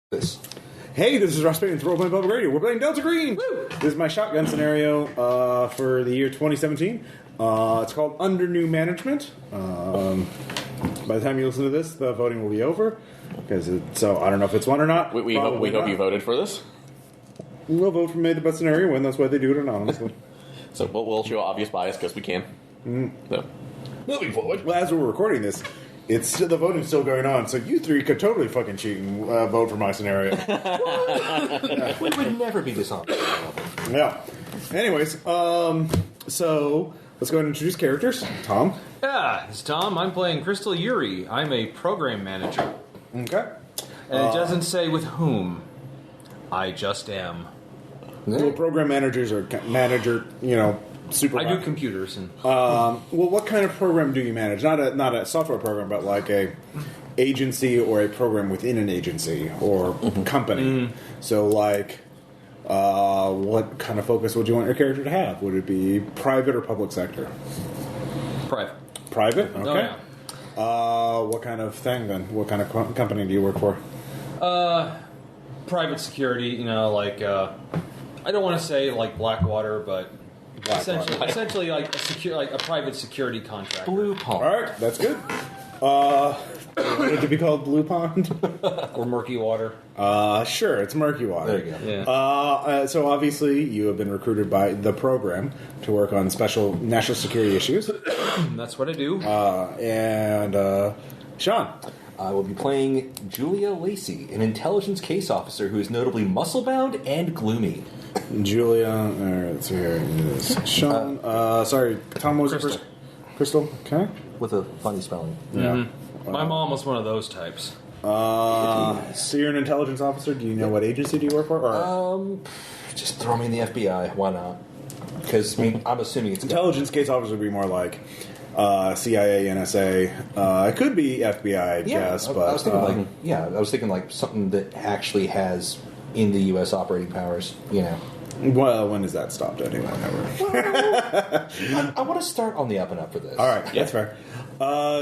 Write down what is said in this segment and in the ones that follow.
This. Hey, this is Ross Payne from Roleplaying Public Radio. We're playing Delta Green. Woo! This is my shotgun scenario for the year 2017. It's called Under New Management. By the time you listen to this, the voting will be over. So I don't know if it's one or not. We hope you voted for this. We'll vote for made the best scenario win. That's why they do it anonymously. So we'll show obvious bias because we can. So. Moving forward. Well, as we're recording this, the voting's still going on, so you three could totally fucking cheat and vote for my scenario. We would never be dishonest. Yeah. Anyways, so let's go ahead and introduce characters. Tom. Yeah, it's Tom. I'm playing Crystal Yuri. I'm a program manager. Okay. And it doesn't say with whom. I just am. Well, program managers are super. I do computers and. Well, what kind of program do you manage? Not a software program, but like a agency or a program within an agency or company. So, like, what kind of focus would you want your character to have? Would it be private or public sector? Private. Private. Okay. Oh, yeah. What kind of thing then? What kind of company do you work for? Private security. I don't want to say like Blackwater, but. Essentially, like a private security contract. Blue Pond. All right, that's good. Would it be called Blue Pond or Murky Water? Sure, it's Murky Water. There you go. Yeah. So obviously, you have been recruited by the program to work on special national security issues. That's what I do. Sean. I will be playing Julia Lacey, an intelligence case officer who is notably muscle-bound and gloomy. Julia, let's see here. It is Sean. Sorry, Tom, what was your first? Crystal. Okay. With a funny spelling. Yeah. My mom was one of those types. So you're an intelligence officer. Do you know what agency do you work for? Or? Just throw me in the FBI. Why not? Because I'm assuming it's intelligence case officer would be more like CIA, NSA. It could be FBI, I guess. But I was thinking like something that actually has in the U.S. operating powers. Well, when does that stop anyway? Never. I want to start on the up and up for this. All right, that's fair.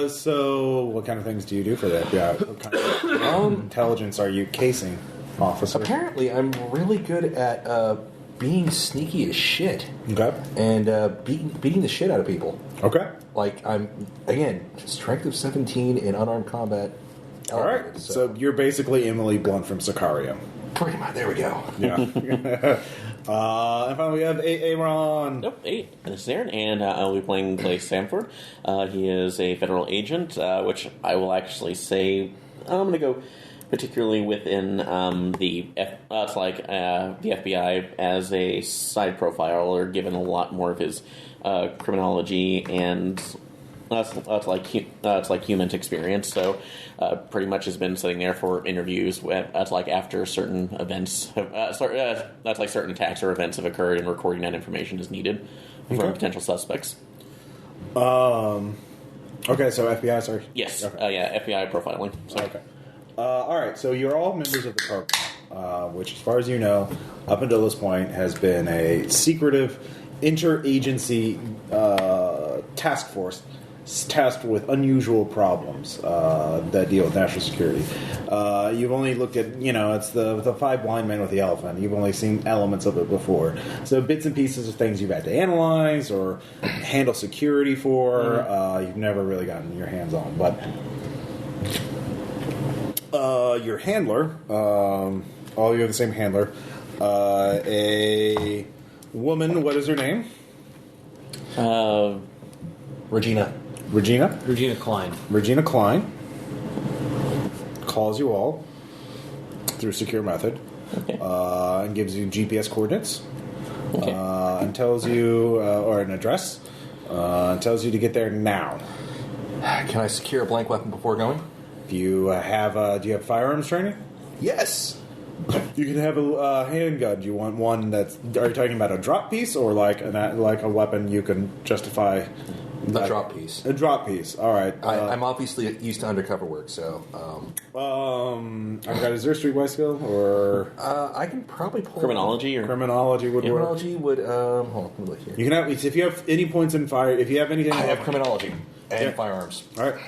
So, what kind of things do you do for the FBI? What kind of intelligence are you casing, officer? Apparently, I'm really good at being sneaky as shit. Okay. And beating the shit out of people. Okay. Like, I'm, again, strength of 17 in unarmed combat. All right. So you're basically Emily Blunt from Sicario. Pretty much. There we go. Yeah. And finally, we have Aaron. Nope, 8. This is Aaron, and I'll be playing Clay Samford. He is a federal agent, which I will actually say I'm going to go particularly within the FBI as a side profiler, given a lot more of his criminology and that's like human experience. So pretty much has been sitting there for interviews. That's like after certain events, that's like certain attacks or events have occurred, and recording that information is needed from potential suspects. Okay, so FBI, sorry. Yes. Okay. FBI profiling. So. Okay. All right, so you're all members of the program, which, as far as you know, up until this point, has been a secretive interagency task force tasked with unusual problems that deal with national security. You've only looked at, it's the five blind men with the elephant. You've only seen elements of it before. So bits and pieces of things you've had to analyze or handle security for, you've never really gotten your hands on. But your handler, all you have the same handler, a woman, what is her name? Regina Klein. Regina Klein calls you all through a secure method and gives you GPS coordinates and tells you, or an address, and tells you to get there now. Can I secure a blank weapon before going? Do you have firearms training? Yes. You can have a handgun. Do you want one that's? Are you talking about a drop piece or like a weapon you can justify? A drop piece. A drop piece. All right. I'm obviously used to undercover work, so. I've got. Is there a streetwise skill or? I can probably pull criminology or criminology would work. Criminology would. Hold on, let me look here. You can have if you have any points in fire. If you have anything, I have criminology and firearms. All right.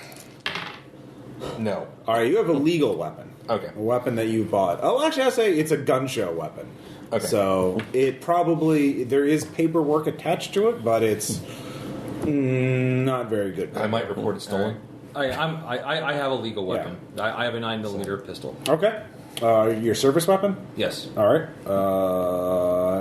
No. All right, you have a legal weapon. Okay. A weapon that you bought. Oh, actually, I'll say it's a gun show weapon. Okay. So it probably there is paperwork attached to it, but it's not very good. I might report it stolen. I have a legal weapon. I have a 9mm pistol. Okay. Your service weapon? Yes. All right.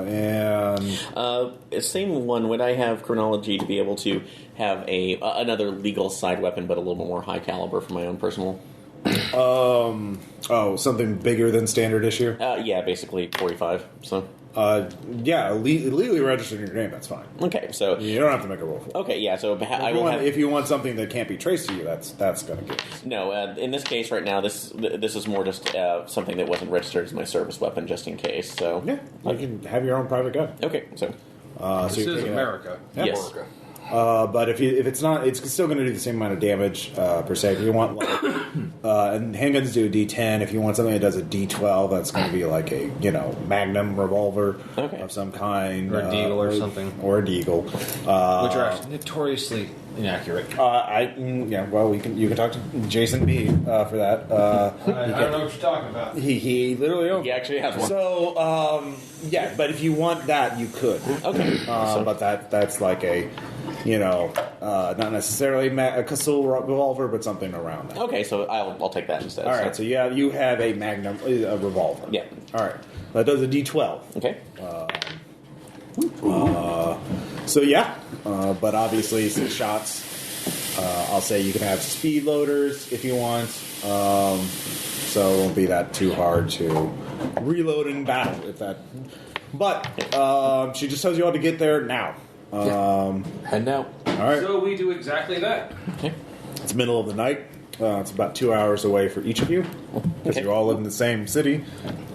And Same one. Would I have chronology to be able to have another legal side weapon, but a little bit more high caliber for my own personal? something bigger than standard issue? Yeah, basically 45. So. Yeah, legally registered in your name. That's fine. Okay, so You don't have to make a roll for it. okay, yeah. So If you want something that can't be traced to you, that's going to get you. No, in this case right now, this is more just something that wasn't registered as my service weapon, just in case. So Yeah, you can have your own private gun. okay, so This is America. yes, But if it's not, it's still going to do the same amount of damage per se. If you want and handguns do a D10. If you want something that does a D12, that's going to be like a Magnum revolver of some kind, Or a Deagle or something, or a Deagle, which are actually notoriously inaccurate. Well, you can talk to Jason B for that. I don't know what you're talking about. He literally owns. he actually has one. So but if you want that, you could. Okay, But that's like a. Not necessarily a Castle revolver, but something around that. okay, so I'll take that instead. All right, so you have a Magnum a revolver. Yeah. All right, that does a D12. Okay. But obviously 6 shots. I'll say you can have speed loaders if you want. So it won't be that too hard to reload in battle if that. But she just tells you how to get there now. Heading out. All right. So we do exactly that. Okay. It's middle of the night. It's about 2 hours away for each of you because you all live in the same city.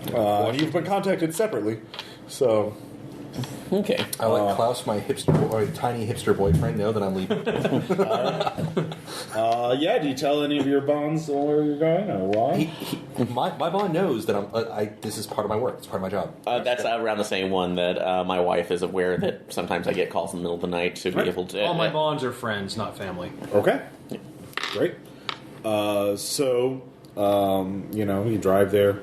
You've been contacted separately, so Okay. I let Klaus, my tiny hipster boyfriend, know that I'm leaving. do you tell any of your bonds where you're going or why? My bond knows that this is part of my work. It's part of my job. That's around the same one that my wife is aware that sometimes I get calls in the middle of the night to be able to. All my bonds are friends, not family. Okay, great. You drive there.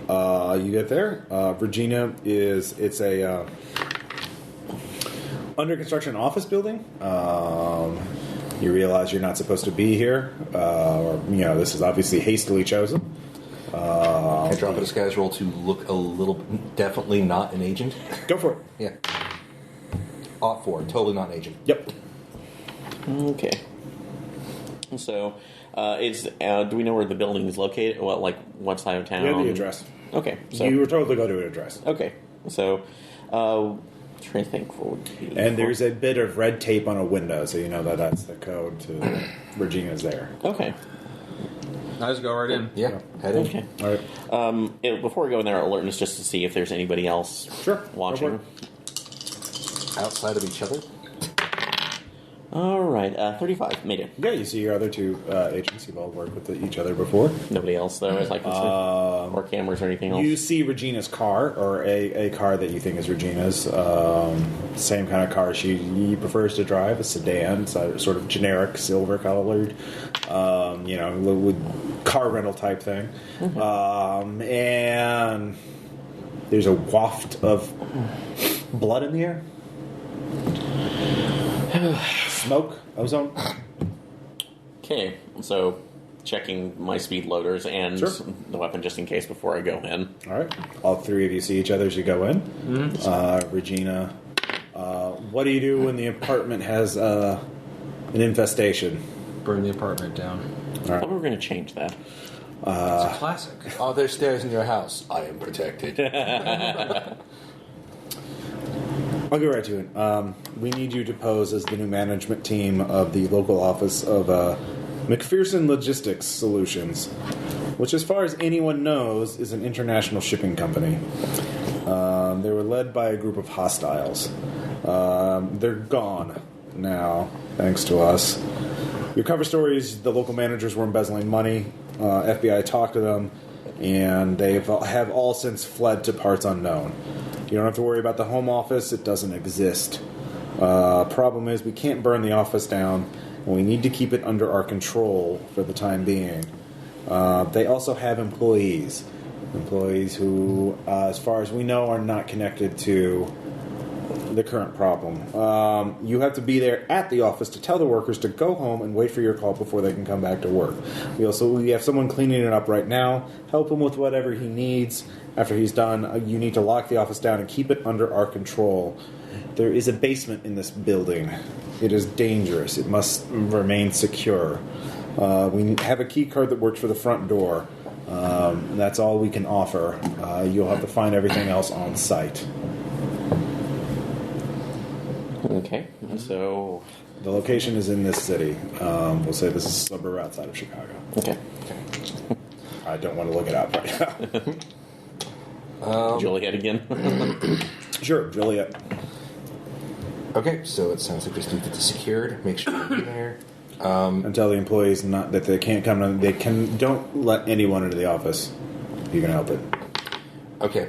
You get there. Virginia it's a under construction office building. You realize you're not supposed to be here, this is obviously hastily chosen. Can I drop a disguise roll to look a little, definitely not an agent? Go for it. Yeah. Ought for, totally not an agent. Yep. Okay. So, do we know where the building is located? What side of town? You have the address. Okay. So You were told to go to an address. okay. So, trying to think what would be. And there's a bit of red tape on a window, so you know that's the code to Regina's there. Okay. I just go right in. Yeah, head in. Okay. All right. Before we go in there, alertness just to see if there's anybody else Sure. watching. Outside of each other? All right. 35. Made it. Yeah, you see your other two agents. You've all worked with each other before. Nobody else though is or cameras or anything else. You see Regina's car, or a car that you think is Regina's. Same kind of car she prefers to drive, a sedan, sort of generic silver colored, with car rental type thing. Mm-hmm. And there's a waft of blood in the air. Smoke, ozone. Okay, so checking my speed loaders and Sure. the weapon just in case before I go in. All right. All three of you see each other as you go in. Mm-hmm. Regina, what do you do when the apartment has an infestation? Burn the apartment down. All I right. thought we were going to change that. It's a classic. Oh, there's stairs in your house. I am protected. I'll get right to it. We need you to pose as the new management team of the local office of McPherson Logistics Solutions, which, as far as anyone knows, is an international shipping company. They were led by a group of hostiles. They're gone now, thanks to us. Your cover story is the local managers were embezzling money. FBI talked to them, and they have all since fled to parts unknown. You don't have to worry about the home office. It doesn't exist. Problem is we can't burn the office down, and we need to keep it under our control for the time being. They also have employees who, as far as we know, are not connected to the current problem. You have to be there at the office to tell the workers to go home and wait for your call before they can come back to work. We have someone cleaning it up right now. Help him with whatever he needs. After he's done, you need to lock the office down and keep it under our control. There is a basement in this building. It is dangerous. It must remain secure. We have a key card that works for the front door. That's all we can offer. You'll have to find everything else on site. Okay, so The location is in this city. We'll say this is a suburb outside of Chicago. okay. I don't want to look it up right now. Juliet again. Sure, Juliet. Okay, so it sounds like just need to get this secured. Make sure you're in there. And tell the employees not that they can't come in. Don't let anyone into the office. You can help it. Okay,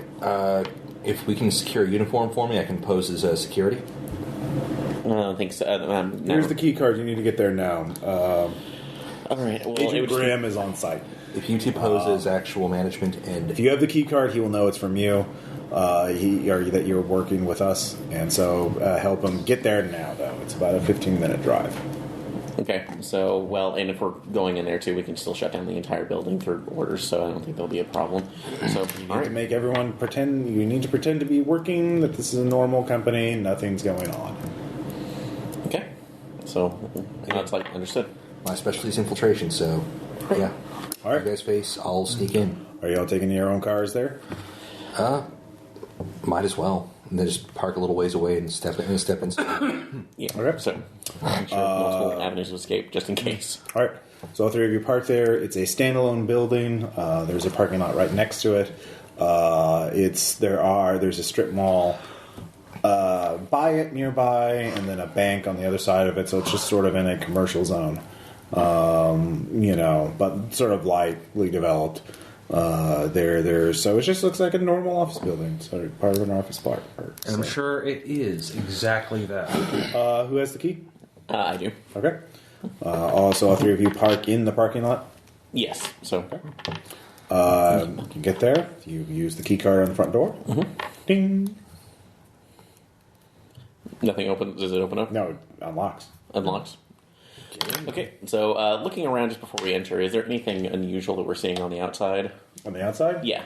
if we can secure a uniform for me, I can pose as security. I don't think so. No. Here's the key card. You need to get there now. All right. Well, Agent Graham is on site. If you two pose as actual management and If you have the key card, he will know it's from you. That you're working with us, and so help him get there now. Though it's about a 15-minute drive. Okay, so, well, and if we're going in there too, we can still shut down the entire building for orders, so I don't think there'll be a problem. So, You need to make everyone pretend. You need to pretend to be working. That this is a normal company. Nothing's going on. okay. So, it's like, understood. my specialty is infiltration, so yeah. All right. You guys face, I'll sneak in. Are y'all taking your own cars there? Might as well. And then just park a little ways away and step inside. Yeah. Okay. So, I'm sure multiple avenues of escape, just in case. All right. So all three of you park there. It's a standalone building. There's a parking lot right next to it. There's a strip mall by it nearby, and then a bank on the other side of it. So it's just sort of in a commercial zone, but sort of lightly developed. So it just looks like a normal office building, sort of part of an office park. And I'm sure it is exactly that. Who has the key? I do. Okay. Also, all three of you park in the parking lot. Yes. So, You can get there. You use the key card on the front door. Mm-hmm. Ding. nothing opens. Does it open up? No, it unlocks. Unlocks. Okay, so looking around just before we enter, is there anything unusual that we're seeing on the outside? On the outside? Yeah.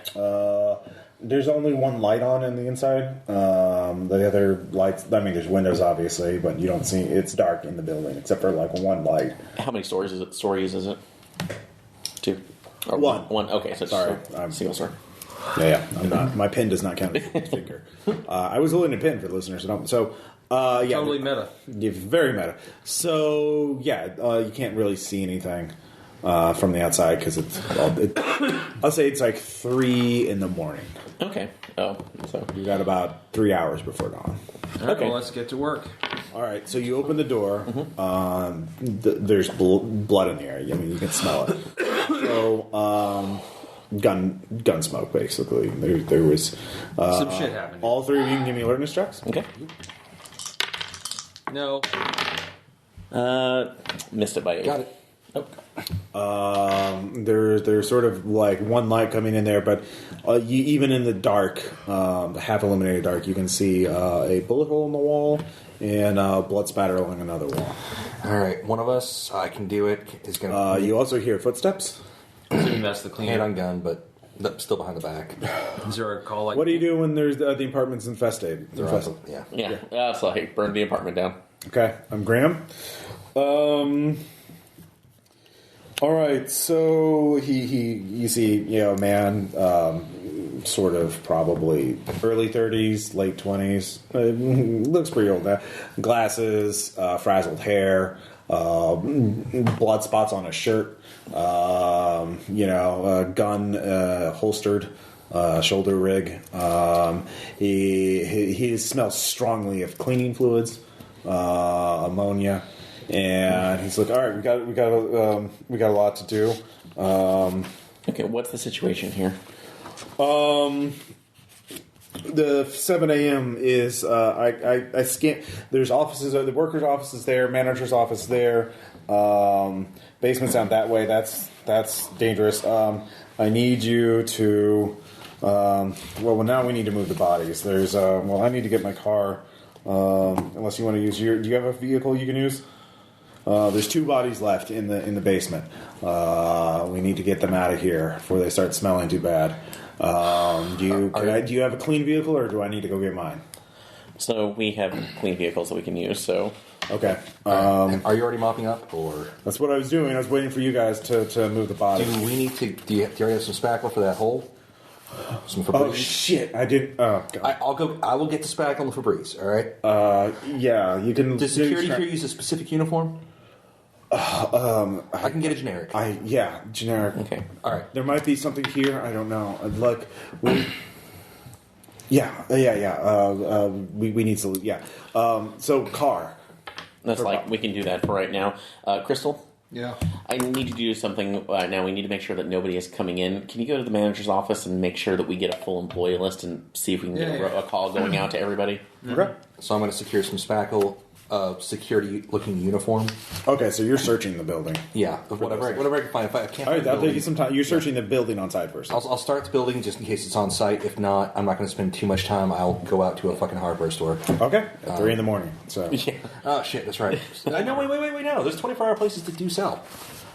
There's only one light on in the inside. The other lights, there's windows obviously, but you don't see, it's dark in the building except for like one light. How many stories is it? Two? Or One. One. Okay, so it's Sorry, just a I'm- single story. Yeah, I'm not. My pen does not count as a finger. I was holding a pen for the listeners. So, yeah. Totally meta. Yeah, very meta. So, yeah, you can't really see anything from the outside because I'll say it's like 3 in the morning. Okay. Oh, so You got about 3 hours before dawn. All right, Okay. well, let's get to work. All right, so you open the door. There's blood in the air. I mean, you can smell it. So, gun smoke, basically. There was Some shit happened. all three of you can give me alertness checks. okay. No. Missed it by 8. Got it. Oh. There's sort of like one light coming in there, but even in the dark, half illuminated dark, you can see a bullet hole in the wall and blood spatter along another wall. All right, one of us, I can do it, is going to You also hear footsteps. Assuming that's the hand cleanup. on gun, but still behind the back. Is there a call like What do you do when there's the apartment's infested? They're also, yeah. Yeah. That's like burn the apartment down. Okay, I'm Graham. All right, so you see, a man, sort of probably early 30s, late 20s, looks pretty old now. Glasses, frazzled hair, blood spots on his shirt, a gun holstered. Shoulder rig. He smells strongly of cleaning fluids, ammonia, and he's like, "All right, we got a lot to do." Okay, what's the situation here? The 7 a.m. is I scan. There's offices, the workers' offices there, manager's office there. Basement's down that way. That's dangerous. I need you to. Well, now we need to move the bodies. There's. I need to get my car. Unless you want to use your. Do you have a vehicle you can use? There's 2 bodies left in the basement. We need to get them out of here before they start smelling too bad. Do you have a clean vehicle, or do I need to go get mine? So we have clean vehicles that we can use. So okay. Are you already mopping up, or that's what I was doing. I was waiting for you guys to move the bodies. do we need to? Do you already have some spackle for that hole? Some Febreze? Oh shit! I didn't. Oh god. I'll go. I will get the spackle and the Febreze. All right. Yeah, you can. Does security here use a specific uniform? I can get a generic. Generic. okay. All right. There might be something here. I don't know. We need to. Yeah. So car. That's we can do that for right now. Crystal? Yeah. I need to do something now. We need to make sure that nobody is coming in. Can you go to the manager's office and make sure that we get a full employee list and see if we can get a call going out to everybody? Okay. So I'm going to secure some spackle, security-looking uniform. Okay, so you're searching the building. Yeah, whatever I can find. If I can't. All right, that'll take you some time. You're searching the building on site first. I'll start the building just in case it's on site. If not, I'm not going to spend too much time. I'll go out to a fucking hardware store. Okay, at 3 in the morning. So. Yeah. Oh shit, that's right. No, wait, no. There's 24-hour places that do sell.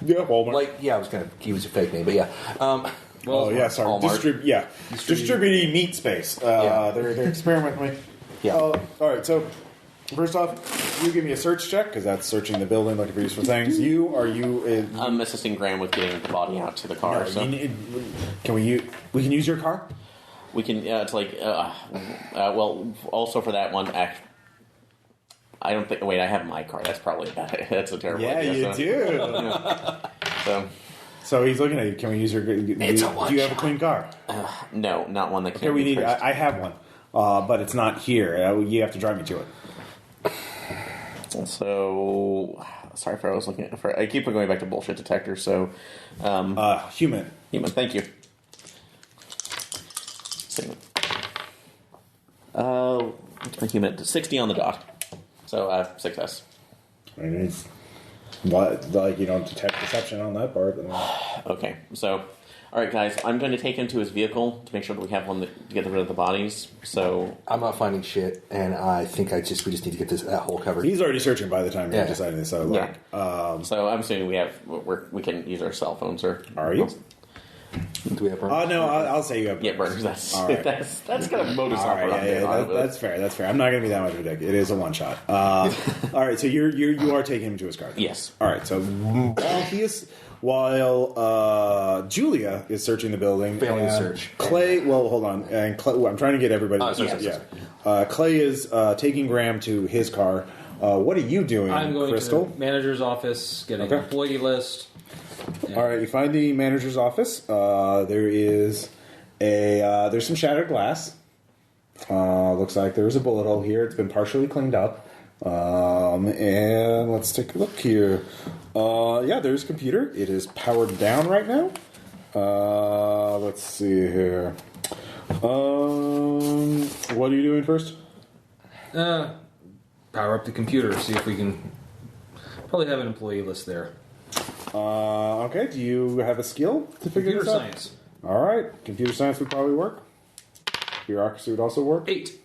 Yeah, Walmart. I was going to use a fake name, but yeah. Sorry. Distributing meat space. They're experimenting with me. Yeah. All right, so first off, you give me a search check because that's searching the building, looking for useful things. I'm assisting Graham with getting the body out to the car. No, so we can use your car. we can. Also for that one, I don't think. Wait, I have my car. That's probably bad. That's a terrible idea. Yeah, you do. So he's looking at you. Can we use your? Do you have a clean car? No, not one that can. Okay, we be need. traced. I have one, but it's not here. You have to drive me to it. So sorry for I was looking for. I keep going back to bullshit detector. So Human. Thank you. What's my human? 60 on the dot. So success. I mean, you don't detect deception on that part. Okay, so all right, guys, I'm going to take him to his vehicle to make sure that we have one to get rid of the bodies. So I'm not finding shit, and I think we just need to get that hole covered. He's already searching by the time you're deciding this. So so I'm assuming we can use our cell phones or. Are you? Do we have burners? No, I'll say you have burners. That's all right. that's kind of modus operandi. That's fair. That's fair. I'm not going to be that much of a dick. It is a one shot. All right, so you are taking him to his car. Then. Yes. All right. So while Julia is searching the building, Family search. Clay. Well, hold on. And Clay, I'm trying to get everybody. Clay is taking Graham to his car. What are you doing, I'm going Crystal? to the manager's office, getting an employee list. Yeah. All right, you find the manager's office. There's some shattered glass. Looks like there's a bullet hole here. It's been partially cleaned up. And let's take a look here. There's a computer. It is powered down right now. Let's see here. What are you doing first? Power up the computer, see if we can probably have an employee list there. Okay, do you have a skill to figure this out? Computer science. All right, computer science would probably work. Bureaucracy would also work. 8.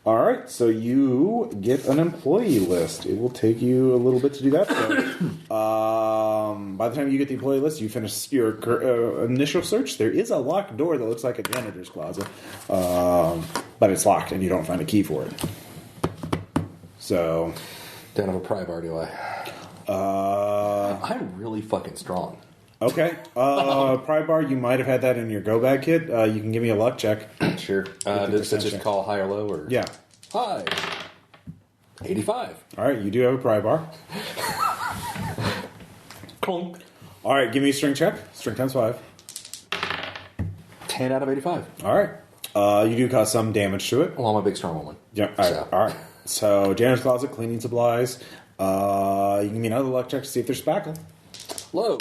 All right, so you get an employee list. It will take you a little bit to do that. So, by the time you get the employee list, you finish your initial search. There is a locked door that looks like a janitor's closet, but it's locked and you don't find a key for it. So, Don't have a pry bar, do I? I'm really fucking strong. Okay. Pry bar, you might have had that in your go bag kit. You can give me a luck check. Sure. Does it just call high or low? Or? Yeah. High. 85. All right, you do have a pry bar. Clunk. All right, give me a string check. String times 5. 10 out of 85. All right. You do cause some damage to it. Well, I'm a big strong woman. Yeah. All right. So, janitor's closet, cleaning supplies. You can give me another luck check to see if there's spackle. Low.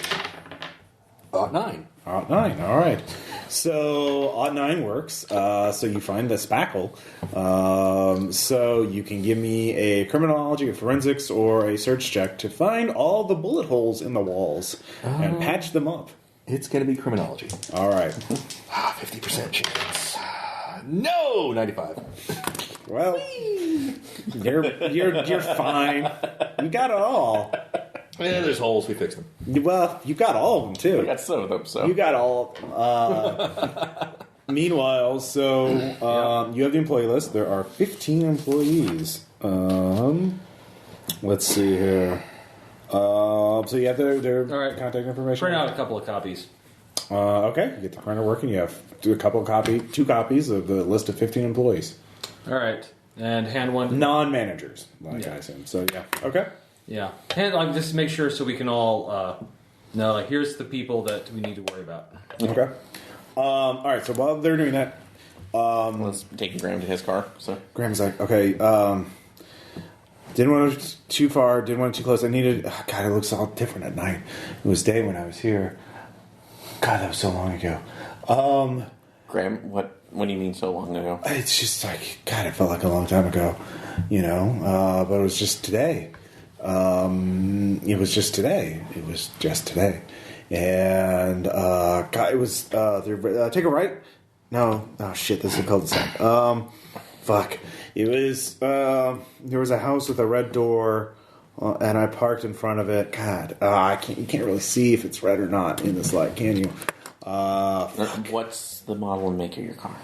9. 9. All right. So odd 9 works. So you find the spackle. So you can give me a criminology, a forensics, or a search check to find all the bullet holes in the walls and patch them up. It's going to be criminology. All right. 50% chance. No, 95. Well, you're fine. You got it all. Yeah, there's holes. We fix them. Well, you got all of them too. I got some of them, so. You got all of them. Meanwhile, so you have the employee list. There are 15 employees. Let's see here. So you have their right. contact information. Print out a couple of copies. Okay, you get the printer working. You have two copies of the list of 15 employees. All right, and hand one. Non-managers, like I assume. So yeah, okay. Yeah, hand like just make sure so we can all know. Like, here's the people that we need to worry about. Okay. All right. So while they're doing that, Let's take Graham to his car. So Graham's like, okay. Didn't want it too far. Didn't want it too close. I needed. Oh, God, it looks all different at night. It was day when I was here. God, that was so long ago. Graham, what do you mean so long ago? It's just like, God, it felt like a long time ago, you know. But it was just today. It was just today. And God, it was. Take a right. No, oh shit, this is a cul-de-sac. Fuck. It was. There was a house with a red door. And I parked in front of it. God, you can't really see if it's red or not in this light, can you? What's the model and make of your car?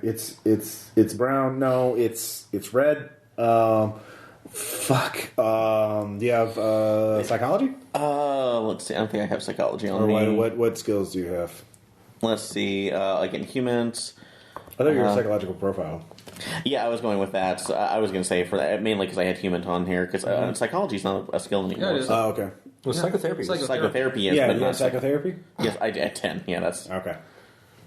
It's brown. No, it's red. Fuck. Do you have psychology? Let's see. I don't think I have psychology on Or me. what skills do you have? Let's see. Like in humans. I thought you were a psychological profile. Yeah, I was going with that. So I was going to say for that mainly because I had human on here because psychology is not a skill anymore. Yeah, it is. so Okay. Well, psychotherapy. psychotherapy is. Yeah, but you not have psychotherapy? Yes, I did at 10. Yeah, that's Okay.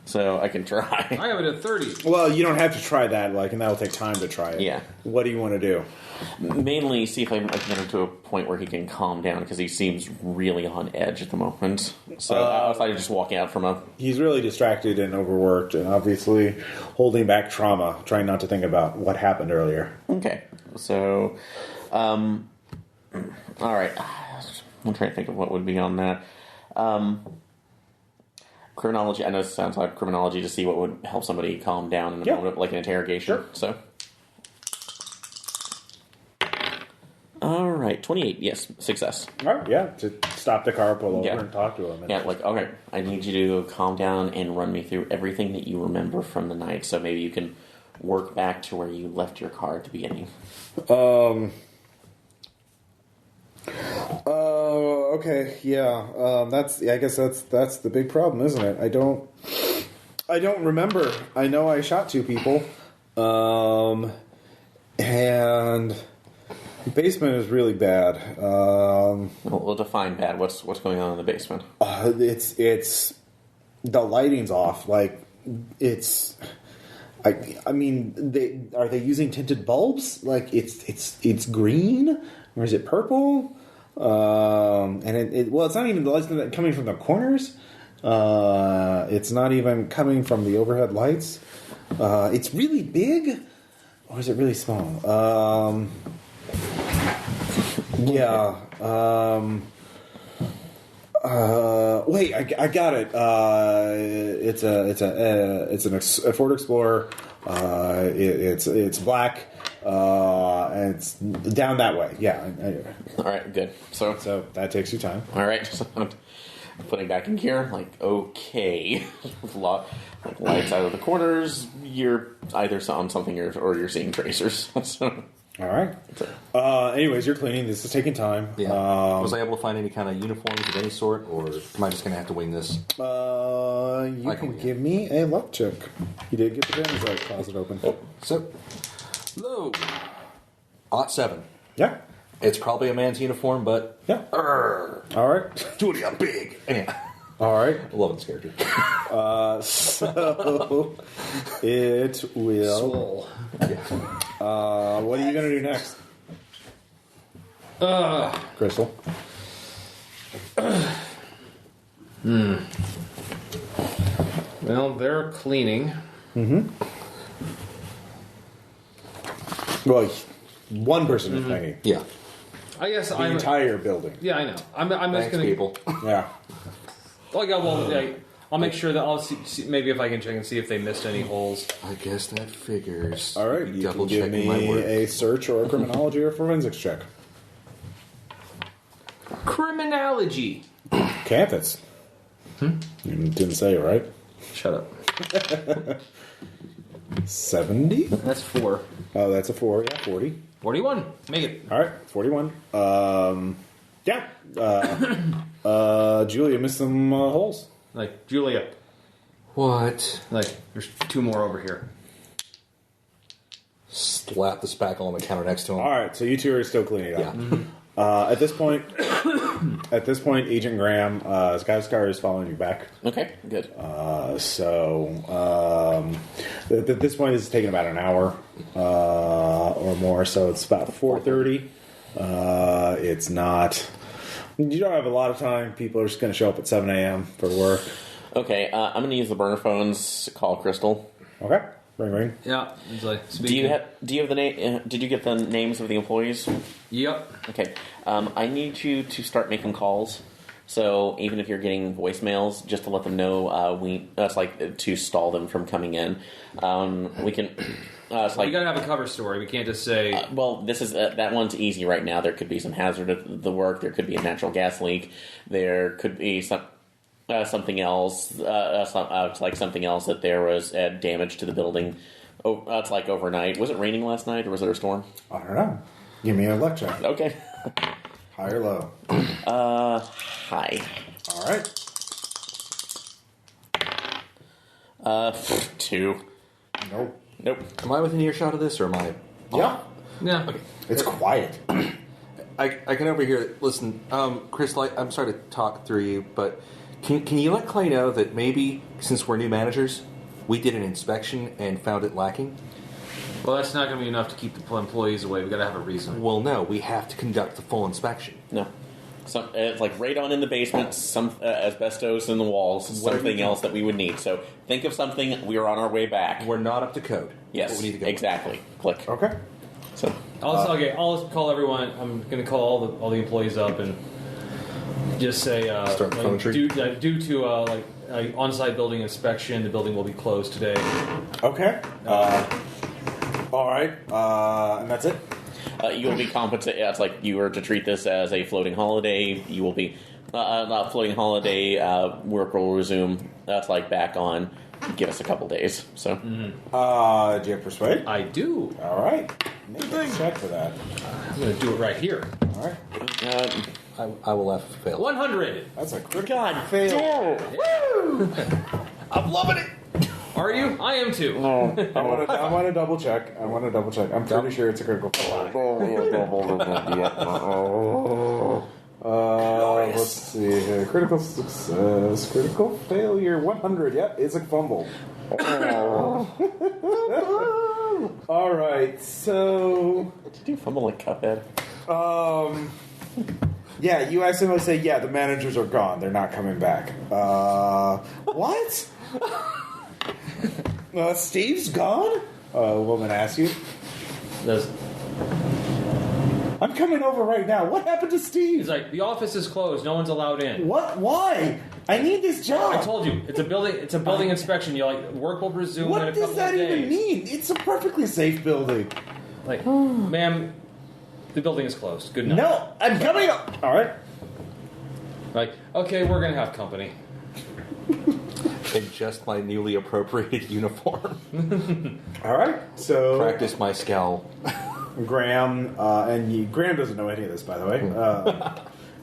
so I can try. I have it at 30. Well, you don't have to try that, and that'll take time to try it. Yeah. What do you want to do? Mainly see if I can get him to a point where he can calm down because he seems really on edge at the moment. So I was just walking out from a. He's really distracted and overworked and obviously holding back trauma, trying not to think about what happened earlier. Okay, so, all right. I'm trying to think of what would be on that. Criminology. I know this sounds like criminology to see what would help somebody calm down in a moment, like an interrogation. Sure. So, all right, 28. Yes, success. All right, yeah, to stop the car, pull over, Yeah. and talk to him. Yeah, like, okay, I need you to calm down and run me through everything that you remember from the night. So maybe you can work back to where you left your car at the beginning. Okay, yeah. I guess that's the big problem, isn't it? I don't remember. I know I shot 2 people. And the basement is really bad. We'll define bad. What's going on in the basement? It's the lighting's off. Like it's. I mean, are they using tinted bulbs? Like it's green or is it purple? And it's not even the lights coming from the corners. It's not even coming from the overhead lights. It's really big, or is it really small? Yeah. Wait, I got it. It's a Ford Explorer. It's black. And it's down that way. Yeah. All right, good. So that takes you time. All right, so I'm putting back in gear. Like, okay, like lights out of the corners. You're either on something or you're seeing tracers. So. All right. Anyways, you're cleaning. This is taking time. Yeah. Was I able to find any kind of uniforms of any sort, or am I just going to have to wing this? You can give me a luck check. You did get the damage right closet open. So, low. 7. Yeah. It's probably a man's uniform, but Yeah. All right. Judy, I'm big. Yeah. All right. I love this character. So it will. Swole. What are you gonna do next, Crystal? Well, they're cleaning. Well, one person is cleaning. Yeah. I guess The entire building. Yeah, I know. I'm just Thanks, gonna. people. Yeah. Oh yeah, well, yeah, I'll make sure that I'll see maybe if I can check and see if they missed any holes. I guess that figures. All right, you Double can give checking my me work. a search or a criminology or forensics check. Criminology. Campus. You didn't say it, right? Shut up. 70? That's 4. Oh, that's a 4. Yeah, 40. 41. Make it. All right, 41. Yeah. Julia missed some holes. Like Julia. What? Like there's 2 more over here. Slap the spackle on the counter next to him. All right, so you two are still cleaning up. Yeah. At this point, Agent Graham, Skyscar is following you back. Okay, good. At this point, it's taking about an hour or more, so it's about 4:30. It's not. You don't have a lot of time. People are just going to show up at 7 a.m. for work. Okay, I'm going to use the burner phones to call Crystal. Okay, ring ring. Yeah. It's like Do you have the name? Did you get the names of the employees? Yep. Okay, I need you to start making calls. So even if you're getting voicemails, just to let them know, that's like to stall them from coming in. We can. It's like We gotta have a cover story. We can't just say. well, this is that one's easy right now. There could be some hazard at the work. There could be a natural gas leak. There could be something else. It's like something else that there was damage to the building. Oh, it's like overnight. Was it raining last night, or was there a storm? I don't know. Give me an luck check. Okay. High or low? High. All right. 2. Nope. Nope. Am I within earshot of this, or am I? Yeah. Yeah. Okay. It's quiet. I can overhear. Listen, Chris, I'm sorry to talk through you, but can you let Clay know that maybe since we're new managers, we did an inspection and found it lacking? Well, that's not gonna be enough to keep the employees away. We gotta have a reason. Well, no, we have to conduct the full inspection. No. It's like radon in the basement, some asbestos in the walls, What are we something doing? else that we would need. So think of something. We are on our way back. We're not up to code. Yes, But we need to go. exactly. Click. Okay. So I'll call everyone. I'm gonna call all the employees up and just say Start the phone tree. due to on-site building inspection, the building will be closed today. Okay. All right. And that's it. you will be compensated. It's like you were to treat this as a floating holiday. You will be not floating holiday. Work will resume. That's like back on. Give us a couple days. So Do you have persuade? I do. All right. Make a check for that. I'm gonna do it right here. All right. I will have failed. 100. That's a critical fail. I'm loving it. Are you? I am too. I want to double check. I'm pretty sure it's a critical fail. Let's see here. Critical success. Critical failure. 100. Yep, it's a fumble. All right. So, did you fumble like Cuphead? yeah, you accidentally say, yeah, the managers are gone. They're not coming back. What? Steve's gone? A woman asks you. I'm coming over right now. What happened to Steve? He's like, the office is closed. No one's allowed in. What? Why? I need this job. I told you, it's a building inspection. You like work will resume in What a couple does that of days. even mean? It's a perfectly safe building. Like, ma'am, the building is closed. Good night. No, I'm coming up. All right. Like, okay, we're gonna have company. Adjust my newly appropriated uniform. All right. So Practice my scowl. Graham Graham doesn't know any of this, by the way.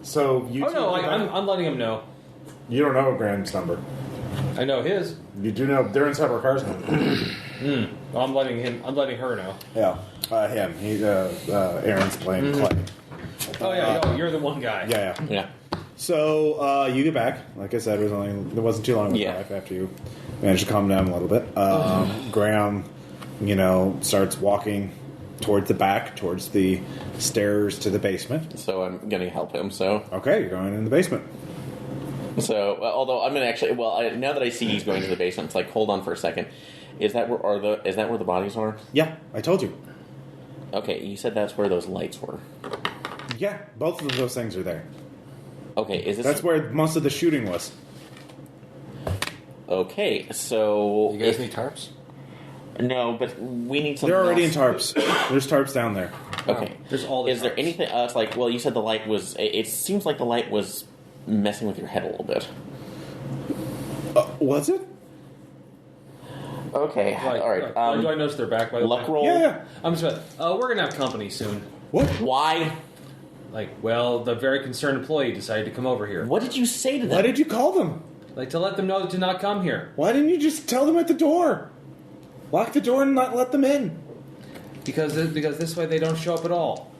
So you. Oh two no, like, come back. I'm letting him know. You don't know Graham's number. I know his. You do know they're in separate cars now. Well, I'm letting her know. Yeah, him. Aaron's playing Clay. Oh yeah, you're the one guy. Yeah. Yeah. So you get back. Like I said, it wasn't too long of a drive after you managed to calm down a little bit. Graham, starts walking towards the back, towards the stairs to the basement. So I'm gonna help him. So Okay, you're going in the basement. So, although I'm gonna actually, now that I see he's going to the basement, it's like, hold on for a second. Is that where the bodies are? Yeah, I told you. Okay, you said that's where those lights were. Yeah, both of those things are there. Okay, is this? That's where most of the shooting was. Okay, so You guys need tarps? no, but we need something. They're already else. in tarps. There's tarps down there. Okay, There's all the Is there tarps. anything? It's like, well, you said the light was. It seems like the light was messing with your head a little bit. Was it? Okay, Right. all right. Do I notice they're back by the Luck way? roll. Yeah. I'm just we're going to have company soon. What? Why? The very concerned employee decided to come over here. What did you say to them? Why did you call them? To let them know to not come here. Why didn't you just tell them at the door? Lock the door and not let them in. Because this way they don't show up at all.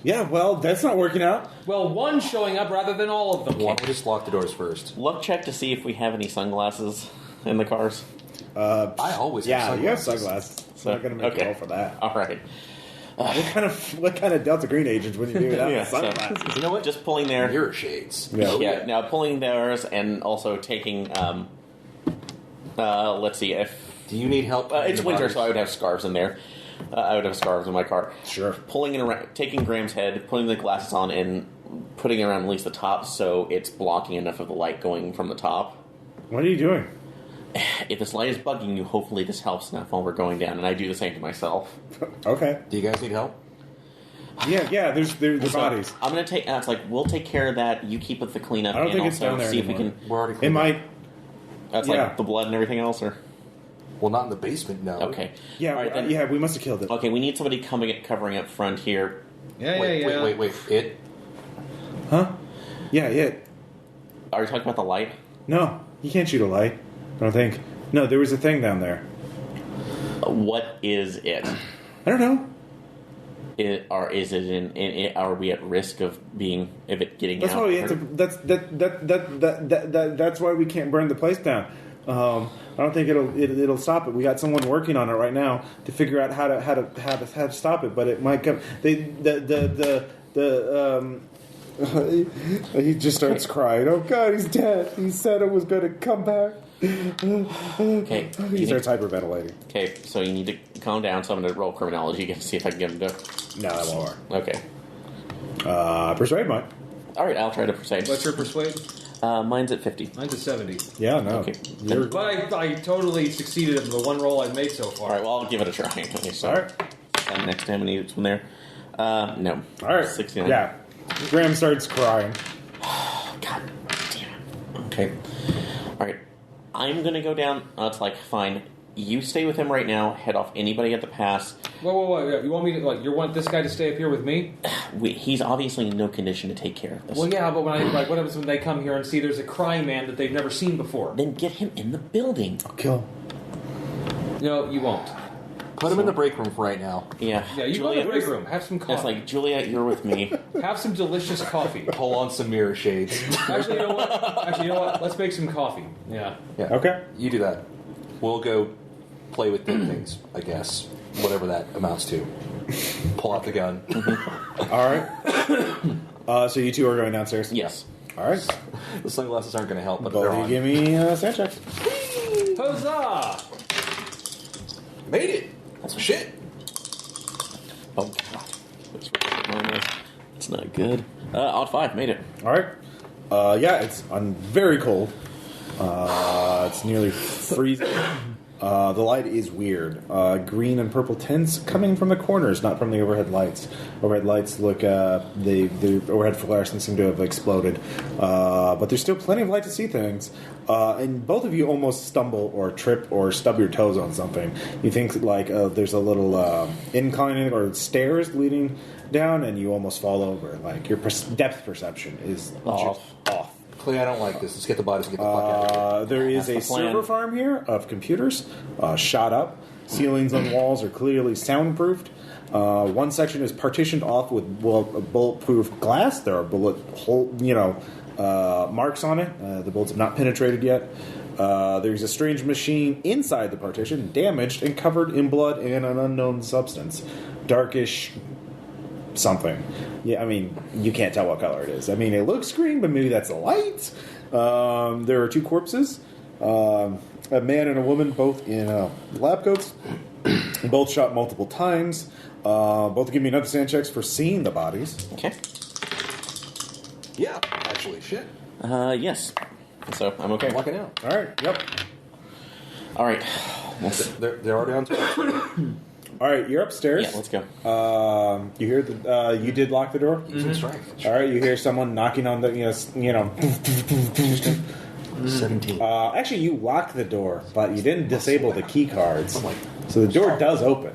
Yeah, well, that's not working out. Well, one showing up rather than all of them. Why don't we just lock the doors first? Luck check to see if we have any sunglasses in the cars. I always Yeah, have you have sunglasses. sunglasses. So, I'm not going to make okay. a roll for that. All right. What kind of Delta Green agents when you do that Yeah, with so- sunglasses? You know what? Just pulling their. Mirror shades. Yeah, now pulling theirs and also taking. Let's see if. Do you need help? It's in the winter, bodies? so I would have scarves in there. I would have scarves in my car. Sure. Pulling it around, taking Graham's head, putting the glasses on, and putting it around at least the top so it's blocking enough of the light going from the top. What are you doing? If this light is bugging you, hopefully this helps enough while we're going down, and I do the same to myself. Okay. Do you guys need help? Yeah, there's the So, bodies. I'm gonna take. It's like we'll take care of that. You keep with the cleanup. I don't and think it's also down there see anymore. if we can. We're already It cleaned might. up. That's Yeah. like the blood and everything else, or Well, not in the basement, no. okay. Yeah, All right, then. yeah, we must have killed it. Okay, we need somebody covering up front here. Yeah, Wait. It? Huh? Yeah, yeah. Are you talking about the light? No, you can't shoot a light. I don't think. No, there was a thing down there. What is it? I don't know. Is it in? Are we at risk of it getting That's out? why we have to. That's why we can't burn the place down. I don't think it'll stop it. We got someone working on it right now to figure out how to stop it. But it might come. He just starts crying. Oh God, he's dead. He said it was going to come back. Okay. He starts hyperventilating. Okay, so you need to calm down. So I'm going to roll criminology to see if I can get him to. No, that won't work. Okay. Persuade might. All right, I'll try to persuade. What's your persuade? Mine's at 50. Mine's a 70. Yeah, no. Okay. But I totally succeeded in the one roll I've made so far. All right, well, I'll give it a try. Okay, so All right. next time I need it from there. No. All right. 69. Yeah. Graham starts crying. God damn it. Okay. All right. I'm going to go down. It's like, fine. You stay with him right now. Head off anybody at the pass. Whoa. You want me to, you want this guy to stay up here with me? He's obviously in no condition to take care of this. Well, yeah, but what happens when they come here and see there's a crying man that they've never seen before? Then get him in the building. Kill. No, you won't. Put him in the break room for right now. Yeah. Yeah, you go to the break room. Have some coffee. It's like, Juliet, you're with me. Have some delicious coffee. Pull on some mirror shades. Actually, you know what? Let's make some coffee. Yeah. Yeah. Okay. You do that. We'll go play with dead things, I guess. Whatever that amounts to. Pull out the gun. All right. So you two are going downstairs? Yes. All right. The sunglasses aren't going to help, but Both they're of you on. give me sand checks. Huzzah! Made it! That's shit. Oh, God. It's not good. Odd 5, made it. All right. Yeah, it's very cold. It's nearly freezing. The light is weird. Green and purple tints coming from the corners, not from the overhead lights. Overhead lights look, the overhead fluorescents seem to have exploded. But there's still plenty of light to see things. And both of you almost stumble or trip or stub your toes on something. You think there's a little incline or stairs leading down, and you almost fall over. Like your depth perception is Off. off. Clay, I don't like this. Let's get the bodies and get the fuck out of here. There is a That's the plan. server farm here of computers shot up. Ceilings and walls are clearly soundproofed. One section is partitioned off with bulletproof glass. There are marks on it. The bullets have not penetrated yet. There's a strange machine inside the partition, damaged and covered in blood and an unknown substance. Darkish something. Yeah, I mean, you can't tell what color it is. I mean, it looks green, but maybe that's the light. There are 2 corpses, a man and a woman, both in lab coats, both shot multiple times. Both give me understand checks for seeing the bodies. Okay. Yeah, actually, shit. Yes. So I'm okay. I'm walking out. All right. Yep. All right. They're already on top. All right. You're upstairs. Yeah, let's go. You hear the? You did lock the door. That's right. All right. You hear someone knocking on the. 17. Actually, you locked the door, but you didn't disable the key cards, Oh my- so the door does open.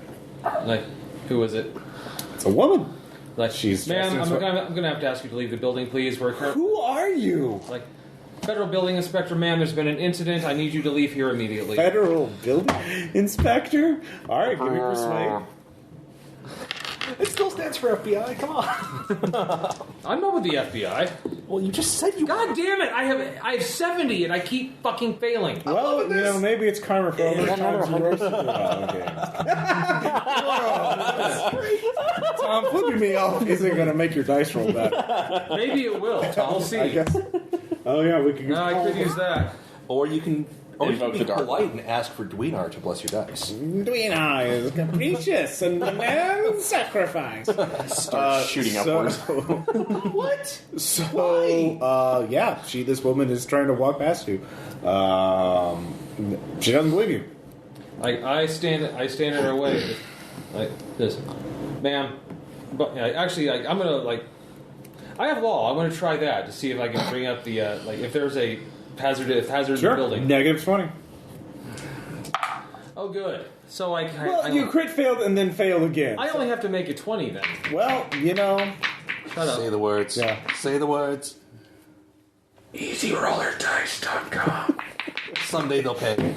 Like, who was it? It's a woman. Like, She's ma'am, dressed in I'm gonna have to ask you to leave the building, please. We're Who are you? like, Federal Building Inspector, ma'am. There's been an incident. I need you to leave here immediately. Federal Building Inspector. All right. Give me persuade. It still stands for FBI. Come on. I'm not with the FBI. Well, you just said you. God damn it! I have 70 and I keep fucking failing. Well, maybe it's karma for all the times you roasted. Tom, flipping me off isn't going to make your dice roll better. Maybe it will. We'll see. I guess. Oh yeah, we can. No, I could use that. Or you can. Or you can Invoke be the dark. polite and ask for Dweenar to bless your dice. Dweenar is capricious and demands sacrifice. Start shooting upwards. What? So, this woman is trying to walk past you. She doesn't believe you. I stand in her way, like this, ma'am. But actually, I'm gonna I have law. I'm gonna try that to see if I can bring up the if there's a hazard in the building. Negative 20. Oh, good. So You crit failed and then failed again. I only have to make it 20 then. Well, Shut up. Say the words. Yeah. Say the words. EasyRollerDice.com. Someday they'll pay.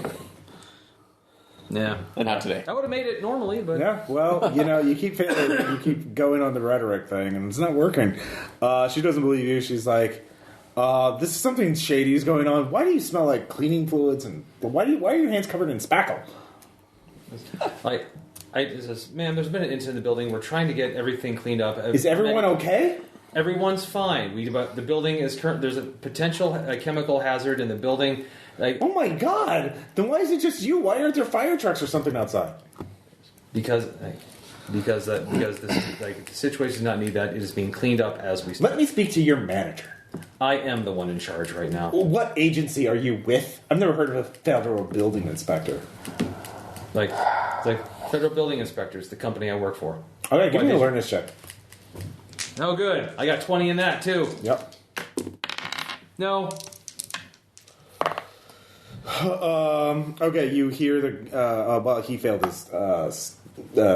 Yeah. And not today. I would have made it normally, but Yeah, well, you keep failing, you keep going on the rhetoric thing, and it's not working. She doesn't believe you. She's like, this is something shady is going on. Why do you smell like cleaning fluids, and why are your hands covered in spackle? it says, ma'am, there's been an incident in the building. We're trying to get everything cleaned up. Is everyone okay? Everyone's fine. But the building is there's a potential chemical hazard in the building. Oh my god! Then why is it just you? Why aren't there fire trucks or something outside? Because the situation does not need that. It is being cleaned up as we speak. Let me speak to your manager. I am the one in charge right now. What agency are you with? I've never heard of a federal building inspector. Like Federal Building Inspectors, the company I work for. Okay, give me a did- awareness check. Oh, good. I got 20 in that too. Yep. No. Okay, you hear the. He failed his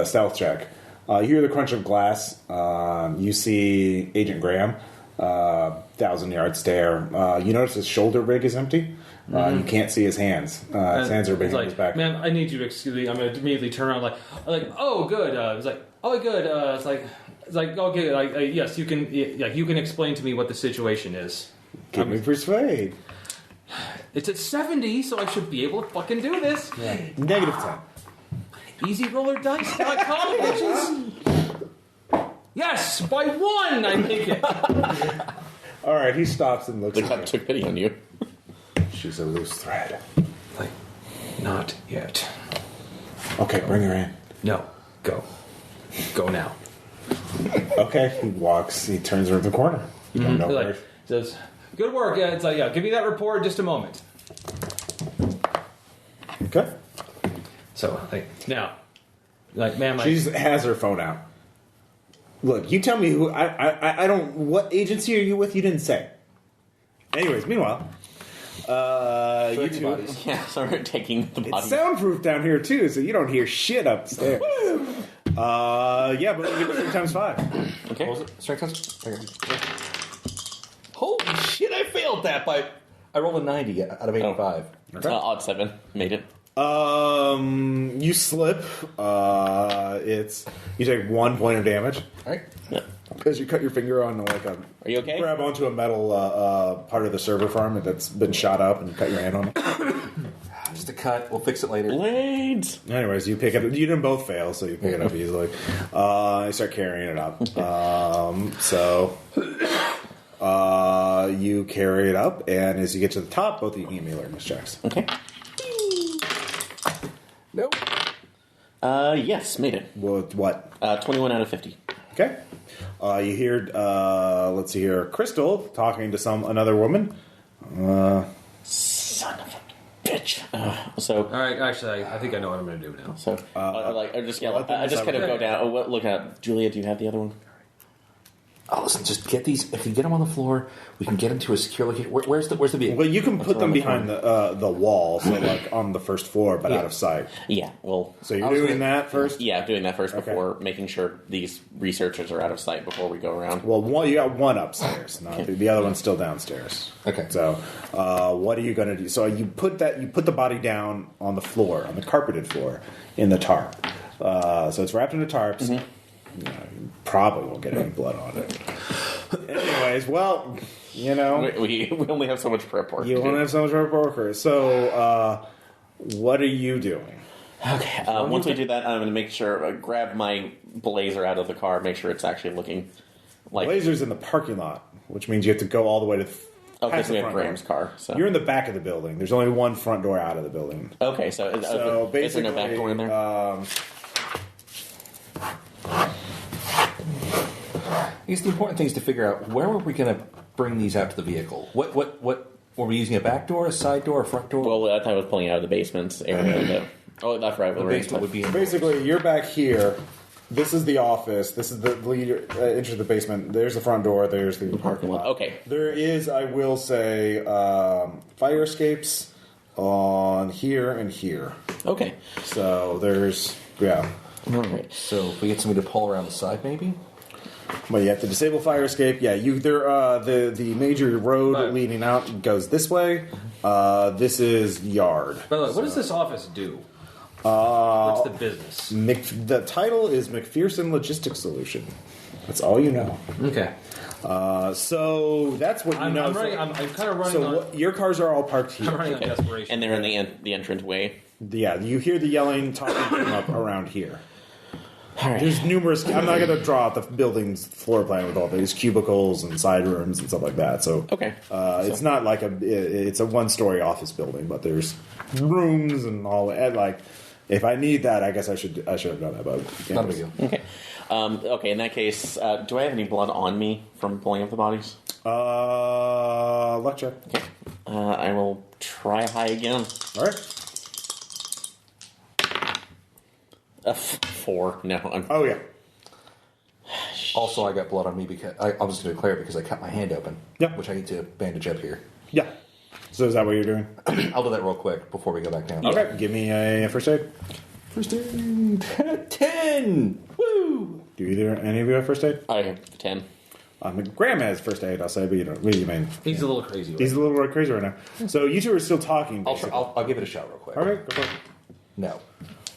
stealth check. You hear the crunch of glass. You see Agent Graham, 1,000-yard stare. You notice his shoulder rig is empty. You can't see his hands. His hands are behind his back. Man, I need you to excuse me. I'm going to immediately turn around oh, good. It's like, oh, good. It's like, okay, yes, you can. You can explain to me what the situation is. Give me persuade. It's at 70, so I should be able to fucking do this. Yeah. Negative 10. EasyRollerDice.com, bitches. Yes, by 1 I make it. All right, he stops and looks The at cop you. took pity on you. She's a loose thread. Not yet. Okay, bring her in. No, go. Go now. Okay, he walks. He turns around the corner. You don't know where. Says, good work. Yeah, it's give me that report in just a moment. Okay. So, now, ma'am, She has her phone out. Look, you tell me who. I don't. What agency are you with? You didn't say. Anyways, meanwhile, you two. Bodies. Yeah, so we're taking the It's body. soundproof down here too, so you don't hear shit upstairs. Yeah, but give it 3 times 5. Okay. What was it? Strength test? Okay. Holy shit, I failed that by... I rolled a 90 out of 85. Odd 7. Made it. You slip. It's you take 1 point of damage Alright. Yeah. because you cut your finger on Are you okay? grab onto a metal part of the server farm that's been shot up, and you cut your hand on it. Just a cut. We'll fix it later. Blades. Anyways, you pick it. You didn't both fail, so you pick it up easily. You start carrying it up. You carry it up, and as you get to the top, both of you can give me alertness checks. Okay. Nope. Yes, made it. What? 21 out of 50. Okay. You hear, let's see here, Crystal talking to another woman. Son of a bitch. So. All right, actually, I think I know what I'm going to do now. So, I just kind of go down. Oh, look at Julia. Do you have the other one? Oh, listen, just get these. If you get them on the floor, we can get them to a secure location. Where's the vehicle? Well, you can put them behind the wall, so like on the first floor, but out of sight. Yeah, well... So you're doing that first? Yeah, doing that first before making sure these researchers are out of sight before we go around. Well, you got one upstairs. The other one's still downstairs. Okay. So what are you going to do? So you put the body down on the floor, on the carpeted floor, in the tarp. So it's wrapped in the tarps. Mm-hmm. You probably won't get any blood on it. Anyways, well, we only have so much prep work. You only have so much prep work. So, what are you doing? Okay. Once we do that, I'm going to make sure grab my blazer out of the car, make sure it's actually looking like Blazer's in the parking lot, which means you have to go all the way to. Okay, so we have Graham's car. So you're in the back of the building. There's only one front door out of the building. Okay, so basically, is there no back door in there? I guess the important thing is to figure out where were we going to bring these out to the vehicle. What were we using? A back door, a side door, a front door? Well, I thought I was pulling out of the basement area. That's right. The basement would be basically you're back here. This is the office. This is the entrance to the basement. There's the front door. There's the parking lot. Okay. There is, I will say, fire escapes on here and here. Okay. So there's All right. So if we get somebody to pull around the side, maybe. Well, you have to disable fire escape. Yeah, the major road leading out goes this way. This is yard. By the way, what does this office do? What's the business? The title is McPherson Logistics Solutions. That's all you know. Okay. So that's what you know. I'm kind of running so your cars are all parked here. I'm running on desperation. And they're in the entrance way. Yeah, you hear the yelling, talking come up around here. All right. There's numerous. I'm not going to draw out the building's floor plan with all these cubicles and side rooms and stuff like that. So okay, it's not like it's a one-story office building, but there's rooms and all. And like, if I need that, I guess I should have done that. But not a big deal. Okay. Okay. In that case, do I have any blood on me from pulling up the bodies? Luck check. Okay. I will try high again. All right. 4. No. Oh yeah. Also, I got blood on me because I was going to declare because I cut my hand open. Yeah. Which I need to bandage up here. Yeah. So is that what you're doing? I'll do that real quick before we go back down. Okay. Give me a first aid. First aid 10. Woo! Do any of you have first aid? I have 10. Graham has first aid. I'll say, but what do you mean? He's a little crazy. He's a little crazy right now. So you two are still talking. I'll give it a shot real quick. All right. Go for it. No.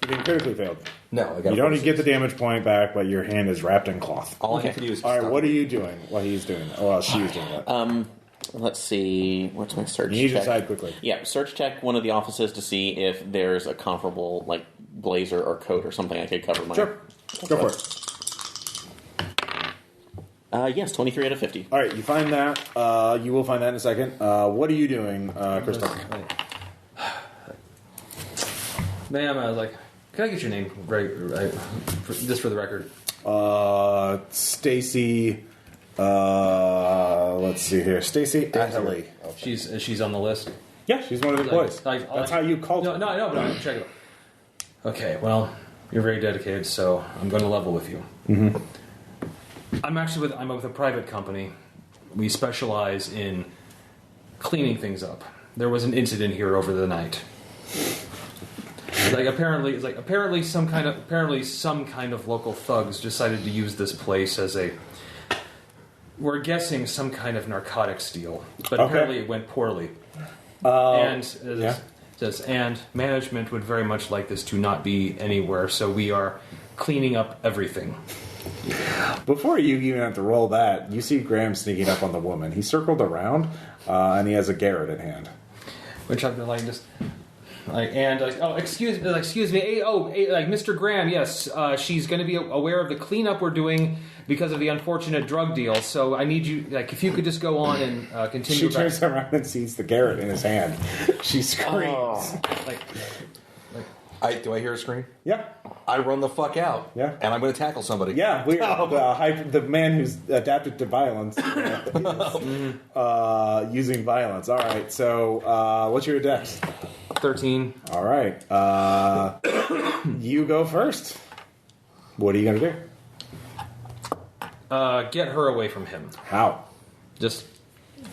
You've been critically failed. No, I got. You don't get the damage point back, but your hand is wrapped in cloth. All I have to do is. All right, what are you doing? What he's doing? Oh, well, she's doing that. Let's see. What's my search? You need to check? decide quickly. Yeah, search check one of the offices to see if there's a comparable like blazer or coat or something I could cover my. Sure. Go for it. Yes, 23 out of 50. All right, you find that. You will find that in a second. What are you doing, Crystal? Ma'am, I was like, can I get your name right just for the record? Stacy. Let's see here. Stacy hastily. She's on the list. Yeah, she's one of the employees. That's how you called her. No, I know, but I'm checking. Okay, well, you're very dedicated, so I'm going to level with you. Mm-hmm. I'm with a private company. We specialize in cleaning things up. There was an incident here over the night. Apparently some kind of local thugs decided to use this place as we're guessing some kind of narcotics deal, but apparently it went poorly. And management would very much like this to not be anywhere, so we are cleaning up everything. Before you even have to roll that, you see Graham sneaking up on the woman. He circled around, and he has a Garrett in hand. Which I'm like just. Excuse me. Mr. Graham, yes, she's going to be aware of the cleanup we're doing because of the unfortunate drug deal. So I need you, if you could just go on and continue. She turns around and sees the Garrett in his hand. She screams. Oh. Do I hear a scream? Yeah. I run the fuck out. Yeah. And I'm going to tackle somebody. Yeah, we are the man who's adapted to violence using violence. All right, so what's your dex? 13. All right. You go first. What are you going to do? Get her away from him. How? Just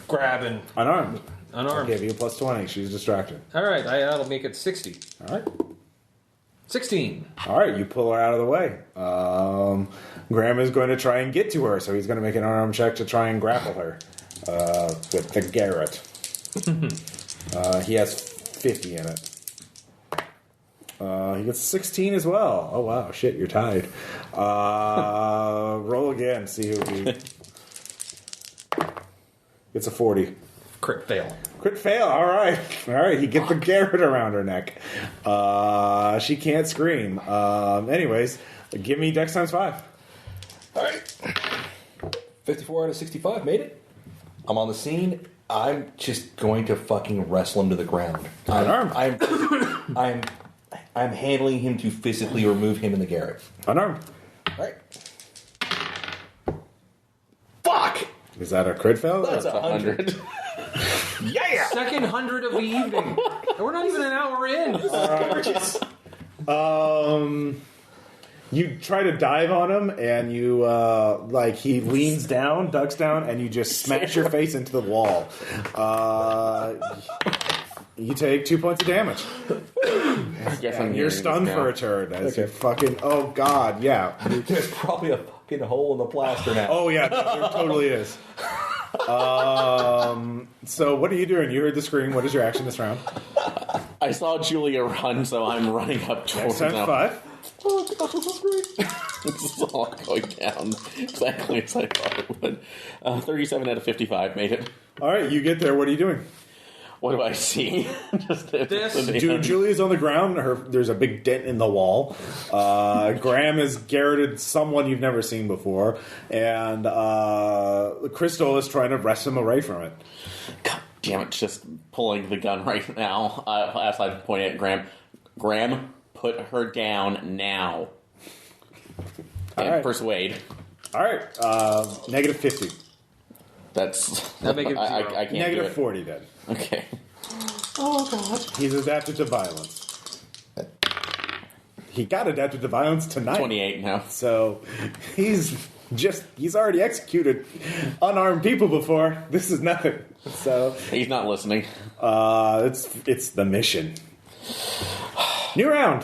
grab and... Unarmed. Unarmed. I'll give you a plus 20. She's distracted. All right, that'll make it 60. All right. 16. All right, you pull her out of the way. Graham is going to try and get to her, so he's going to make an unarmed check to try and grapple her with the Garrett. He has 50 in it. He gets 16 as well. Oh, wow. Shit, you're tied. Roll again. See who he... Gets a 40. Crit fail. Crit fail. All right. You get the Garrett around her neck. She can't scream. Anyways, give me Dex times 5. All right. 54 out of 65. Made it. I'm on the scene. I'm just going to fucking wrestle him to the ground. Unarmed. I'm handling him to physically remove him in the Garrett. Unarmed. All right. Fuck! Is that a crit fail? That's 100. Yeah! Second 100 of the evening. We're not even an hour in. You try to dive on him, and you he leans down, ducks down, and you just smash your face into the wall. You take 2 points of damage. And you're stunned for a turn. As you fucking... Oh, God, yeah. There's probably a fucking hole in the plaster now. Oh, yeah, there totally is. So what are you doing? You heard the scream. What is your action this round? I saw Julia run, so I'm running up towards Next her. time, 5. This is all going down exactly as I thought it would. 37 out of 55 made it. All right, you get there. What are you doing? What do I see? Dude, Julia's on the ground. There's a big dent in the wall. Graham has garroted someone you've never seen before. And Crystal is trying to wrest him away from it. God damn it, just pulling the gun right now. As I point at Graham. Graham, put her down now. And right. Persuade. All right. Negative 50. That'll make it 0. I can't Negative do it. 40 then. Okay. Oh, God. He's adapted to violence. He got adapted to violence tonight. 28 now. So he's already executed unarmed people before. This is nothing. So He's not listening. it's the mission. New round.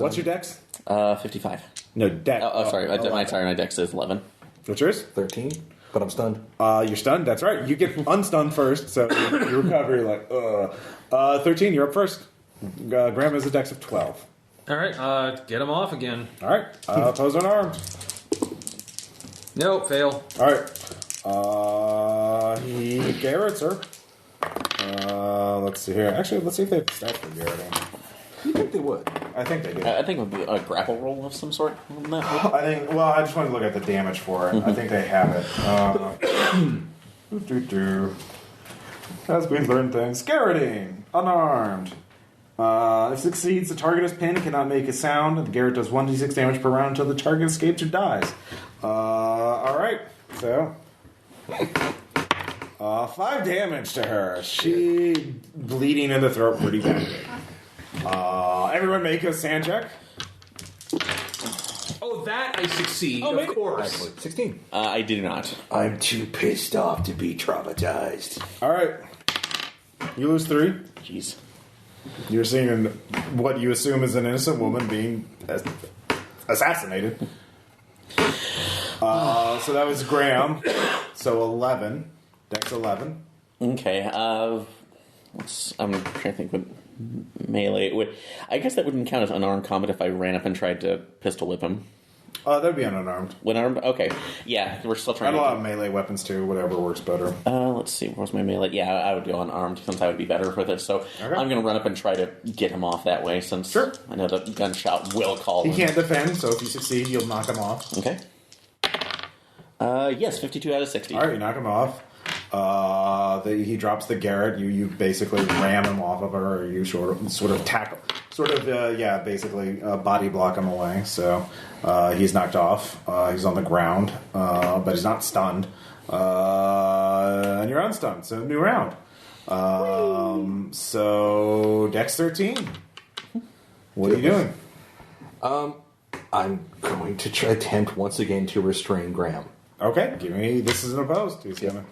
What's your dex? 55. No, dex. Sorry. My dex is 11. What's yours? 13, but I'm stunned. You're stunned. That's right. You get unstunned first, so you recover. You're like, 13. You're up first. Graham has a dex of 12. All right, get him off again. All right. Opposed unarmed. Nope, fail. All right. He Garrett's her. Let's see here. Actually, let's see if they have stats for Garrett. You think they would? I think they do. I think it would be a grapple roll of some sort. On that. I just wanted to look at the damage for it. I think they have it. As we learn things. Garroting. Unarmed. If succeeds, the target is pinned, cannot make a sound. Garrett does 1d6 damage per round until the target escapes or dies. Alright. So... 5 damage to her. She bleeding in the throat pretty badly. Everyone make a sand check. Oh, that I succeed, Oh, of maybe. course. Actually, 16. I do not. I'm too pissed off to be traumatized. Alright. You lose 3. Jeez. You're seeing what you assume is an innocent woman being assassinated. So that was Graham. So 11. Dex 11. Okay. I'm trying to think what melee would. I guess that wouldn't count as unarmed combat if I ran up and tried to pistol whip him. That'd be unarmed. When armed? Okay. Yeah, we're still trying I'd to... allow melee weapons too, whatever works better. Let's see, where's my melee? Yeah, I would go unarmed since I would be better with it. So Okay. I'm going to run up and try to get him off that way since Sure. I know the gunshot will call He him. can't defend, so if you succeed, you'll knock him off. Okay. Yes, 52 out of 60. All right, you knock him off. He drops the Garrett. You basically ram him off of her, or you sort of tackle, basically body block him away. So he's knocked off. He's on the ground, but he's not stunned. And you're unstunned. So new round. So Dex 13. What are you doing? I'm going to attempt once again to restrain Graham. Okay, give me. This is an opposed. He's gonna.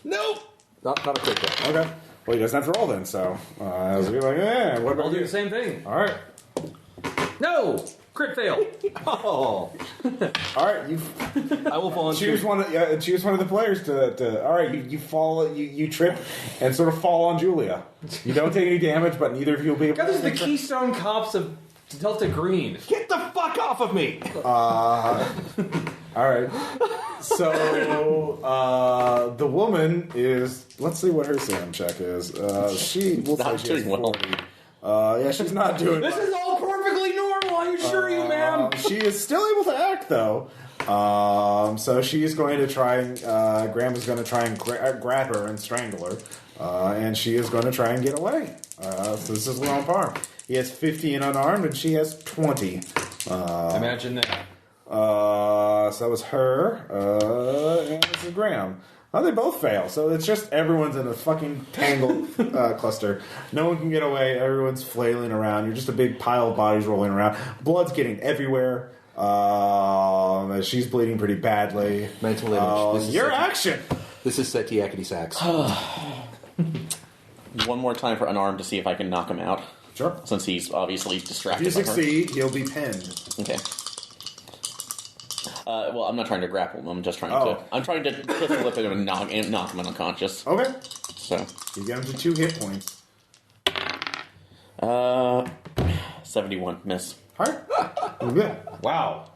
Nope. Not a quick roll. Okay. Well, he doesn't have to roll then. So you're like, what about I'll do you? the same thing. All right. No! Crit fail. Oh. All right. You I will volunteer. choose one of the players to. All right. You fall. You trip and sort of fall on Julia. You don't take any damage, but neither of you will be able. God, this is the Keystone Cops of Delta Green. Get the fuck off of me! All right. So the woman is. Let's see what her SAM check is. She will Not say she has doing well. 40. Yeah, she's not doing. This is all perfectly normal, I assure you, ma'am. She is still able to act, though. So she's going to try and... Graham is going to try and grab her and strangle her. And she is going to try and get away. So this is on par. He has 50 in unarmed, and she has 20. Imagine that. So that was her. And this is Graham. They both fail. So it's just everyone's in a fucking tangled cluster. No one can get away. Everyone's flailing around. You're just a big pile of bodies rolling around. Blood's getting everywhere. She's bleeding pretty badly. Mental image. This is Your such- action. This is set to yakety sax. One more time for unarmed to see if I can knock him out. Sure. Since he's obviously If distracted you by her. succeed, he'll be pinned. Okay. Well, I'm not trying to grapple him. I'm just trying Oh. to... I'm trying to pistol whip him and knock him unconscious. Okay. So... You get him to 2 hit points. 71. Miss. All right. You're good. Wow.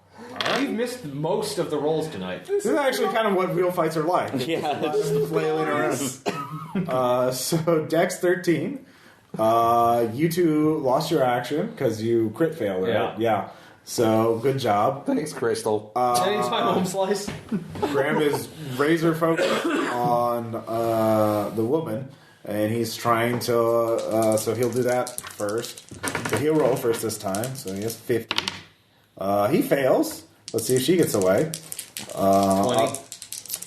We've missed most of the rolls tonight. This is actually kind of what real fights are like. Yeah. Just flailing around. So Dex 13. You two lost your action because you crit failed, right? Yeah. So good job. Thanks, Crystal. Anytime home slice. Graham is razor focused on the woman, and he's trying to. So he'll do that first. So he'll roll first this time. So he has 50. He fails. Let's see if she gets away. 20.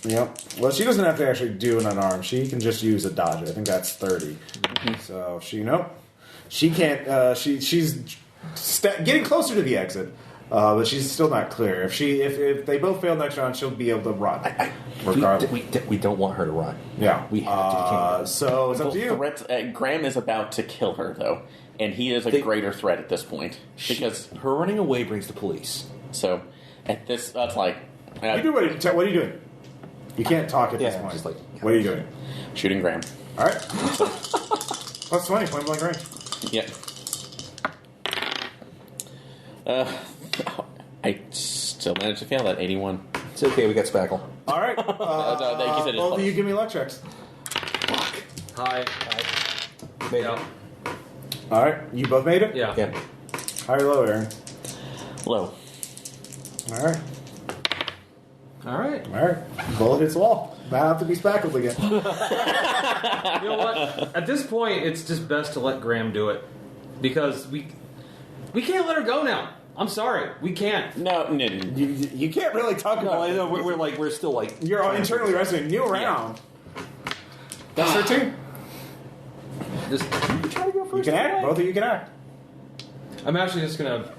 Yep. Well, she doesn't have to actually do an unarmed. She can just use a dodge. I think that's 30. So she can't. She's getting closer to the exit, but she's still not clear. If they both fail next round, she'll be able to run. Regardless. We don't want her to run. Yeah. We have to detain her. So it's up to you. Graham is about to kill her, though. And he is a greater threat at this point. Because... her running away brings the police. So, at this... That's like... What are you doing? You can't talk at this point. Just like, what are you doing? Shooting Graham. All right. Plus 20, point blank range. Yep. I still managed to fail that 81. It's okay, we got spackle. All right. Thank you, Both of you give me luck checks. Hi. Made Yeah. it. All right. You both made it? Yeah. Yeah. High or low, Aaron? Low. All right. All right. All right. Bullet hits wall. Now I have to be spackled again. You know what? At this point, it's just best to let Graham do it. Because we can't let her go now. I'm sorry. We can't. No. You can't really talk No, about I know, we're still like... You're all internally wrestling. New round. That's 13. Just, You can act. Both of you can act. I'm actually just gonna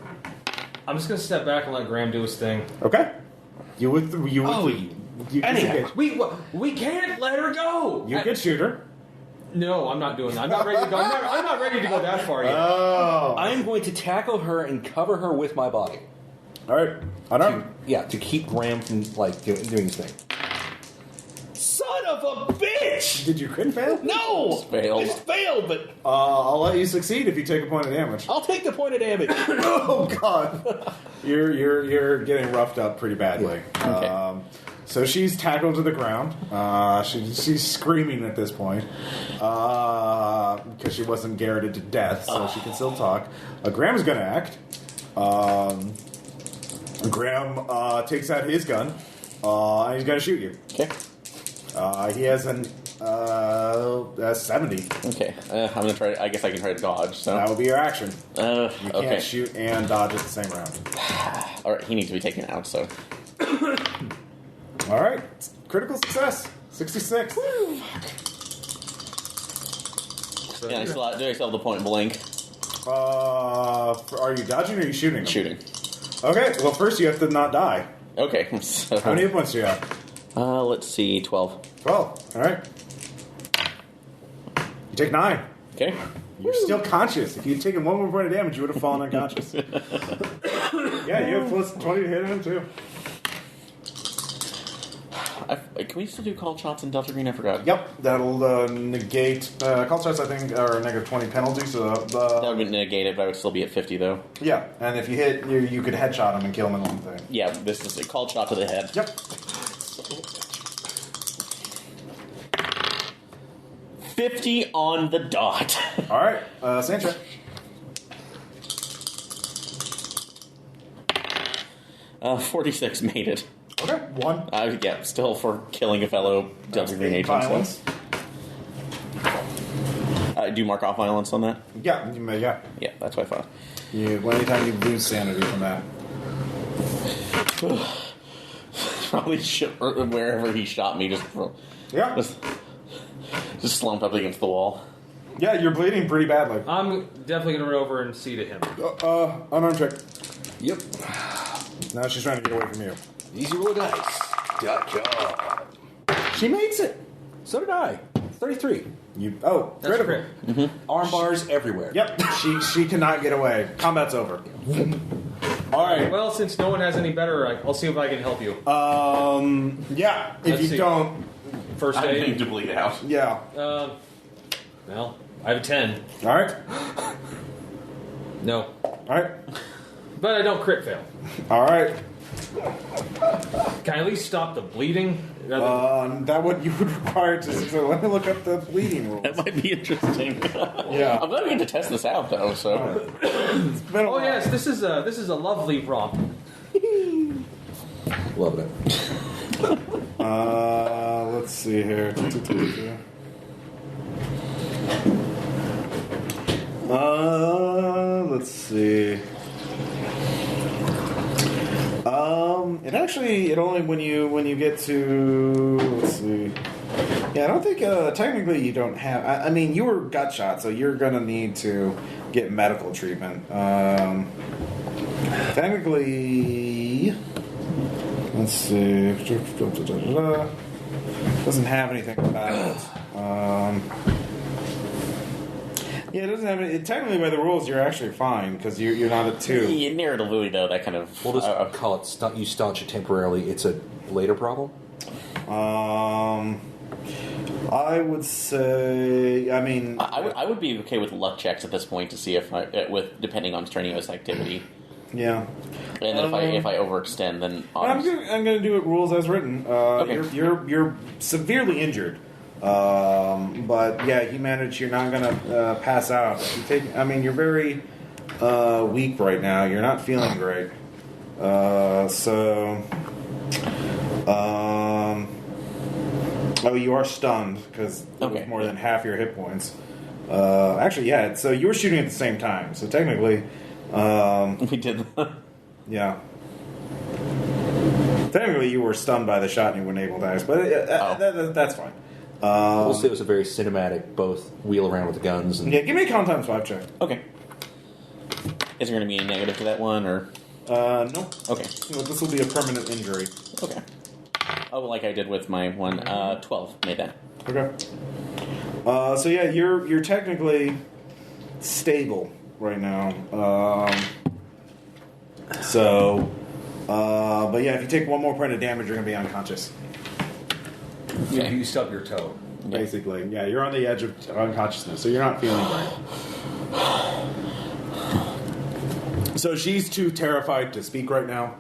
step back and let Graham do his thing. Okay. You Anyhow. We can't let her go. You could shoot her. No, I'm not doing that. I'm not ready to go. I'm not ready to go that far yet. Oh. I am going to tackle her and cover her with my body. All right. To keep Graham from doing his thing. Son of a bitch! bitch! Did you crit fail? No! Failed. I just failed, but I'll let you succeed if you take a point of damage. I'll take the point of damage. Oh God, you're getting roughed up pretty badly. Okay. So she's tackled to the ground. She's screaming at this point because she wasn't garroted to death, so she can still talk. Graham's going to act. Graham takes out his gun and he's going to shoot you. Okay. He has an 70. Okay. I'm gonna try. I guess I can try to dodge. So That will be your action. You can't okay. shoot and dodge at the same round. All right. He needs to be taken out. So All right, critical success, 66. yeah, do I still have the point blank? Are you dodging or are you shooting him? Shooting. Okay, well first you have to not die. Okay. So, How many hit points do you have? let's see. 12. 12. All right. You take 9. Okay. You're still conscious. If you'd taken one more point of damage, you would have fallen unconscious. Yeah, you have plus 20 to hit him too. Can we still do call shots in Delta Green? I forgot. Yep, that'll negate call shots. I think are a negative 20 penalty. So That would negate it, but I would still be at 50 though. yeah, and if you hit, you could headshot him and kill him in one thing. Yeah, this is a call shot to the head. Yep. 50 on the dot. All right, Sancha. Uh, 46 made it. Okay, 1. Yeah, still for killing a fellow Delta Green agent. Violence. Do you mark off violence on that? Yeah, you may, yeah. Yeah, that's what I thought. Anytime you lose sanity from that. Probably wherever he shot me, Yeah. just slumped up against the wall. Yeah, you're bleeding pretty badly. I'm definitely going to run over and see to him. Unarmed check. Yep. Now she's trying to get away from you. Easy roll of dice. Gotcha. She makes it. So did I. 33. That's critical. great. Arm bars everywhere. Yep, she cannot get away. Combat's over. All right. Well, since no one has any better, I'll see if I can help you. Yeah. If Let's you see. don't, First I need aid. to bleed out. yeah. Well, I have a 10. All right. No. All right. But I don't crit fail. All right. Can I at least stop the bleeding? That would you would require to. So let me look up the bleeding rules. That might be interesting. Yeah. I'm glad we get to test this out, though. So It's been a Oh while. yes, this is a lovely romp. Loving it. Let's see here. Let's see. It only when you get to, let's see. Yeah, I don't think technically you don't have. I mean, you were gut shot, so you're gonna need to get medical treatment. Technically, let's see. Doesn't have anything about it. Yeah, it doesn't have any. Technically, by the rules, you're actually fine because you're not at 2. yeah, narratively, though, that kind of. We'll just call it you staunch it temporarily. It's a later problem. I would say. I mean, I would be okay with luck checks at this point to see if depending on strenuous activity, yeah. and then if I overextend, then I'm going to do it rules as written. Okay. You're severely injured, but yeah, you manage. You're not going to pass out. You're very weak right now. You're not feeling great. Oh, you are stunned because it was more than half your hit points. Actually, yeah. So you were shooting at the same time. So technically, we did. yeah. Technically, you were stunned by the shot and you weren't able to act, but that's fine. We'll say it was a very cinematic, both wheel around with the guns. And Yeah, give me a con times 5 check. Okay. Is there going to be a negative to that one, or? No. Okay. Well, this will be a permanent injury. Okay. Oh, like I did with my one. 12 made that. Okay. So yeah, you're technically stable right now. But yeah, if you take one more point of damage, you're gonna be unconscious. You stub your toe. basically. Yeah, you're on the edge of unconsciousness, so you're not feeling right. So she's too terrified to speak right now.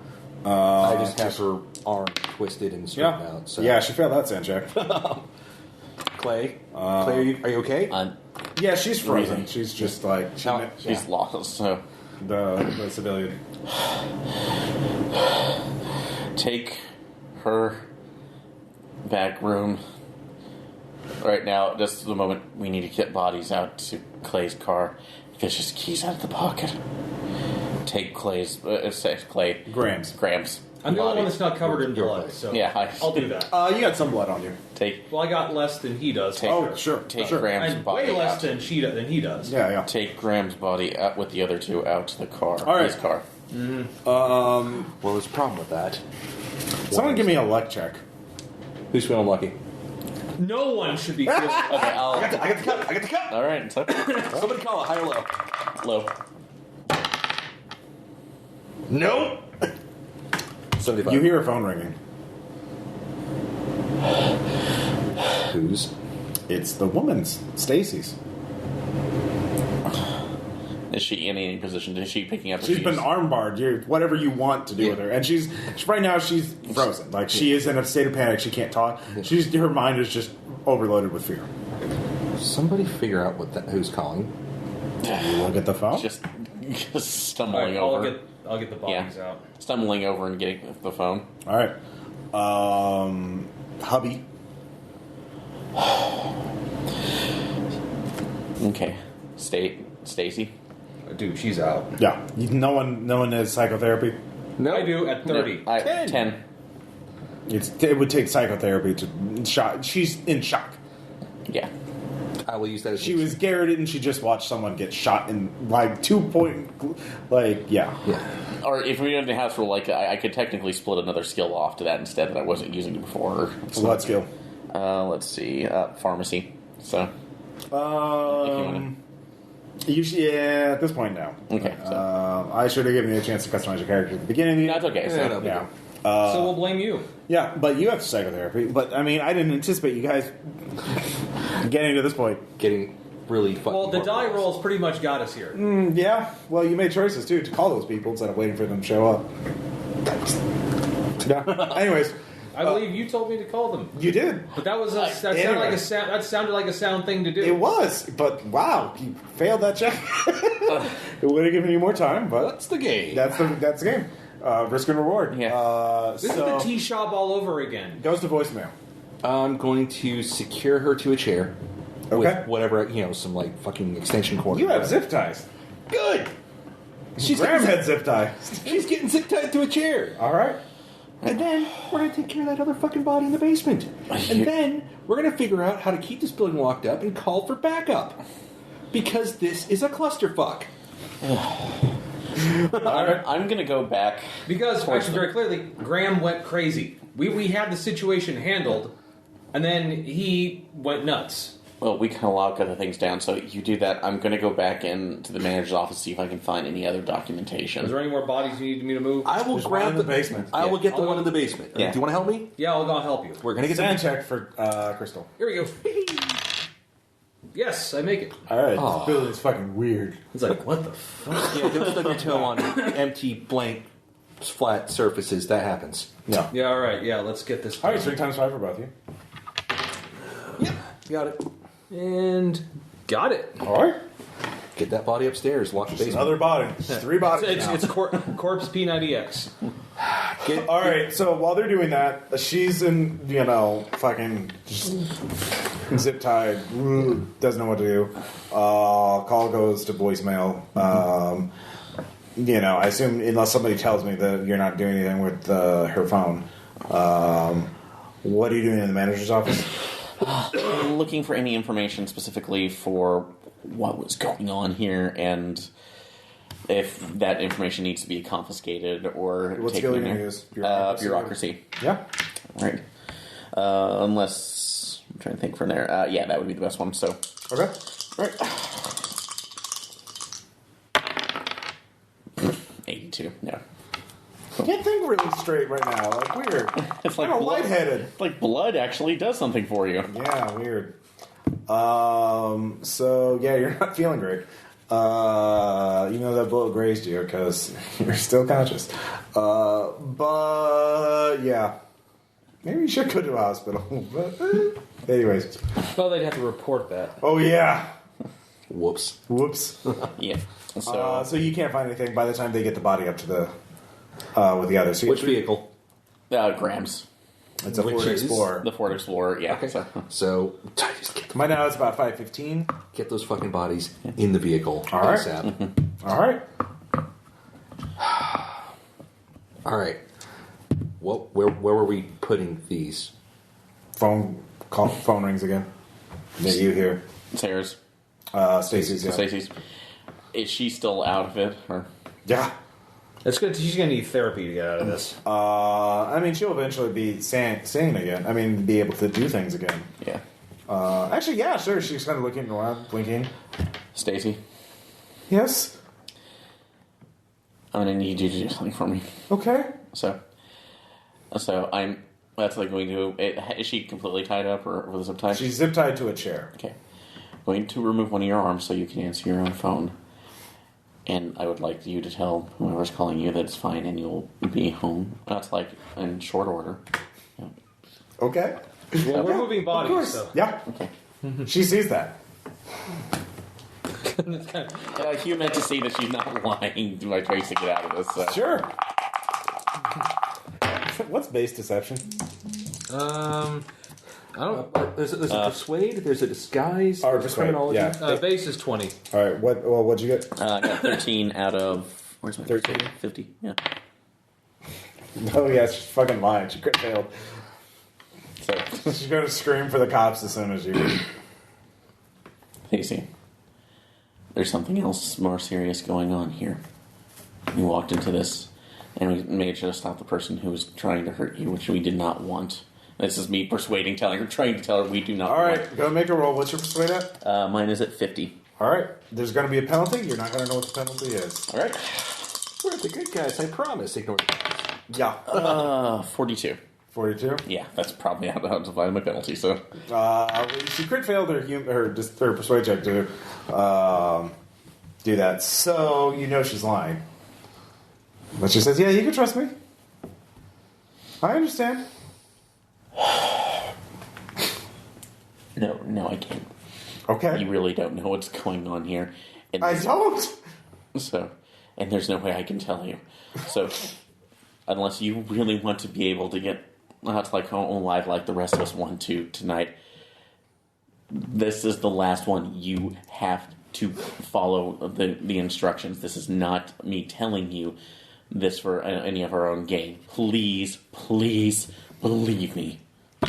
I just have her arm twisted and straightened out. So. Yeah, she failed that sand check. Clay, are you okay? Yeah, she's frozen. She's just like... She's lost, so... The civilian. Take her back room. Right now, just the moment we need to get bodies out to Clay's car. Fish his keys out of the pocket. Take Clay's... Clay. Grams. I'm the only one body. that's not covered in blood, so Yeah, I'll do that. You got some blood on you. Well, I got less than he does. Sure. Take Sure. Graham's And body way less out. than he does. Yeah. Take Graham's body out with the other two out to the car. All right. His car. Well, there's a problem with that. Someone give me a luck check. Who's feeling lucky? No one should be feeling. Okay, I got the cup. All right, so Somebody call it high or low. low. No. 75. You hear a phone ringing. Who's? It's the woman's, Stacy's. Is she in any position? Is she picking up? She's been armbarred. Whatever you want to do with her, and she's right now she's frozen. Like she is in a state of panic. She can't talk. Her mind is just overloaded with fear. Somebody figure out who's calling. You look at the phone. just stumbling All right, over. I'll get the bodies out. Stumbling over and getting the phone. All right, hubby. Okay, Stacy. Dude, she's out. Yeah, no one has psychotherapy. No, I do at 30. 10. It would take psychotherapy to shock. She's in shock. Yeah. I will use that as She was garroted and she just watched someone get shot in like 2 point. Like yeah. Or if we were in the house rule, I could technically split another skill off to that instead that I wasn't using before. So what skill? Let's see, pharmacy. So. Yeah, at this point now. Okay. So. I should have given you a chance to customize your character at the beginning. That's okay. So. Yeah. So we'll blame you. Yeah, but you have psychotherapy. But I mean, I didn't anticipate you guys getting to this point. getting really fucking. Well, the die horrible. rolls pretty much got us here. Yeah. Well, you made choices too to call those people instead of waiting for them to show up. Yeah. Anyways, I believe you told me to call them, you did. but that was that anyway. sounded like a sound thing to do. It was, but wow, you failed that check. It would have given you more time, but That's the game. that's the game. Risk and reward. Yeah. This is the tea shop all over again. Goes to voicemail. I'm going to secure her to a chair. Okay. With whatever, some like fucking extension cord. You have zip ties. Good. She's Graham getting, had zip ties. she's getting zip tied to a chair. All right. And then we're going to take care of that other fucking body in the basement. And then we're going to figure out how to keep this building locked up and call for backup. Because this is a clusterfuck. I'm going to go back. Because, actually, very clearly, Graham went crazy. We had the situation handled, and then he went nuts. Well, we kind of lock other things down, so you do that. I'm going to go back into the manager's office, see if I can find any other documentation. Is there any more bodies you need me to move? I will There's grab one in the basement. I will get the I'll one go- in the basement. Yeah. Do you want to help me? Yeah, I'll go help you. We're going to get Sand some. check for Crystal. Here we go. Yes, I make it. All right. Oh. This building's fucking weird. It's like, what the fuck? Yeah, don't stub your toe on empty, blank, flat surfaces. That happens. No. Yeah, all right. Yeah, let's get this. All right, 3 times 5 for both of you. Yep. Got it. And got it. All right. Get that body upstairs. Lock the basement. Another body. 3 bodies. It's Corpse P90X. All right. So while they're doing that, she's in, fucking just zip tied. Doesn't know what to do. Call goes to voicemail. I assume unless somebody tells me that you're not doing anything with her phone. What are you doing in the manager's office? Looking for any information specifically for what was going on here and if that information needs to be confiscated or What taken skill are in you going to there. use? Bureaucracy. Yeah. All right. Unless I'm trying to think from there. Yeah, that would be the best one. So, Okay. all right. 82. No. I can't think really straight right now. Like, weird. It's like I'm lightheaded. It's like blood actually does something for you. Yeah, weird. So, yeah, you're not feeling great. You know that bullet grazed you because you're still conscious. But, yeah. Maybe you should go to a hospital. But, anyways. Well, they'd have to report that. Oh, yeah. Whoops. Yeah. So, You can't find anything by the time they get the body up to the with the others. So Which vehicle? Grams. It's a Which Ford is? Explorer. The Ford Explorer, yeah. Okay. So, Just By now it's about 5:15. get those fucking bodies in the vehicle. All right. ASAP. All right. All right. Where were we putting these? Phone rings again. Maybe you hear. Sarah's. Stacy's. Yeah. Stacy's. Is she still out of it? Or? Yeah. It's good. She's going to need therapy to get out of this. I mean, she'll eventually be sane again. I mean, be able to do things again. Yeah. Actually, yeah, sure. She's kind of looking around, blinking. Stacy, Yes. I'm gonna need you to do something for me. Okay. So I'm. That's like going to. Is she completely tied up or with a zip tie? She's zip tied to a chair. Okay. Going to remove one of your arms so you can answer your own phone. And I would like you to tell whoever's calling you that it's fine and you'll be home. That's like in short order. Yeah. Okay. Well, we're moving Of bodies, course. so. Yeah. Okay. She sees that. You meant to see that she's not lying by trying to get out of this. So. Sure. What's base deception? I don't. There's a persuade. There's a disguise. Or There's persuade, criminology. yeah. Base is 20. All right. What'd you get? I got 13 out of... Where's my 13? 50, yeah. Oh yeah, she's fucking lying. She crit failed. So, She's going to scream for the cops as soon as you. Casey, there's something else more serious going on here. We walked into this, and we made sure to stop the person who was trying to hurt you, which we did not want. This is me trying to tell her we do not All want. right, go make a roll. What's your persuade at? Mine is at 50. All right, there's going to be a penalty. You're not going to know what the penalty is. All right. We're the good guys. I promise. Ignore the Yeah. 42. 42. Yeah, that's probably how to find my penalty, so... She crit failed her persuade check to do that, so you know she's lying. But she says, "Yeah, you can trust me. I understand." No, I can't. Okay. You really don't know what's going on here. And I don't. So, and there's no way I can tell you. So, unless you really want to be able to get out like home alive like the rest of us want to tonight, this is the last one. You have to follow the instructions. This is not me telling you this for any of our own gain. Please believe me.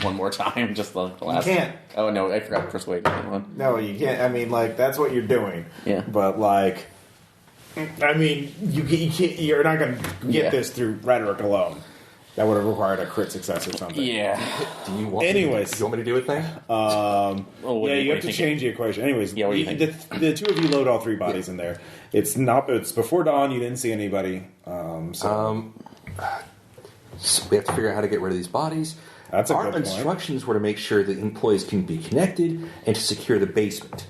One more time, just like the last. You can't. Oh no, I forgot to persuade anyone. No, you can't. I mean, like that's what you're doing. Yeah. But like, I mean, you can't. You're not going to get this through rhetoric alone. That would have required a crit success or something. Yeah. Do you want? Anyways, do you want me to do a thing? You have to change the equation. Anyways, Yeah, what do you think? The two of you load all three bodies in there. It's before dawn. You didn't see anybody. So we have to figure out how to get rid of these bodies. That's a Our good point. instructions were to make sure that employees can be connected and to secure the basement.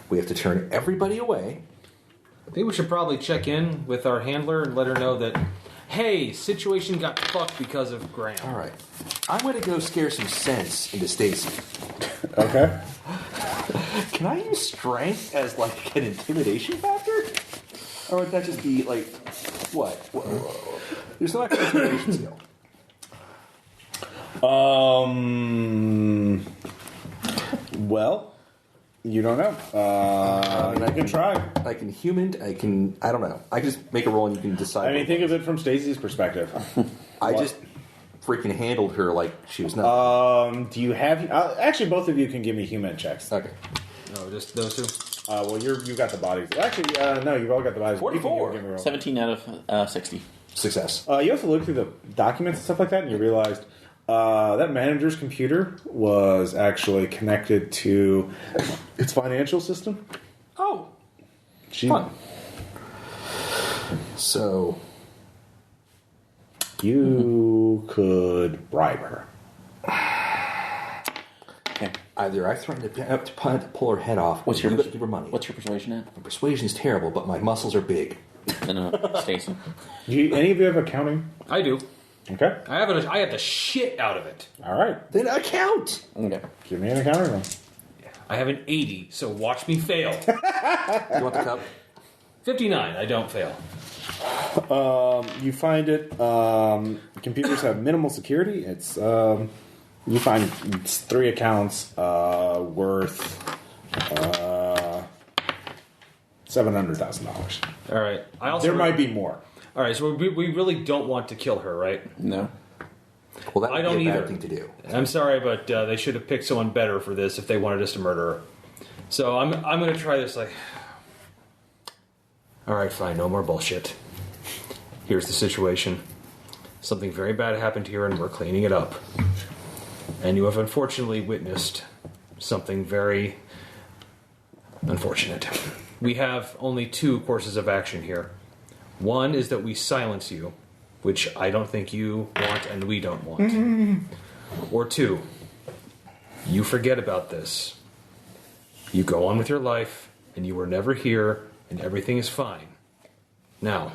We have to turn everybody away. I think we should probably check in with our handler and let her know that, hey, situation got fucked because of Graham. All right. I'm going to go scare some sense into Stacy. Okay. Can I use strength as like an intimidation factor? Or would that just be like, what? There's no actual intimidation skill. Well, you don't know. I can try. I can I don't know. I just make a roll and you can decide. I mean, think of it from Stacy's perspective. I just freaking handled her like she was nothing. Do you have... actually, both of you can give me human checks. Okay. No, just those two. Well, you've got the bodies. Actually, no, you've all got the bodies. 44. Give me a roll. 17 out of 60. Success. You also look through the documents and stuff like that, and you realized that manager's computer was actually connected to its financial system. Oh. She, Fun. So, You could bribe her. Okay. Either I threaten to pull her head off, or you got to give her money. What's your persuasion at? My persuasion is terrible, but my muscles are big. No, Stacy. Any of you have accounting? I do. Okay. I have the shit out of it. All right. Then account. Okay. Give me an accounting roll. I have an 80, so watch me fail. You want the cup? 59, I don't fail. You find it. Computers have minimal security. It's you find 3 accounts worth $700,000. All right. There might be more. All right, so we really don't want to kill her, right? No. Well, that I would don't be a either. bad thing to do. I'm sorry, but they should have picked someone better for this if they wanted us to murder her. So I'm going to try this. All right, fine, no more bullshit. Here's the situation. Something very bad happened here, and we're cleaning it up. And you have unfortunately witnessed something very unfortunate. We have only 2 courses of action here. One is that we silence you, which I don't think you want and we don't want. Or 2, you forget about this. You go on with your life, and you were never here, and everything is fine. Now,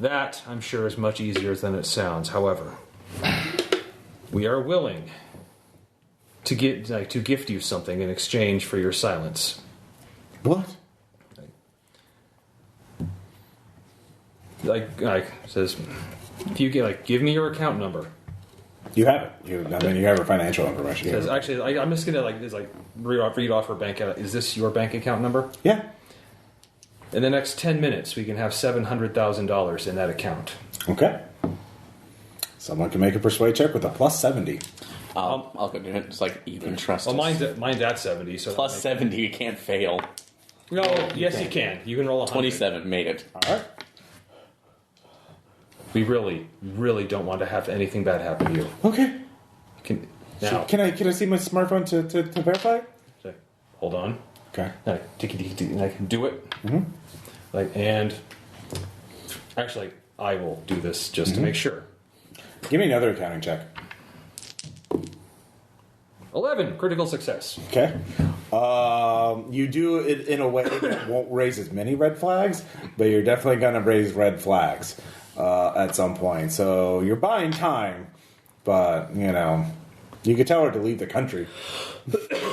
that, I'm sure, is much easier than it sounds. However, we are willing to gift you something in exchange for your silence. What? Says, if you get give me your account number. You have it. You have her financial information. Because actually, I'm just gonna read off her bank account. Is this your bank account number? Yeah. In the next 10 minutes, we can have $700,000 in that account. Okay. Someone can make a persuade check with a plus 70. I'll go do it. It's you can trust us. Mine's at 70. So Plus 70, you can't fail. No, yes, you can. You can roll 100. 27, made it. All right. We really, really don't want to have anything bad happen to you. Okay. Can I see my smartphone to verify? Hold on. Okay. I can do it. And actually, I will do this just to make sure. Give me another accounting check. 11, critical success. Okay. You do it in a way that won't raise as many red flags, but you're definitely going to raise red flags at some point. So you're buying time, but you could tell her to leave the country.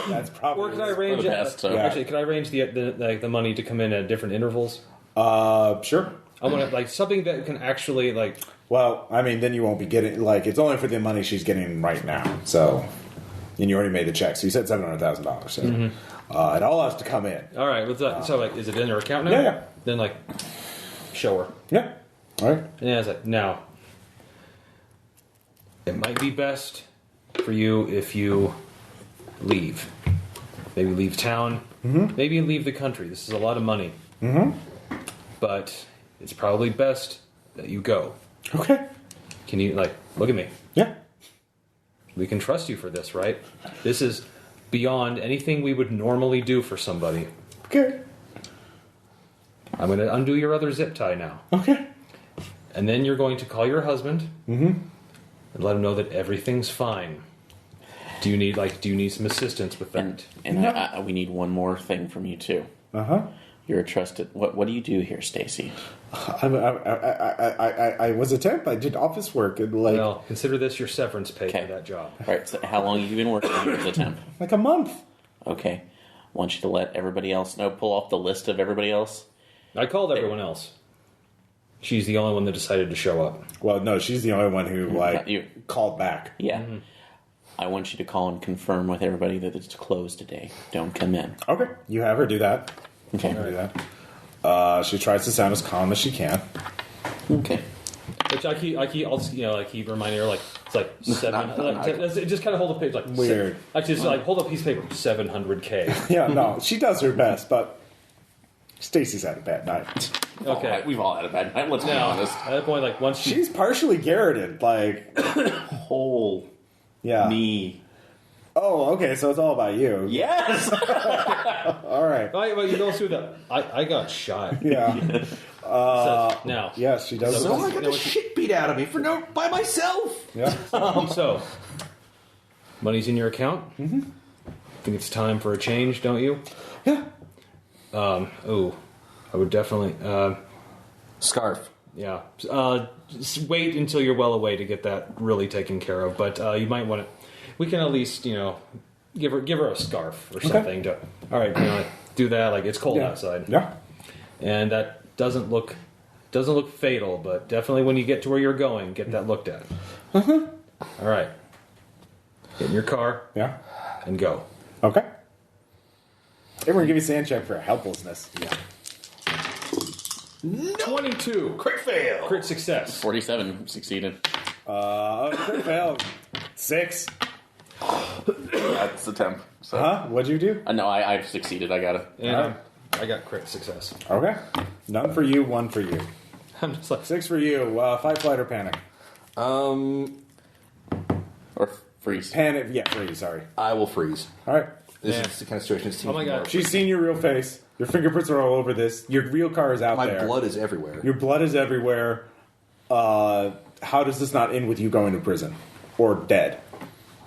That's probably. Or can I arrange the best, so. Actually, can I arrange the money to come in at different intervals? Sure. I want to something that can actually Well, then you won't be getting it's only for the money she's getting right now. So, and you already made the check. So you said $700,000. So it all has to come in. All right. So is it in her account now? Yeah. Then show her. Yeah. All right. And I was now. It might be best for you if you leave. Maybe leave town. Maybe leave the country. This is a lot of money. But it's probably best that you go. Okay. Can you look at me? Yeah. We can trust you for this, right? This is beyond anything we would normally do for somebody. Okay. I'm going to undo your other zip tie now. Okay. And then you're going to call your husband and let him know that everything's fine. Do you need some assistance with that? And we need one more thing from you too. You're a trusted. What do you do here, Stacy? I was a temp. I did office work and Well, consider this your severance pay for that job. All right. So how long have you been working here as a temp? like a month. Okay. I want you to let everybody else know. Pull off the list of everybody else. I called everyone else. She's the only one that decided to show up. Well, no, she's the only one who called back. Yeah. I want you to call and confirm with everybody that it's closed today. Don't come in. Okay. You have her do that. Okay. Do that. She tries to sound as calm as she can. Okay. Which I keep reminding her it's 7. Just kind of hold a page Weird. Actually, hold a piece of paper. $700K. Yeah, no, she does her best, but Stacy's had a bad night. Okay. We've all had a bad night. Let's be Now, honest. at that point, once She's partially garroted, Whole yeah. knee. Oh, okay, so it's all about you. Yes. All right. Well, you go through I got shot. Yeah. Now. Yes, she does. So I got the shit beat out of me by myself. Yeah. So, money's in your account. Mm-hmm. Think it's time for a change, don't you? Yeah. I would definitely. Scarf. Yeah. Just wait until you're well away to get that really taken care of. But you might want to. We can at least, give her a scarf or something. All right, do that. Like it's cold outside. Yeah. And that doesn't look fatal, but definitely when you get to where you're going, get that looked at. Uh-huh. All right. Get in your car. Yeah. And go. Okay. Everyone give me a sand check for helplessness. Yeah. 22. Crit fail. Crit success. 47 succeeded. Crit fail. 6. That's the temp. So. What'd you do? No, I've succeeded. I got it. And I got crit success. Okay. None for you, 1 for you. I'm just like 6 for you. Fight, flight, or panic. Or freeze. Panic. Yeah, freeze. Sorry. I will freeze. All right. This is the kind of situation that seems Oh my God. She's seen your real face. Your fingerprints are all over this. Your real car is out My there. blood is everywhere. Your blood is everywhere. How does this not end with you going to prison or dead?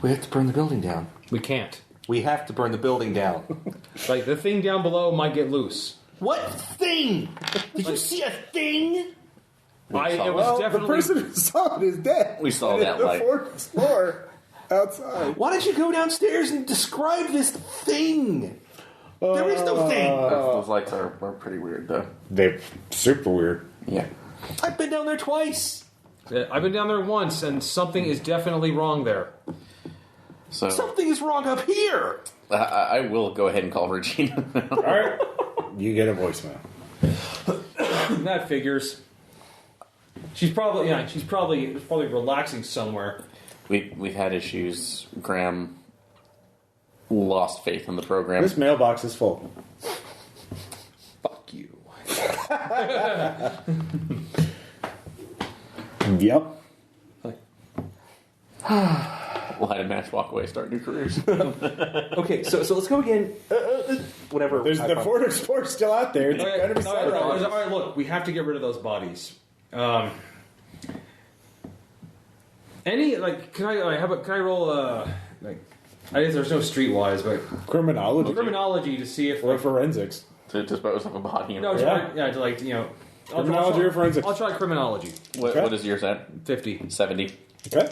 We have to burn the building down. we can't. We have to burn the building down. Like the thing down below might get loose. What thing? Did you see a thing? It was Well, definitely. the person who saw it is dead. We saw And that the light. fourth floor outside. Why don't you go downstairs and describe this thing? There is no thing. Those lights are pretty weird, though. They're super weird. Yeah. I've been down there twice. I've been down there once, and something is definitely wrong there. So Something is wrong up here. I will go ahead and call Regina. All right. You get a voicemail. That figures. She's probably relaxing somewhere. We've had issues. Graham lost faith in the program. This mailbox is full. Fuck you. Yep. Light a match, walk away, start new careers. Okay, so let's go again. Whatever. There's the Ford Explorer still out there. It's going to be All right, look, we have to get rid of those bodies. Can I roll I guess there's no streetwise, but criminology. criminology to see if Or forensics. To dispose of a body. no, Yeah. Criminology or forensics? I'll try criminology. What is yours at? 50. 70. Okay.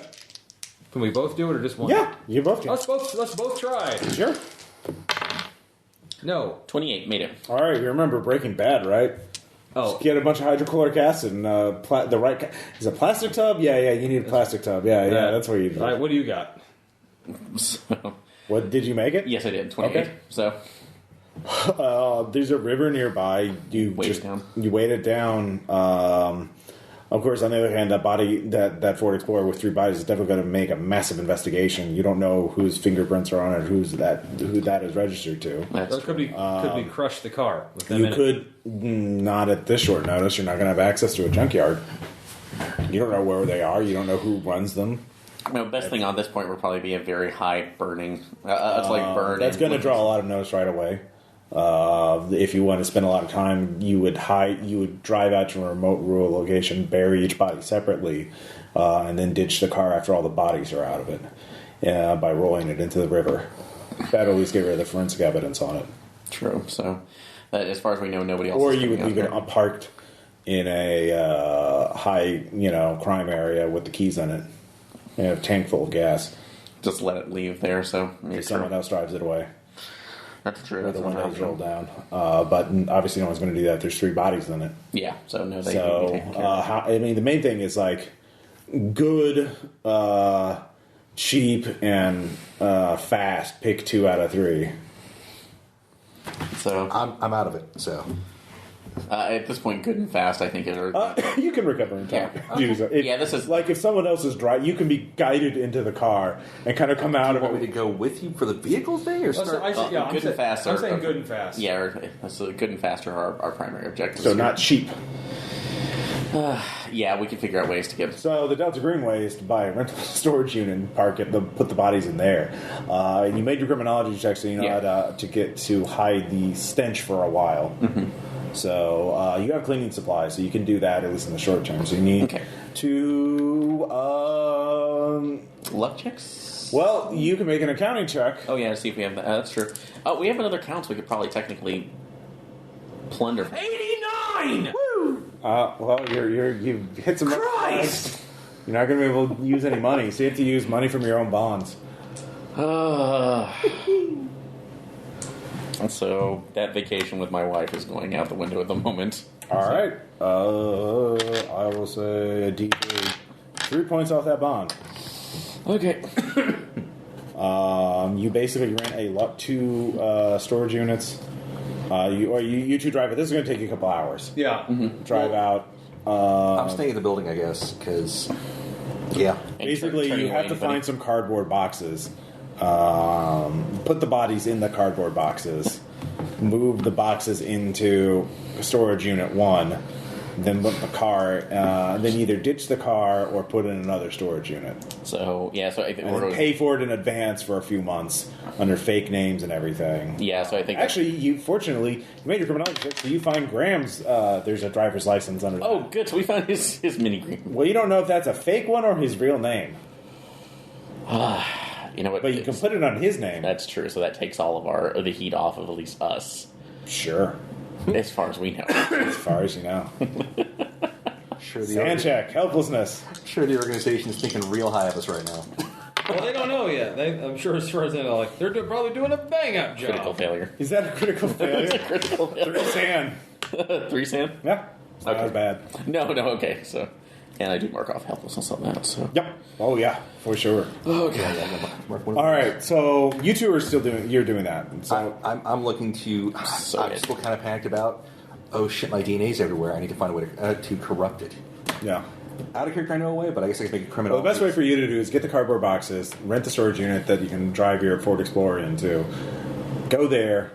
Can we both do it or just one? Yeah, you both can. Let's both try. Sure. No. 28, made it. All right, you remember Breaking Bad, right? Oh. Just get a bunch of hydrochloric acid and the right. Is it a plastic tub? Yeah. You need a plastic tub. Yeah. That's what you do. All right, what do you got? So, What did you make it? yes, I did. 28. Okay. So, There's a river nearby. You Weight just it down. you weight it down. Of course, on the other hand, that Ford Explorer with 3 bodies is definitely going to make a massive investigation. You don't know whose fingerprints are on it, who that is registered to. that's Or it could be crush the car with them You in it. could not at this short notice. You're not going to have access to a junkyard. You don't know where they are. You don't know who runs them. No, best thing on this point would probably be a very high burning. It's like burn. That's going to draw a lot of notice right away. If you want to spend a lot of time, you would drive out to a remote rural location, bury each body separately, and then ditch the car after all the bodies are out of it by rolling it into the river. That'll at least get rid of the forensic evidence on it. True. So, as far as we know, nobody else. Or is you would coming leave out it there. parked in a high, crime area with the keys in it, a tank full of gas. Just let it leave there. So, yeah, Someone else drives it away. That's true. Or That's the one windows option. roll down. But obviously, no one's going to do that. There's 3 bodies in it. Yeah. So no, they So, can be taken care of. the main thing is like good, cheap, and fast. Pick 2 out of 3. So I'm out of it. So at this point, good and fast. I think it. You can recover in time. Yeah. Yeah, this is- like if someone else is driving, you can be guided into the car and kind of come out you of want me it. to go with you for the vehicle thing, or start? good and fast. I'm saying good and fast. Yeah, that's good and fast are our primary objectives. So here. not cheap. Yeah, we can figure out ways to get. So the Delta Green way is to buy a rental storage unit and park it, put the bodies in there. You made your criminology check, so you know how to hide the stench for a while. Mm-hmm. So you have cleaning supplies, so you can do that at least in the short term. So you need to Luck checks? well, you can make an accounting check. Oh, yeah, see if we have that. That's true. Oh, we have another count, so we could probably technically plunder. 89! Woo! Well, you've hit some. Christ! You're not going to be able to use any money, so you have to use money from your own bonds. So that vacation with my wife is going out the window at the moment. All right. I will say a D3. 3 points off that bond. Okay. You basically rent two storage units. You two drive it. This is going to take you a couple hours. Yeah. Drive out. I'm staying at the building, I guess, because yeah. Basically, turn you away have to anybody. find some cardboard boxes. Put the bodies in the cardboard boxes. Move the boxes into storage unit 1. Then put the car. Then either ditch the car or put in another storage unit. So, yeah, so I think And then pay for it in advance for a few months under fake names and everything. Yeah, so I think. Actually, you made your criminology check, so you find Graham's. There's a driver's license under. Oh, that. good. So we found his mini green. Well, you don't know if that's a fake one or his real name, You know what? but you can put it on his name. That's true. So that takes all of the heat off of at least us, Sure, as far as we know. as far as you know. Sure, Sand check, helplessness. Sure, the organization's thinking real high of us right now. Well, they don't know yet. I'm sure as far as they know, they're probably doing a bang-up job. Critical failure. Is that a critical failure? Critical failure. 3 sand. 3 sand? Yeah, it's not Okay. as bad. No, okay. So, and I do mark off helplessness on that. So. Yep. Oh yeah, for sure. Okay. All right, so you two are still doing. You're doing that. So I'm looking to. So I'm good. still kind of panicked about. Oh shit, my DNA's everywhere. I need to find a way to corrupt it. yeah. Out of character, I know a way, but I guess I can make it criminal. Well, the best way for you to do is get the cardboard boxes, rent the storage unit that you can drive your Ford Explorer into, go there,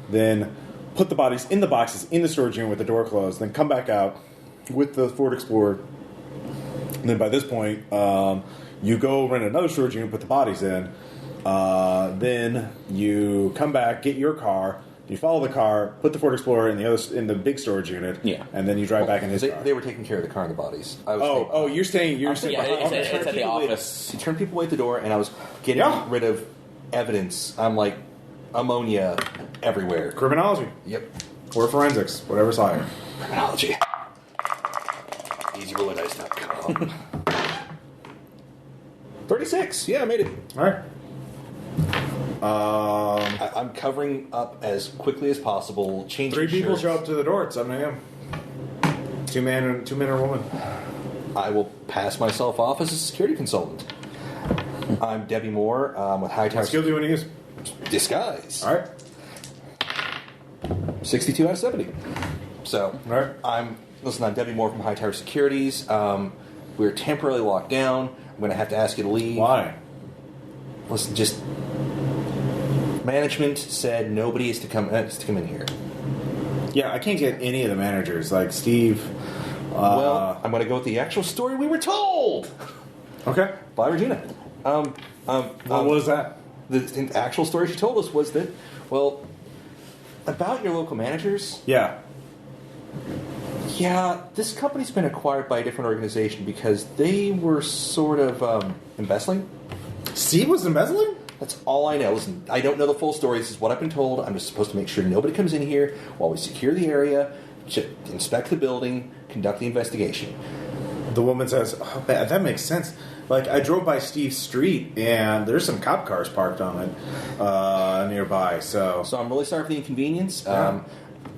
then put the bodies in the boxes in the storage unit with the door closed, then come back out with the Ford Explorer. And then by this point, you go rent another storage unit, put the bodies in. Then you come back, get your car. You follow the car, put the Ford Explorer in the big storage unit, Yeah. and then you drive back in his car. They were taking care of the car and the bodies. I was You're staying. You're staying. Yeah, behind. it's at the office. He turned people away at the door, and I was getting Yeah. rid of evidence. I'm like ammonia everywhere. Criminology Yep. or forensics, whatever's higher. Criminology. EasyRollerDice.com. 36. Yeah, I made it. All right. I'm covering up as quickly as possible. Changing 3 people shirts. show up to the door at 7 a.m. 2 men or woman. I will pass myself off as a security consultant. I'm Debbie Moore with High Tower What skill do you want to use? Disguise. All right. 62 out of 70. So, All right. I'm Debbie Moore from High Tower Securities. We're temporarily locked down. I'm going to have to ask you to leave. Why? Listen, just management said nobody is to come in here. Yeah, I can't get any of the managers like Steve. Well, I'm going to go with the actual story we were told Okay. by Regina. What was that? The actual story she told us was that, well, about your local managers. Yeah. Yeah, this company's been acquired by a different organization because they were sort of embezzling. Steve was embezzling? That's all I know. Listen, I don't know the full story. This is what I've been told. I'm just supposed to make sure nobody comes in here while we secure the area, inspect the building, conduct the investigation. The woman says, oh, that makes sense. Like, I drove by Steve's street, and there's some cop cars parked on it nearby, so... So I'm really sorry for the inconvenience. Yeah.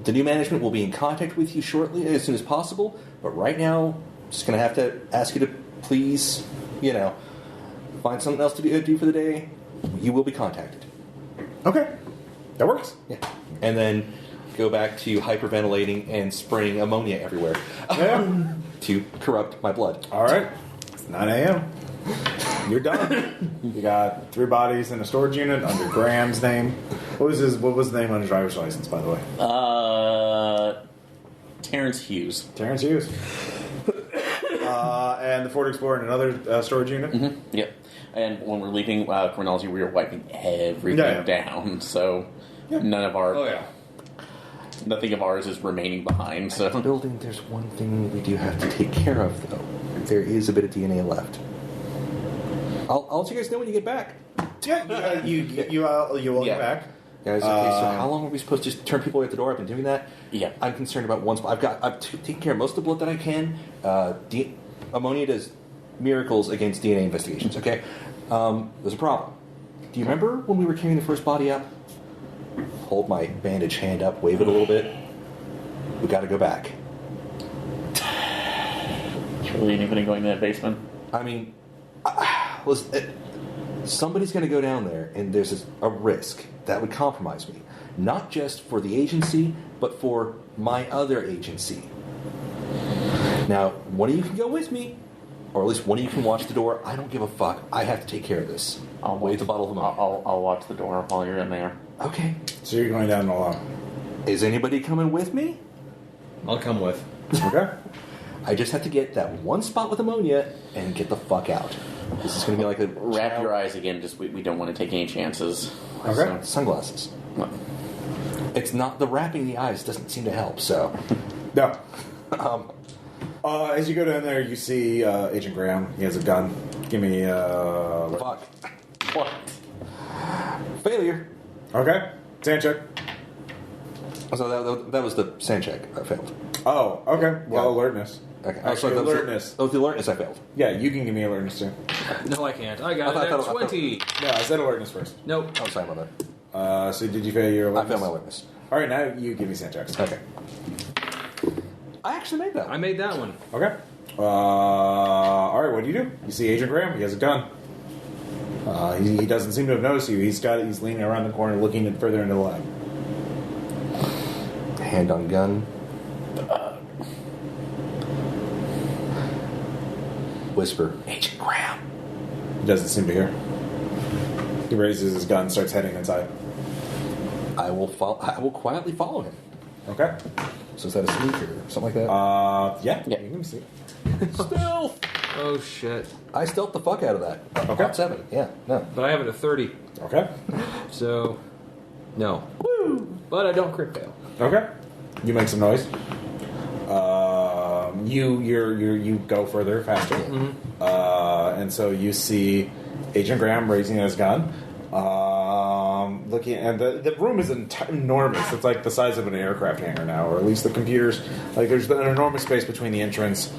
The new management will be in contact with you shortly, as soon as possible. But right now, I'm just going to have to ask you to please, find something else to do for the day. You will be contacted. Okay. That works. Yeah. And then go back to hyperventilating and spraying ammonia everywhere Yeah. to corrupt my blood. All right. It's 9 a.m. You're done. You got 3 bodies in a storage unit under Graham's name. What was the name on his driver's license, by the way? Terrence Hughes. Terrence Hughes. And the Ford Explorer in another storage unit. Mm-hmm. Yep. And when we're leaving criminology, we were wiping everything down. So none of our... Oh, yeah. Nothing of ours is remaining behind. So Building, there's one thing we do have to take care of, though. There is a bit of DNA left. I'll let you guys know when you get back. Yeah, you will get back. Guys, okay, so how long are we supposed to just turn people away at the door? I've been doing that. Yeah. I'm concerned about one spot. I've taken care of most of the blood that I can. Ammonia does miracles against DNA investigations, okay? There's a problem. Do you remember when we were carrying the first body up? Hold my bandaged hand up, wave it a little bit. We gotta go back. Really anybody going to that basement? I mean, somebody's going to go down there, and there's a risk that would compromise me. Not just for the agency, but for my other agency. Now, one of you can go with me, or at least one of you can watch the door. I don't give a fuck. I have to take care of this. I'll wave the bottle of them. I'll watch the door while you're in there. Okay. So you're going down alone. Is anybody coming with me? I'll come with. Okay. I just have to get that one spot with ammonia and get the fuck out. This is going to be like a... Wrap your eyes again. Just we don't want to take any chances. Okay. So, sunglasses. What? It's not... The wrapping the eyes doesn't seem to help, so... No. As you go down there, you see Agent Graham. He has a gun. Give me... Fuck. What? Failure. Okay. Sand check. So that was the sand check. I failed. Oh, okay. Well, Yeah. alertness. Okay. Actually, that was alertness. The alertness I failed. Yeah, you can give me alertness too. No, I can't. I got I it thought- at 20. No, I said alertness first. Nope. Oh, sorry about that. So did you fail your alertness? I failed my alertness. All right, now you give me sand checks. Okay. I actually made that. I made that one. Okay. All right, what do? You see Agent Graham. He has a gun. He doesn't seem to have noticed you. He's leaning around the corner, looking further into the lab. Hand on gun. Whisper. Agent Graham. He doesn't seem to hear. He raises his gun, starts heading inside. I will quietly follow him. Okay. So is that a sneak or something like that? Yeah. Yeah. You can see. Stealth. Oh, shit. I stealthed the fuck out of that. Okay. 7. Yeah. No. But I have it at 30. Okay. So, no. Woo! But I don't crit fail. Okay. You make some noise. You go further, faster, and so you see Agent Graham raising his gun, looking, and the room is enormous. It's like the size of an aircraft hangar now, or at least the computers. Like there's an enormous space between the entrance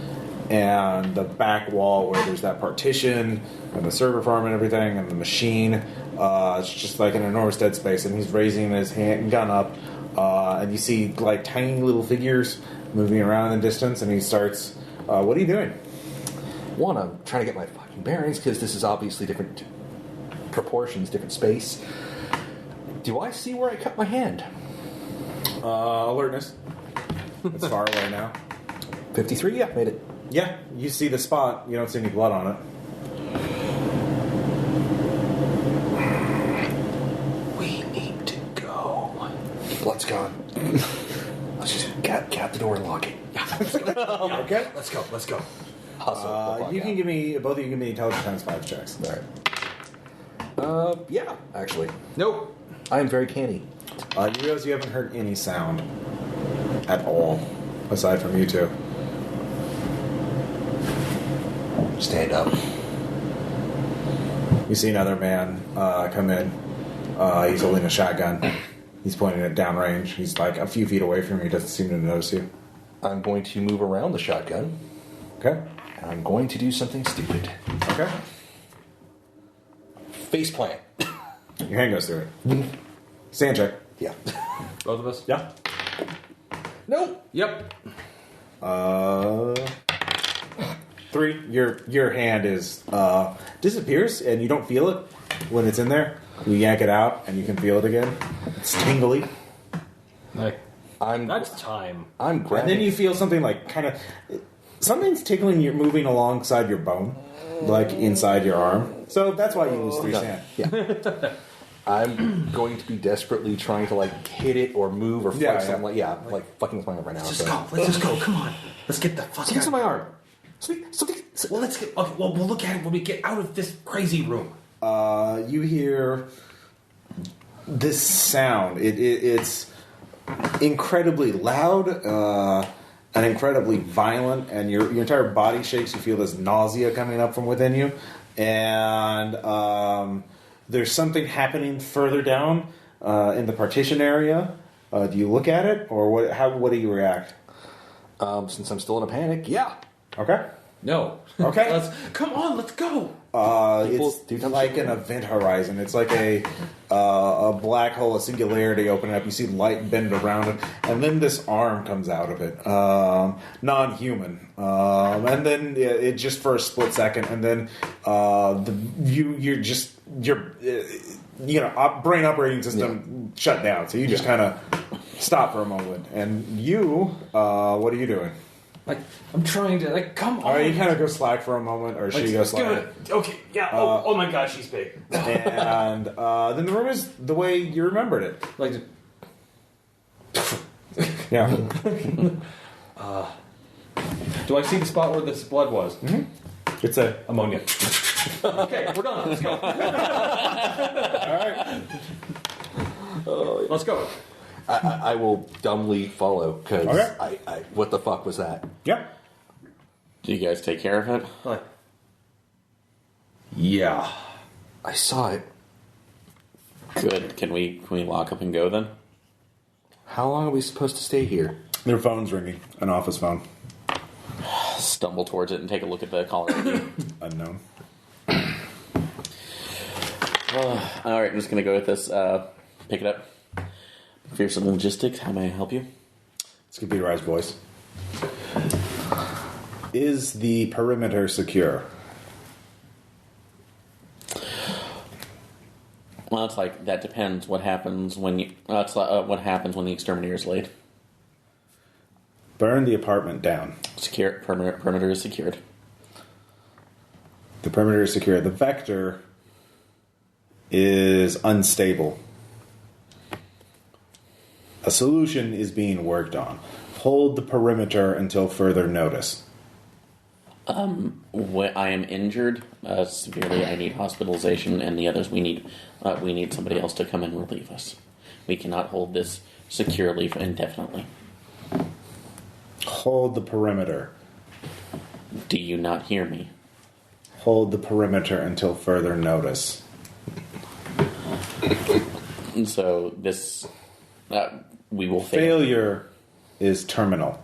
and the back wall where there's that partition and the server farm and everything and the machine. It's just like an enormous dead space, and he's raising his gun up, and you see like tiny little figures moving around in the distance, and he starts, what are you doing? One, I'm trying to get my fucking bearings because this is obviously different proportions, different space. Do I see where I cut my hand? Alertness. It's far away now. 53, yeah, made it. Yeah, you see the spot. You don't see any blood on it. We need to go. Blood's gone. Let's just cap the door and lock it. Okay. Let's go. Hustle. You can give me, both of you give me intelligence times 5 checks. All right. Yeah, actually. Nope. I am very canny. You realize you haven't heard any sound at all, aside from you two. Stand up. You see another man come in. He's holding a shotgun. He's pointing it downrange. He's like a few feet away from you. He doesn't seem to notice you. I'm going to move around the shotgun. Okay. And I'm going to do something stupid. Okay. Face plant. Your hand goes through it. Sand check. Yeah. Both of us? Yeah. Nope. Yep. 3. Your hand is disappears, and you don't feel it when it's in there. You yank it out, and you can feel it again. It's tingly. Hey. That's time. I'm And grabbing. then you feel something like kind of something's tickling you, moving alongside your bone, like inside your arm. So that's why you lose 3 sand. Yeah. I'm going to be desperately trying to like hit it or move or fight Yeah, something. yeah. Like fucking with my arm right now. Let's just go. Come on. Let's get the fuck Something's out. in my arm. Something. Well, let's get. Okay, well, we'll look at it when we get out of this crazy room. You hear this sound. It's incredibly loud, and incredibly violent, and your entire body shakes. You feel this nausea coming up from within you, and there's something happening further down in the partition area. Do you look at it, or what? What do you react? Since I'm still in a panic, yeah. Okay. No. Okay. Come on, let's go. It's like an event horizon. It's like a black hole, a singularity opening up. You see light bend around it, and then this arm comes out of it, non-human, and then it just for a split second, and then your brain operating system shut down. So you just kind of stop for a moment, and what are you doing? Like, I'm trying to, come on. Or you kind of go slack for a moment, or she goes slack. Okay, yeah. Oh my God, she's big. And then the room is the way you remembered it. Like, Yeah. do I see the spot where this blood was? Mm-hmm. It's a Ammonia. Okay, we're done. Let's go. all right. Let's go. I will dumbly follow because Okay. what the fuck was that? Yeah. Do you guys take care of it? Like, yeah. I saw it. Good. Can we lock up and go then? How long are we supposed to stay here? Their phone's ringing. An office phone. Stumble towards it and take a look at the caller ID. Unknown. All right, I'm just gonna go with this. Pick it up. McPherson Logistics. How may I help you? It's a computerized voice. Is the perimeter secure? Well, it's like that depends. What happens when you? What happens when the exterminator is laid? Burn the apartment down. Secure. Perimeter is secured. The perimeter is secure. The vector is unstable. A solution is being worked on. Hold the perimeter until further notice. When I am injured severely, I need hospitalization, and the others we need somebody else to come and relieve us. We cannot hold this securely indefinitely. Hold the perimeter. Do you not hear me? Hold the perimeter until further notice. And so this, we will fail. Failure is terminal.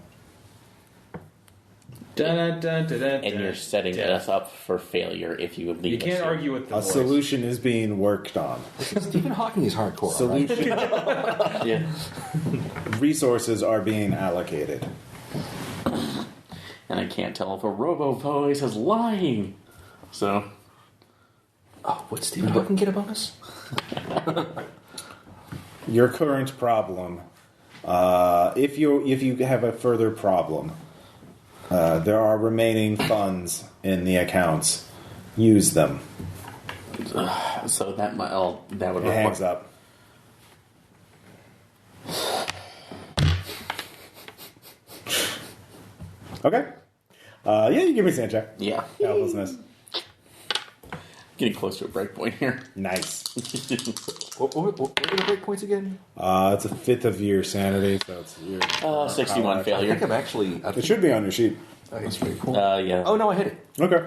And you're setting us up for failure if you would leave You us can't here. argue with the A voice. solution is being worked on. Stephen Hawking is hardcore. Solution Yeah. resources are being allocated. And I can't tell if a robo voice is lying. So, Oh, would Stephen Hawking get a bonus? Your current problem, if you have a further problem, there are remaining funds in the accounts. Use them. so that would It hangs up. Okay. Yeah, you give me a sand check. Yeah. Helplessness. Getting close to a break point here. Nice. What were the breakpoints again? It's a fifth of your sanity, so it's your 61 I failure. think I'm actually. It should be on your sheet. That's pretty cool. Yeah. Oh no, I hit it. Okay.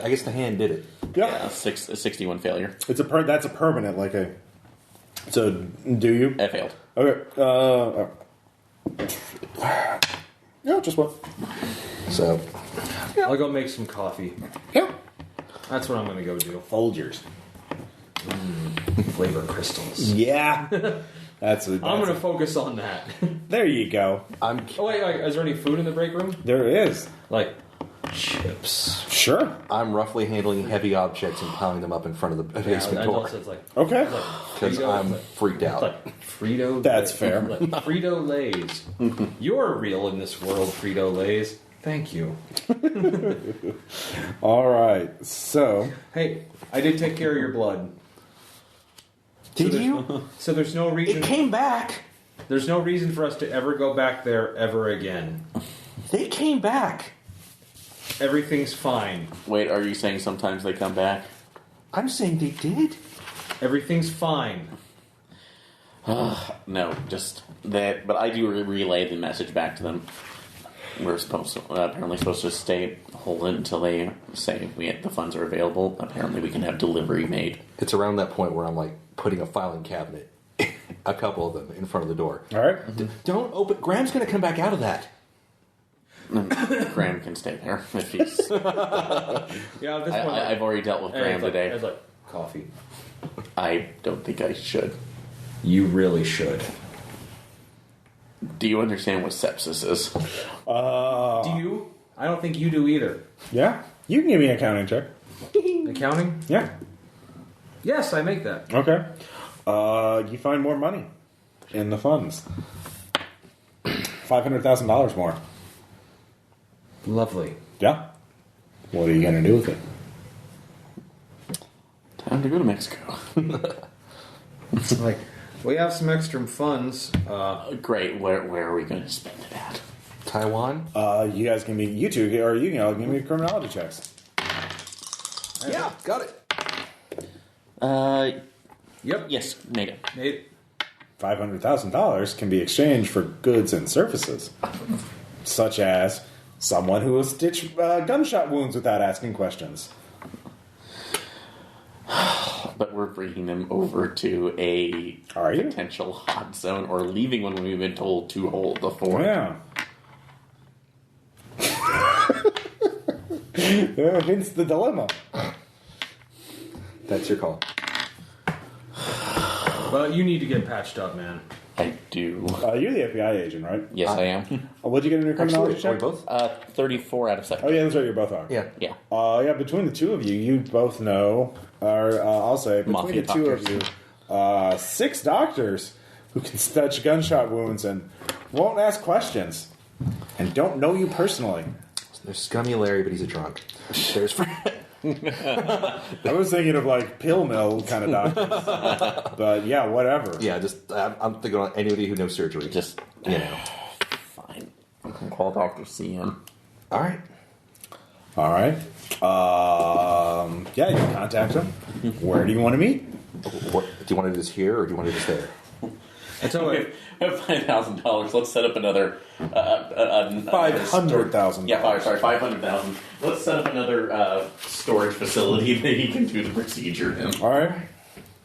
I guess the hand did it. Yep. Yeah, 61 failure. It's that's a permanent, like a. So, do you? I failed. Okay. Yeah, just one. So I'll go make some coffee. Yeah. That's what I'm going to go do. Folgers. Flavor crystals. Yeah. That's I'm going to focus on that. There you go. I'm. Oh, wait, is there any food in the break room? There is. Like chips. Sure. I'm roughly handling heavy objects and piling them up in front of the basement and door also it's like, Okay. because I'm freaked it's out. like Frito. That's fair. Like Frito Lays. You're real in this world, Frito Lays. Thank you. All right. So, Hey, I did take care of your blood. Did you? So there's no reason. It came back. There's no reason for us to ever go back there ever again. They came back. Everything's fine. Wait, are you saying sometimes they come back? I'm saying they did. Everything's fine. No, just that. But I do relay the message back to them. we're apparently supposed to hold it until they say the funds are available. Apparently, we can have delivery made. It's around that point where I'm like putting a filing cabinet, a couple of them, in front of the door. All right. Don't open. Graham's going to come back out of that. Graham can stay there if he's. Yeah, at this point, I've already dealt with Graham today. It's like coffee. I don't think I should. You really should. Do you understand what sepsis is? Do you? I don't think you do either. Yeah. You can give me an accounting check. Accounting? Yeah. Yes, I make that. Okay. You find more money in the funds. $500,000 more. Lovely. Yeah. What are you going to do with it? Time to go to Mexico. It's like, we have some extra funds. Great. Where are we going to spend it at? Taiwan? You guys can be, you two, or you can all give me criminology checks. Yeah, got it. Yep. Yes, made it. Made it. $500,000 can be exchanged for goods and services, such as someone who will stitch gunshot wounds without asking questions. But we're bringing them over to a Are you? potential hot zone, or leaving when we've been told to hold the fort. Yeah. Hence the dilemma. That's your call. Well, you need to get patched up, man. I do. You're the FBI agent, right? Yes, I am. What'd you get in your criminology Actually, are we check? both? 34 out of 70. Oh, yeah, that's right. You both are. Yeah. Yeah. Yeah, between the two of you, you both know, or I'll say, between Mafia the two doctors. of you, 6 doctors who can stitch gunshot wounds and won't ask questions and don't know you personally. There's Scummy Larry, but he's a drunk. There's I was thinking of like pill mill kind of doctors, but yeah, whatever. yeah, just I'm thinking of anybody who knows surgery. Just, You know. fine. I can call Dr. CM. All right. All right. Yeah, you can contact them. Where do you want to meet? What, do you want to do this here or do you want to do this there? I tell you, We have $5,000. Let's set up another... $500,000. Yeah, sorry, 500,000. Let's set up another storage facility that he can do the procedure in. All right.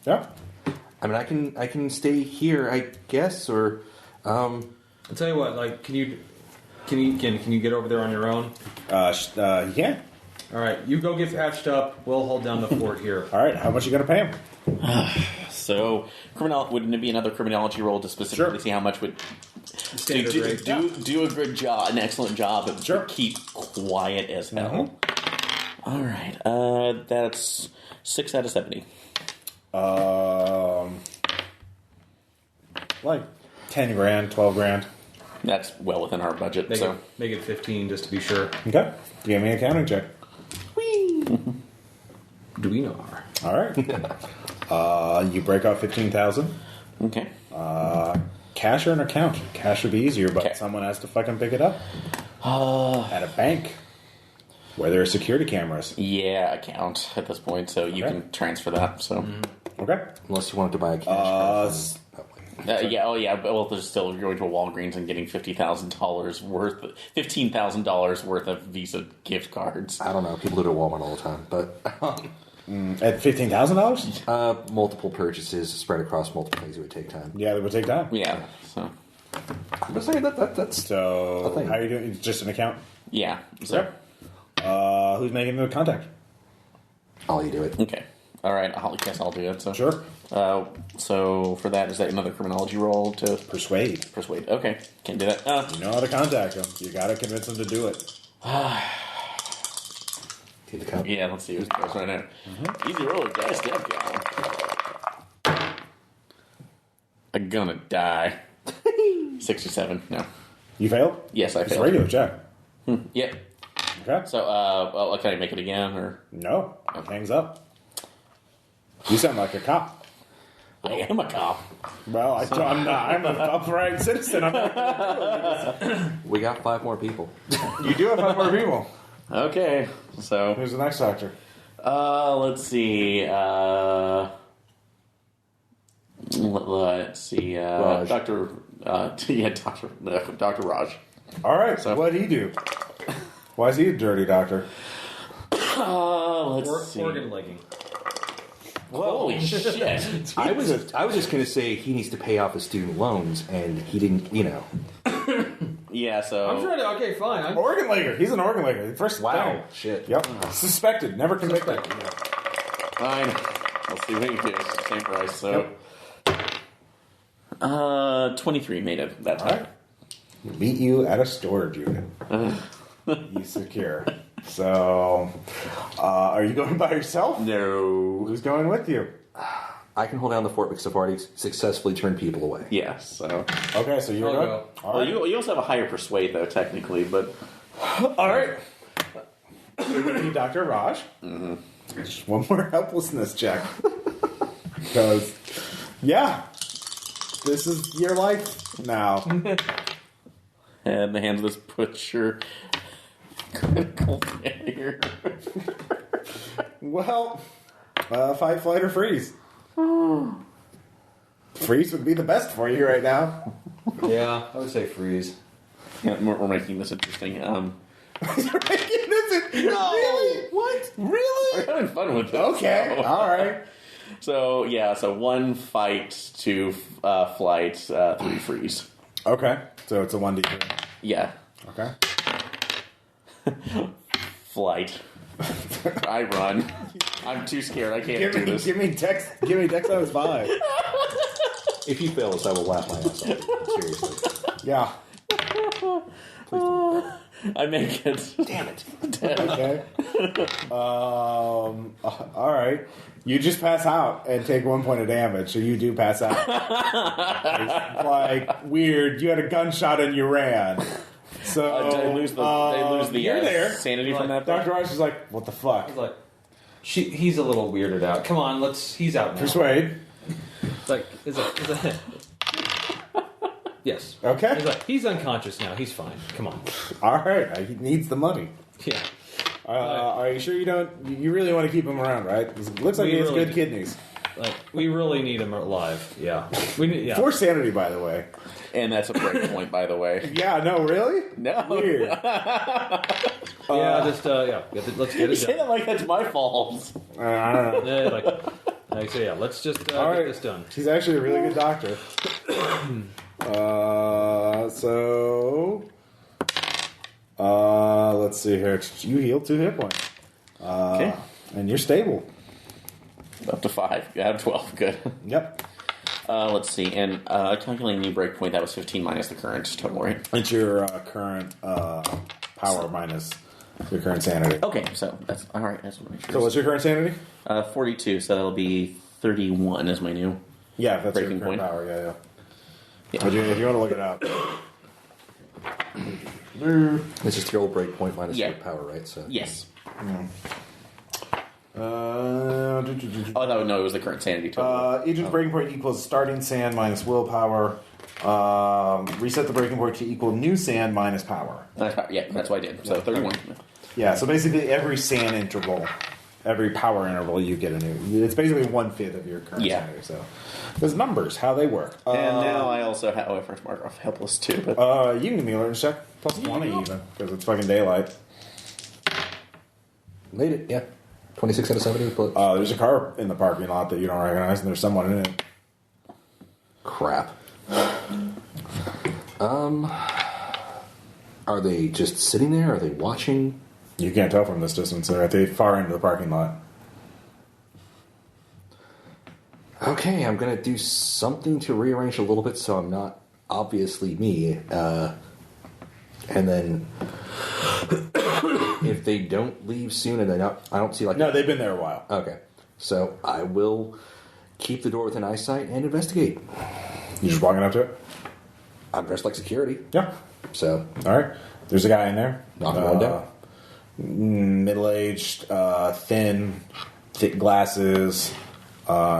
Yeah. I mean, I can stay here, I guess, or I'll tell you what. Like, can you get over there on your own? You can. All right, you go get patched up. We'll hold down the fort here. All right. How much you gonna pay him? So, wouldn't it be another criminology roll to specifically Sure. see how much would Standard rate. do a good job, an excellent job, but Sure. keep quiet as hell. Mm-hmm. All right, that's 6 out of 70. Like 10 grand, 12 grand. That's well within our budget. Make it 15 just to be sure. Okay. Give me an accounting check. Do we know our? All right. You break off 15,000. Okay. Cash or an account? Cash would be easier, but Okay. someone has to fucking pick it up. At a bank where there are security cameras. Yeah, account at this point, so you Okay. can transfer that. So, Okay. unless you wanted to buy a cash card. s- well, there's still going to a Walgreens and getting $15,000 worth of Visa gift cards. I don't know. People do it at Walmart all the time, but At $15,000? multiple purchases spread across multiple things, it would take time. Yeah, that would take time. Yeah. So, I'm just saying that's So, A thing. how are you doing? It's just an account? yeah. So, Who's making the contact? all you do it. okay. All right. I guess I'll do it. So, Sure. So for that, is that another criminology roll to Persuade. persuade? Okay, can't do that. You know how to contact them. You gotta convince them to do it. Take the cup. Yeah, let's see who's goes right now. Easy roll, guys. Step down. I'm gonna die. 67. No. You failed? Yes, I It's a failed. regular check. Yep. Okay. So, well, can I make it again, or No. It hangs up. You sound like a cop. I am a cop? Well, I'm not. I'm an upright citizen. We got 5 more people. You do have 5 more people. Okay. So, Who's the next doctor? let's see. Let's see. Raj. Dr. Dr. Raj. All right, So- what'd he do? Why is he a dirty doctor? Let's see. Organ legging. Holy shit! I was just going to say he needs to pay off his student loans, and he didn't. Yeah, so I'm trying to. Okay, fine. Organ legger. He's an organ legger. First thing. Shit. Yep. Suspected, never convicted. fine. Let's see what you do. Same price. So, 23 made it that All time. right. Meet you at a storage unit. You secure. So, are you going by yourself? No. Who's going with you? I can hold down the fort because I've already successfully turned people away. Yeah. So, Okay, so you're I'll good. go. All well, right. you also have a higher persuade though, technically, but All right. You're going to be Dr. Raj. Mm-hmm. Just one more helplessness check. Because, yeah, this is your life now. and the hands of this butcher. Critical failure. Well, fight, flight, or freeze. Freeze would be the best for you right now. Yeah, I would say freeze. Yeah, we're making this interesting. You're making this really? What? Really? We're having fun with this. Okay. So. All right. So yeah, so 1 fight, 2 flight, 3 freeze. Okay. So it's a 1d3. Yeah, Okay. flight. I run. I'm too scared. I can't do this. Give me dex times 5. If you fail this, I will laugh my ass off. Seriously. Yeah. I make it. Damn it. Okay. All right. You just pass out and take 1 point of damage, so you do pass out. It's like weird. You had a gunshot and you ran. So Did I lose the you're there. sanity from that? Dr. Rush is like, what the fuck? He's like, he's a little weirded out. Come on, he's out now. Persuade. It's like, yes. Okay. He's like, he's unconscious now. He's fine. Come on. All right. He needs the money. Yeah. Are you sure you don't? You really want to keep him around, right? It looks like We he has really good do. kidneys. Like, we really need him alive. Yeah. We need. Yeah. For sanity, by the way. And that's a break point, by the way. Yeah. No. Really? No. Weird. Let's get You it say done. that like that's my fault. I don't know. Like so, yeah. Let's just All get right. this done. He's actually a really good doctor. Let's see here. You healed 2 hit points. Okay. And you're stable. Up to 5. You have 12. Good. Yep. Let's see. And calculating new break point, that was 15 minus the current total, right? It's your current power minus your current sanity. Okay, so that's all right. That's what I So what's your current sanity? 42, so that'll be 31 as my new. Yeah, that's Breaking your current point. power. Yeah. Yeah. If you want to look it up. It's just the old break point minus Yeah. your power, right? So Yes. Uh, Oh no, it was the current sanity total. Agent's breaking point equals starting sand minus willpower. Reset the breaking point to equal new sand minus power. Yeah, that's what I did. So 31. Yeah, so basically every sand interval, every power interval, you get a new. It's basically 1/5 of your current Yeah. sanity. So there's numbers, how they work. And now I also have. Oh, I first mark off helpless too. But You can give me a learn check plus 20 even because it's fucking daylight. made it. Yeah, 26 out of 70. But There's a car in the parking lot that you don't recognize, and there's someone in it. crap. Are they just sitting there? Are they watching? You can't tell from this distance. They're at the far end of the parking lot. Okay, I'm gonna do something to rearrange a little bit so I'm not obviously me. And then if they don't leave soon and I don't see like No, they've been there a while. Okay, so I will keep the door within eyesight and investigate. You just walking up to it? I'm dressed like security, Yeah. so All right. There's a guy in there. knock him down. Middle-aged, thin, thick glasses,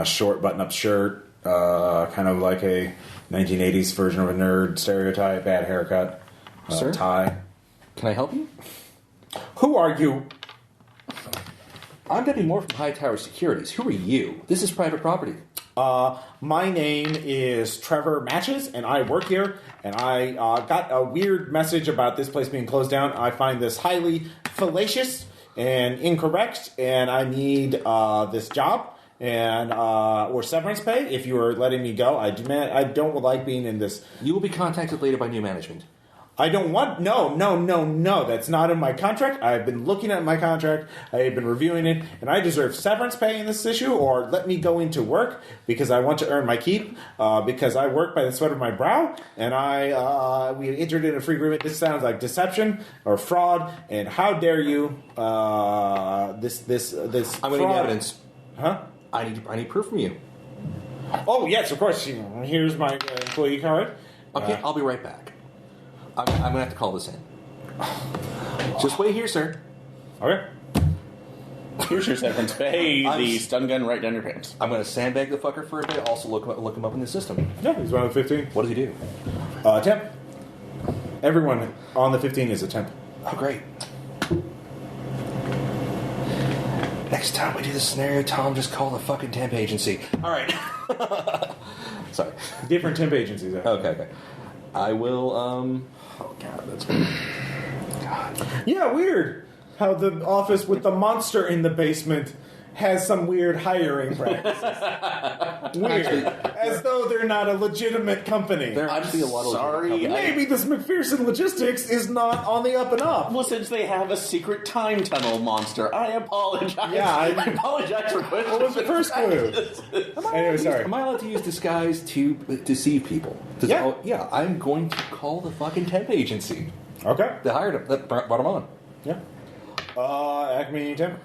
short button-up shirt, kind of like a 1980s version of a nerd stereotype, bad haircut, Sir? tie. Can I help you? Who are you? I'm Deputy Moore from High Tower Securities. Who are you? This is private property. My name is Trevor Matches, and I work here. And I got a weird message about this place being closed down. I find this highly fallacious and incorrect, and I need this job and or severance pay if you are letting me go. I don't like being in this. You will be contacted later by new management. I don't want... No. That's not in my contract. I've been looking at my contract. I've been reviewing it. And I deserve severance pay in this issue, or let me go into work because I want to earn my keep, because I work by the sweat of my brow. And we entered in a free agreement. This sounds like deception or fraud. And how dare you... this I'm going to need evidence. Huh? I need proof from you. Oh, yes, of course. Here's my employee card. Okay, I'll be right back. I'm going to have to call this in. Just wait here, sir. Okay. Here's your severance pay. The stun gun right down your pants. I'm going to sandbag the fucker for a bit. Also look him up in the system. Yeah, he's one of the 15. What does he do? Temp. Everyone on the 15 is a temp. Oh, great. Next time we do this scenario, Tom, just call the fucking temp agency. All right. Sorry. Different temp agencies. Okay. I will, Oh, God, that's weird. God. Yeah, weird. How the office with the monster in the basement has some weird hiring practices. Weird. As though they're not a legitimate company. There are actually a lot of sorry. Maybe this McPherson Logistics is not on the up and up. Well, since they have a secret time tunnel monster, I apologize. Yeah, I apologize for questioning. What was the first clue? Anyway, sorry. Am I allowed to use disguise to deceive people? Yeah. I'm going to call the fucking temp agency. Okay. They hired him. That brought him on. Yeah. Acme temp.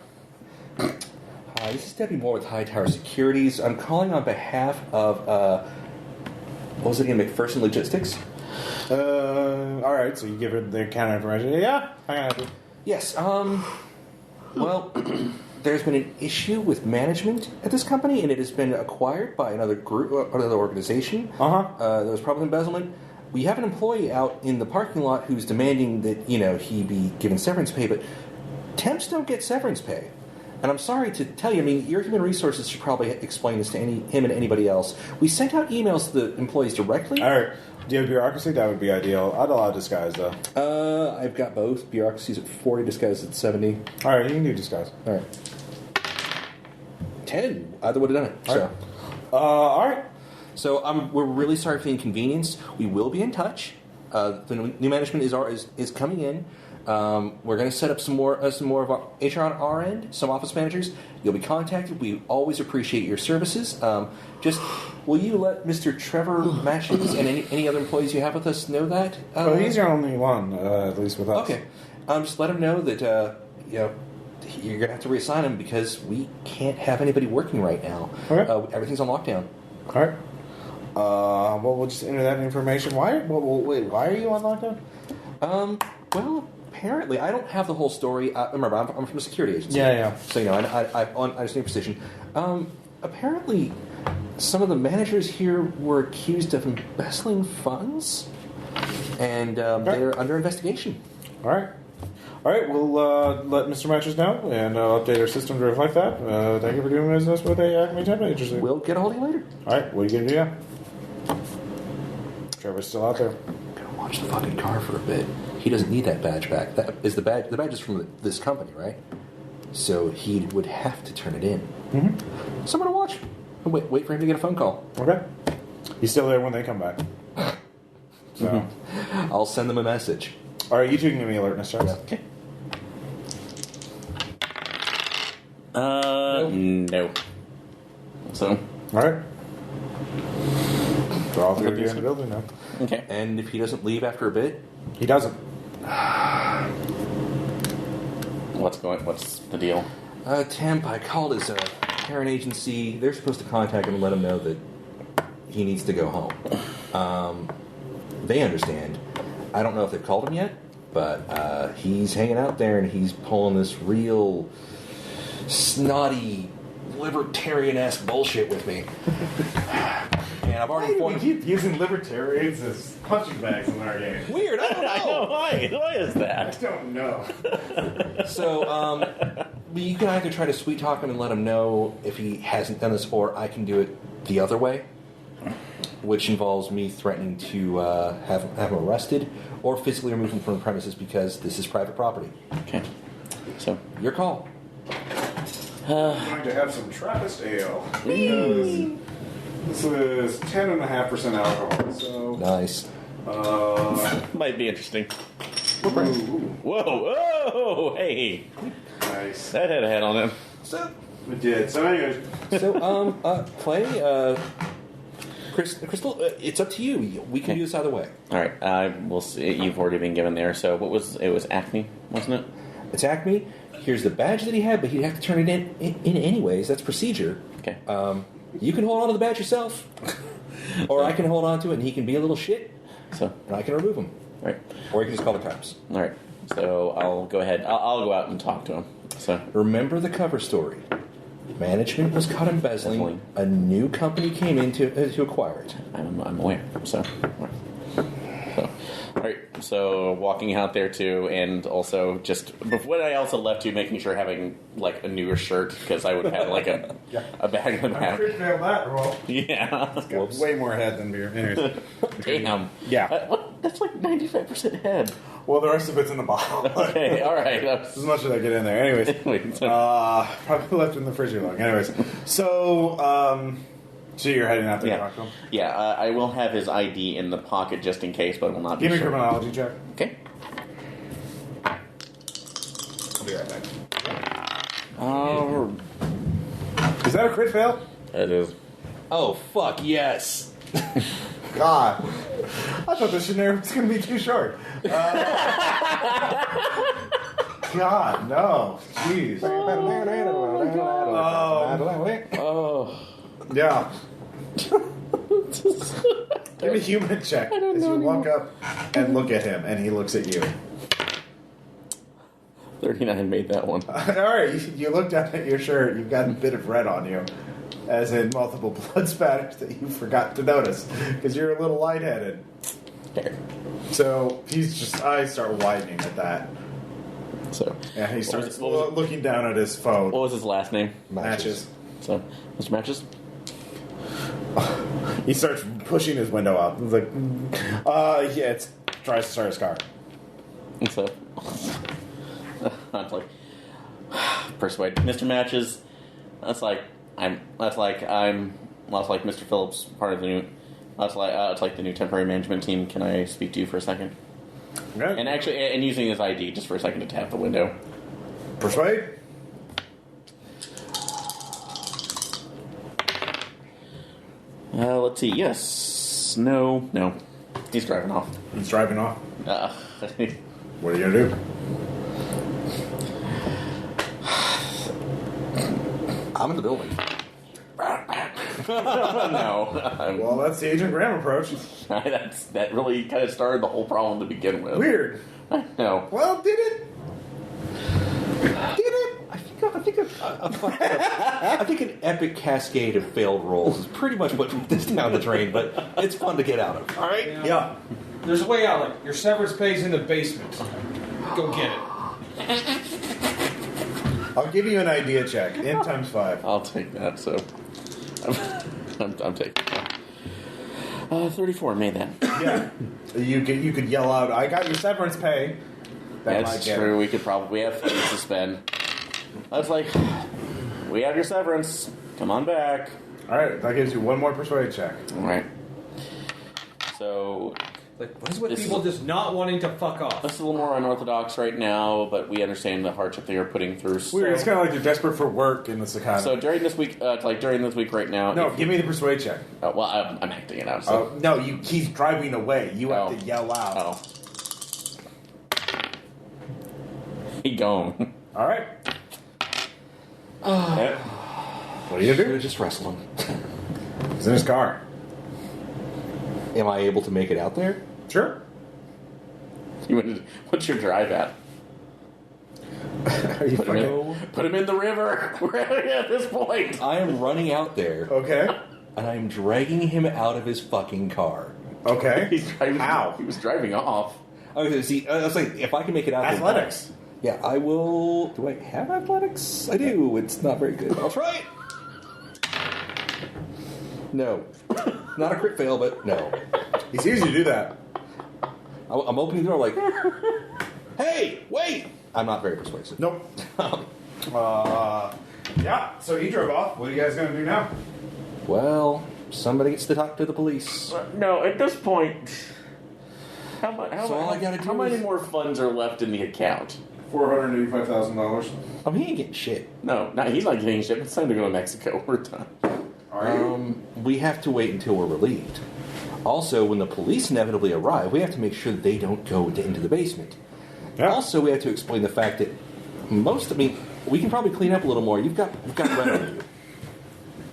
Hi, this is Debbie Moore with Hightower Securities. I'm calling on behalf of, what was it again, McPherson Logistics? All right, so you give her the account information. Yeah, I got it. Yes, well, there's been an issue with management at this company, and it has been acquired by another group, another organization. There was probably embezzlement. We have an employee out in the parking lot who's demanding that, he be given severance pay, but temps don't get severance pay. And I'm sorry to tell you, your human resources should probably explain this to him and anybody else. We sent out emails to the employees directly. All right. Do you have bureaucracy? That would be ideal. I'd allow disguise, though. I've got both. Bureaucracy's at 40, disguise at 70. All right, you can do disguise. All right. 10. Either would have done it. All right. So we're really sorry for the inconvenience. We will be in touch. The new management is coming in. We're going to set up some more of our HR on our end, some office managers. You'll be contacted. We always appreciate your services. Just will you let Mr. Trevor Matches and any other employees you have with us know that? He's your only one, at least with us. Okay. Just let him know that you're going to have to reassign him because we can't have anybody working right now. Okay. Everything's on lockdown. All right. Well, we'll just enter that information. Why are you on lockdown? Well, apparently, I don't have the whole story. Remember, I'm from a security agency. Yeah. So, I understand position. Apparently, some of the managers here were accused of embezzling funds, and they're under investigation. All right. We'll let Mr. Matches know, and update our system to reflect that. Thank you for doing business with a Acme temp agency. We'll get a hold of you later. All right. What are you going to do now? Trevor's still out there. I'm going to watch the fucking car for a bit. He doesn't need that badge back. That is the badge. The badge is from this company, right? So he would have to turn it in. Mm-hmm. So I'm going to watch. Wait for him to get a phone call. Okay. He's still there when they come back. So I'll send them a message. All right, you two can give me alertness checks. Okay. No. So. All right. We're all three of you in the building now. Okay. And if he doesn't leave after a bit, he doesn't. What's the deal? Temp, I called his parent agency. They're supposed to contact him and let him know that he needs to go home. They understand. I don't know if they've called him yet, but he's hanging out there and he's pulling this real snotty, libertarian-esque bullshit with me. And I've already informed him. Keep using libertarians as punching bags in our game. Weird, I don't know. Why is that? I don't know. So, you can either try to sweet talk him and let him know if he hasn't done this, or I can do it the other way, which involves me threatening to have him arrested or physically removed him from the premises because this is private property. Okay. So Your call. I'm going to have some Trappist ale. Because this is 10.5% alcohol, so... Nice. might be interesting. Ooh, Whoa! Hey, nice. that had a head on him. So, We did. So anyways, Clay, Crystal, it's up to you. We can do this either way. All right. We'll see. You've already been given there. So what was it? Was Acme, wasn't it? Attack me. Here's the badge that he had, but he'd have to turn it in anyways. That's procedure. Okay. You can hold on to the badge yourself, or I can hold on to it and he can be a little shit, So, and I can remove him. all right. Or you can just call the cops. All right. So I'll go ahead. I'll go out and talk to him. So Remember the cover story. Management was caught embezzling. Definitely. A new company came in to acquire it. I'm aware. So, all right. So walking out there too, and also just before I also left you, making sure having like a newer shirt because I would have had like a bag in the I back. crit failed that roll. Yeah. Got way more head than beer. Anyways. Damn. Yeah. What? That's like 95% head. Well, the rest of it's in the bottle. Okay. All right. As much as I get in there. Anyways. Wait, so- Probably left in the fridge too long. Anyways. So, so you're heading out there to talk to him? Yeah. I will have his ID in the pocket just in case, but it will not Give be me a sure. criminology check. Okay. I'll be right back. Is that a crit fail? It is. Oh, fuck, yes. God. I thought this scenario was going to be too short. God, no. Jeez. Oh. Yeah. Give a human check as you walk up and look at him, and he looks at you. 39 made that one. All right, you look down at your shirt. You've got a bit of red on you, as in multiple blood spatters that you forgot to notice because you're a little lightheaded. Okay. So he's just eyes start widening at that, So, and he starts what was it? looking down at his phone. What was his last name? Matches. So, Mr. Matches? He starts pushing his window up. He's like, yeah, it tries to start his car. And so, I'm like, persuade Mr. Matches. That's like Mr. Phillips, part of the new. It's like the new temporary management team. Can I speak to you for a second? Okay. And actually, and using his ID just for a second to tap the window. Persuade. Let's see. Yes. No. No. He's driving off. He's driving off. Uh, What are you gonna do? I'm in the building. no. Well, that's the Agent Graham approach. That really kind of started the whole problem to begin with. Weird. No. Well, did it? I think an epic cascade of failed rolls is pretty much what this down the drain, but it's fun to get out of. All right? Yeah. There's a way out. Like your severance pay's in the basement. Go get it. I'll give you an idea check. In times 5. I'll take that. So, I'm taking that. 34 made that. Yeah. You could yell out, "I got your severance pay." That might That's get true. it. We could probably have things to spend. That's like, we have your severance. Come on back. All right, that gives you one more persuade check. All right. So, Like, what is with This people is- just not wanting to fuck off? this is a little more unorthodox right now, but we understand the hardship they are putting through. Weird. It's kind of like you're desperate for work in this economy. So during this week, right now. no, if- give me the persuade check. Oh, well, I'm acting it out. So. No, he's driving away. You have Oh. to yell out. Oh. He gone. All right. Yeah. What are you gonna You're do? just wrestling. He's in his car. Am I able to make it out there? Sure. What's your drive at? Are you Put him, fucking... put him in the river. We're at this point. I am running out there, Okay. and I'm dragging him out of his fucking car. Okay. He's driving. How? He was driving off. Okay, see, I was like, if I can make it out there... Athletics. Yeah, I will... Do I have athletics? I do. It's not very good. I'll try it. No. Not a crit fail, but no. He sees you do that. I'm opening the door like, hey, wait! I'm not very persuasive. Nope. Yeah, so he drove off. What are you guys going to do now? Well, somebody gets to talk to the police. No, at this point, how all I gotta do many is- more funds are left in the account? $485,000. I mean, he ain't getting shit. No, he's not getting shit. It's time to go to Mexico. We're done. Are you? We have to wait until we're relieved. Also, when the police inevitably arrive, we have to make sure that they don't go into the basement. Yeah. Also, we have to explain the fact that we can probably clean up a little more. You've got rent on you.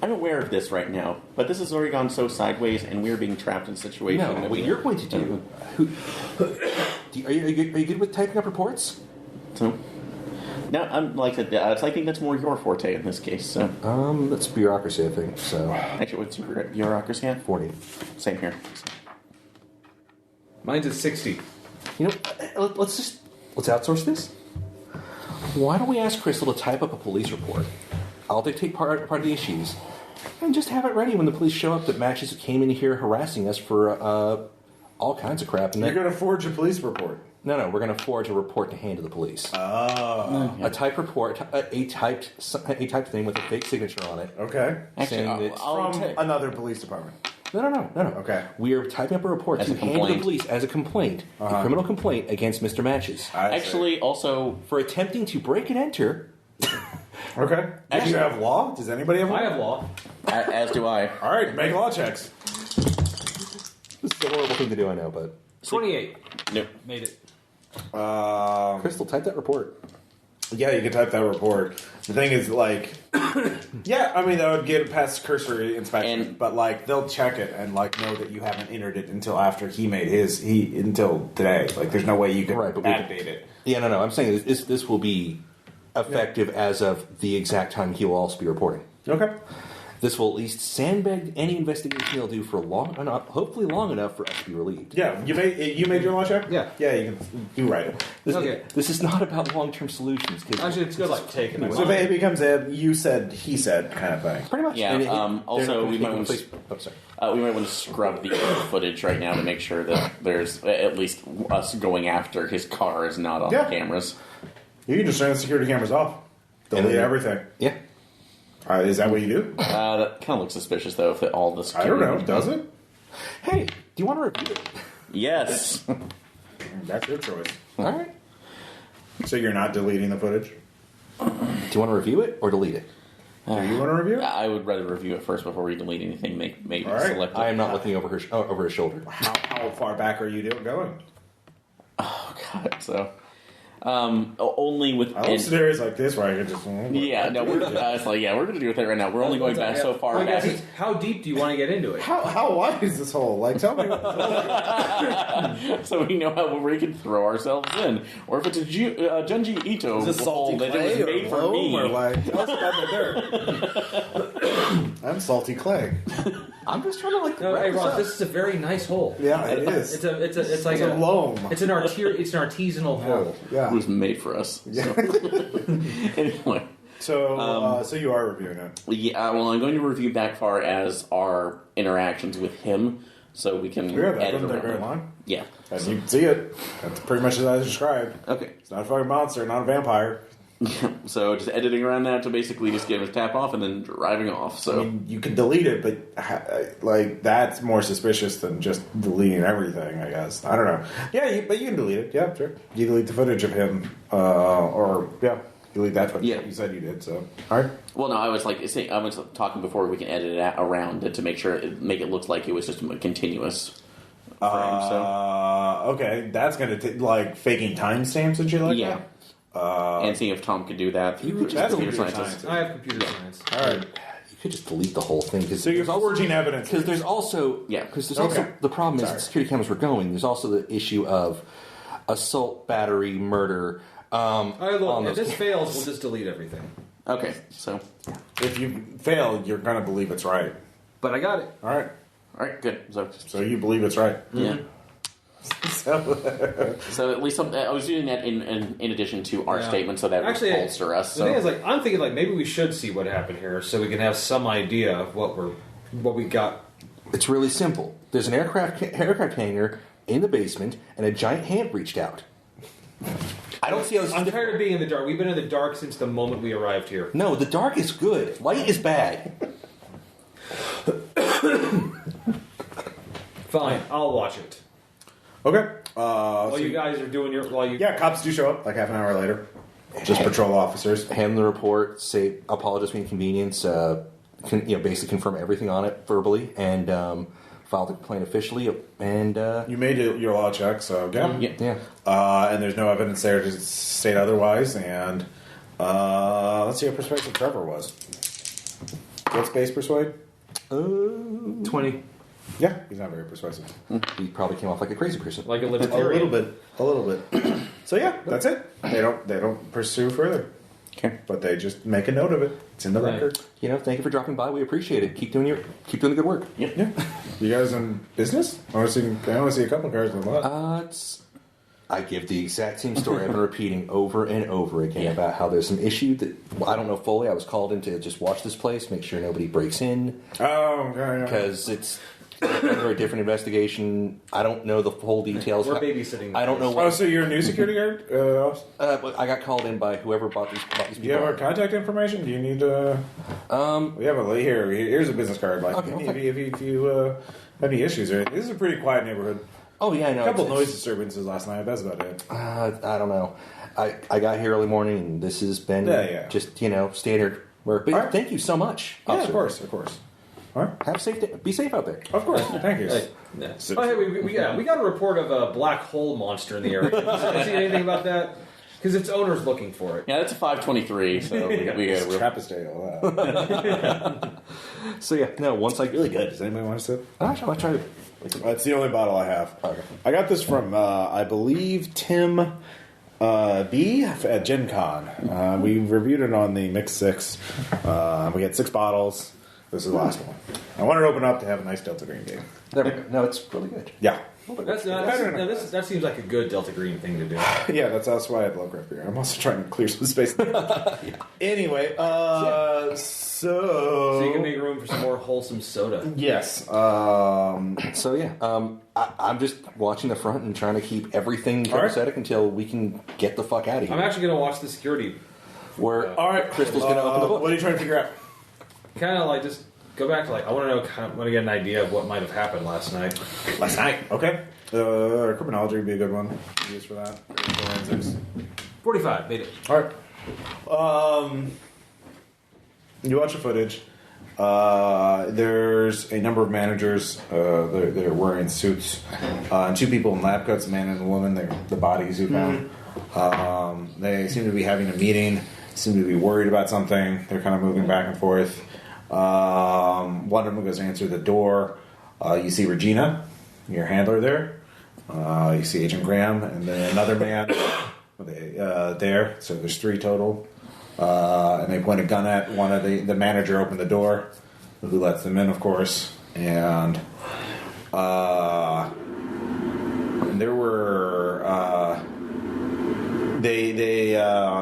I'm aware of this right now, but this has already gone so sideways, and we're being trapped in a situation. No, that what you're going to do... Are you good with typing up reports? So, no, I'm like that. I think that's more your forte in this case. So, That's bureaucracy, I think. So, actually, what's your bureaucracy at? 40. Same here. Mine's at 60. You know, let's outsource this. Why don't we ask Crystal to type up a police report? I'll dictate part of the issues, and just have it ready when the police show up that matches came in here harassing us for all kinds of crap. And You're going to forge a police report. No, we're going to forge a report to hand to the police. A typed report, a typed thing with a fake signature on it. Okay. Actually, Saying that- From another police department. No. Okay. We are typing up a report As to a hand to the complaint. police as a complaint, a criminal complaint against Mr. Matches Actually, also, for attempting to break and enter. Okay. Do you have law? Does anybody have law? I have law. as do I. All right, make law checks. This is a horrible thing to do, I know, but 28. Nope. Made it. Crystal, type that report. Yeah, you can type that report. The thing is, like, yeah, I mean, that would get past cursory inspection, And- but, like, they'll check it and, like, know that you haven't entered it until after he made until today. Like, there's no way you can Right, but backdate it. Yeah, no. I'm saying this will be effective as of the exact time he will also be reporting. Okay. This will at least sandbag any investigation he'll do for hopefully long enough for us to be relieved. Yeah, you made your law check? Yeah. Yeah, you can do right. This is not about long-term solutions. 'Cause Actually, it's good, like, taking it. So if it becomes a you said, he said kind of thing. pretty much. Yeah, And also, we might want to... we might want to scrub the footage right now to make sure that there's at least us going after his car is not on the cameras. You can just turn the security cameras off. Delete everything. Yeah. Is that what you do? That kind of looks suspicious, though, if all the I security... don't know. Does it? Hey, do you want to review it? Yes. That's your choice. All right. So you're not deleting the footage? Do you want to review it or delete it? Do you want to review it? I would rather review it first before we delete anything. Maybe All right. select it. I am not looking over his shoulder. How far back are you going? Oh, God. So... only with... I love scenarios like this where I can just... Yeah, no, we're we're gonna do it right now. We're only going back so far I guess back. it's, how deep do you want to get into it? How wide is this hole? Like, tell me. So we know how we can throw ourselves in, or if it's a Junji Ito Is this salty hole that clay it was made or for loam me. or like? Tell us about the dirt. I'm salty clay. I'm just trying to like. No, wrap hey this Ross, up. this is a very nice hole. Yeah, it is. It's like a loam. It's an artisanal hole. Yeah. It was made for us. So. Anyway, So you are reviewing it. yeah. Well, I'm going to review back far as our interactions with him, so we can Yeah, that edit wasn't that very around. long. Yeah. As you can see it. That's pretty much as I described. Okay. It's not a fucking monster, not a vampire. So just editing around that to basically just get him a tap off and then driving off. So I mean, you can delete it, but like that's more suspicious than just deleting everything. I guess I don't know. Yeah, but you can delete it. Yeah, sure. You delete the footage of him, delete that footage. Yeah. You said you did. So all right. well, no, I was talking before we can edit it around it to make make it look like it was just a continuous frame. Okay, that's gonna like faking timestamps and shit like Yeah. that. And seeing if Tom could do that. You could just That's computer computer scientist. science. I have computer science. All right. You could just delete the whole thing because So you're forging evidence. because there's also Okay. the problem is Sorry. that security cameras were going. There's also the issue of assault, battery, murder. All right, look, on if those this fails, we'll just delete everything. Okay, so If you fail, you're gonna believe it's right. But I got it. All right. all right, good. So you believe it's right. Yeah. So at least I was doing that in addition to our Yeah. statement, so that Actually, would bolster us. The So thing is, like, I'm thinking, like, maybe we should see what happened here, so we can have some idea of what we're what we got. It's really simple. There's an aircraft hangar in the basement, and a giant hand reached out. I don't see how this is I'm different. tired of being in the dark. We've been in the dark since the moment we arrived here. No, the dark is good. Light is bad. Fine, I'll watch it. Okay. While you guys are doing your... Yeah, cops do show up like half an hour later. Just patrol officers. Hand the report, say apologize for inconvenience, basically confirm everything on it verbally, and file the complaint officially. And You made your law check, so yeah. And there's no evidence there to state otherwise. And let's see how persuasive Trevor was. What's base persuade? 20. Yeah, he's not very persuasive. He probably came off like a crazy person. Like a A libertarian. little bit. So yeah, that's it. They don't pursue further. Okay. But they just make a note of it. It's in the Right. record. Thank you for dropping by. We appreciate it. Keep doing the good work. Yeah. You guys in business? I want to see a couple of cars in the lot. I give the exact same story I've been repeating over and over again about how there's an issue that I don't know fully. I was called in to just watch this place, make sure nobody breaks in, Oh, yeah. because it's under a different investigation. I don't know the full details. We're babysitting. I don't know Oh, what. so you're a new security guard? But I got called in by whoever bought these Do you have our people. contact information? Do you need we have a here's a business card. Like, Okay, if you have any issues or anything. This is a pretty quiet neighborhood. Oh yeah, I know. A couple It's- noise disturbances last night. That's about it. I don't know. I got here early morning, and this has been just standard work. But All right. thank you so much. Yeah, officer. of course. All right. Have a safe day. Be safe out there. Of course. Thank you. Hey, oh, hey, we got a report of a black hole monster in the area. Have you seen anything about that? Because its owner's looking for it. Yeah, that's a 523, so we got It's a Trapistate, all that. So yeah, no. Once I Really good. Does anybody want to sip? I'll try to. That's the only bottle I have. Okay. I got this from, I believe, Tim B at Gen Con. We reviewed it on the Mix 6. We had 6 bottles. This is the last one. I wanted to open up to have a nice Delta Green game. There we go. No, it's really good. Yeah. That seems like a good Delta Green thing to do. Yeah, that's why I love craft beer. I'm also trying to clear some space. Anyway, So you can make room for some more wholesome soda. Yes. So yeah, I'm just watching the front and trying to keep everything All right. copacetic until we can get the fuck out of here. I'm actually going to watch the security. Where All right. Crystal's going to open the book. What are you trying to figure out? Kind of like just go back to I want to know, want to get an idea of what might have happened last night. Last night. Okay. Criminology would be a good one to use for that. Forensics. 45, made it. All right. You watch the footage. There's a number of managers. They're wearing suits. And 2 people in lab coats, a man and a woman. They're the bodies you found. They seem to be having a meeting. Seem to be worried about something. They're kind of moving back and forth. One of them goes to answer the door. You see Regina, your handler there. You see Agent Graham, and then another man there. So there's 3 total. And they point a gun at one of the manager. Opened the door, who lets them in, of course. And there were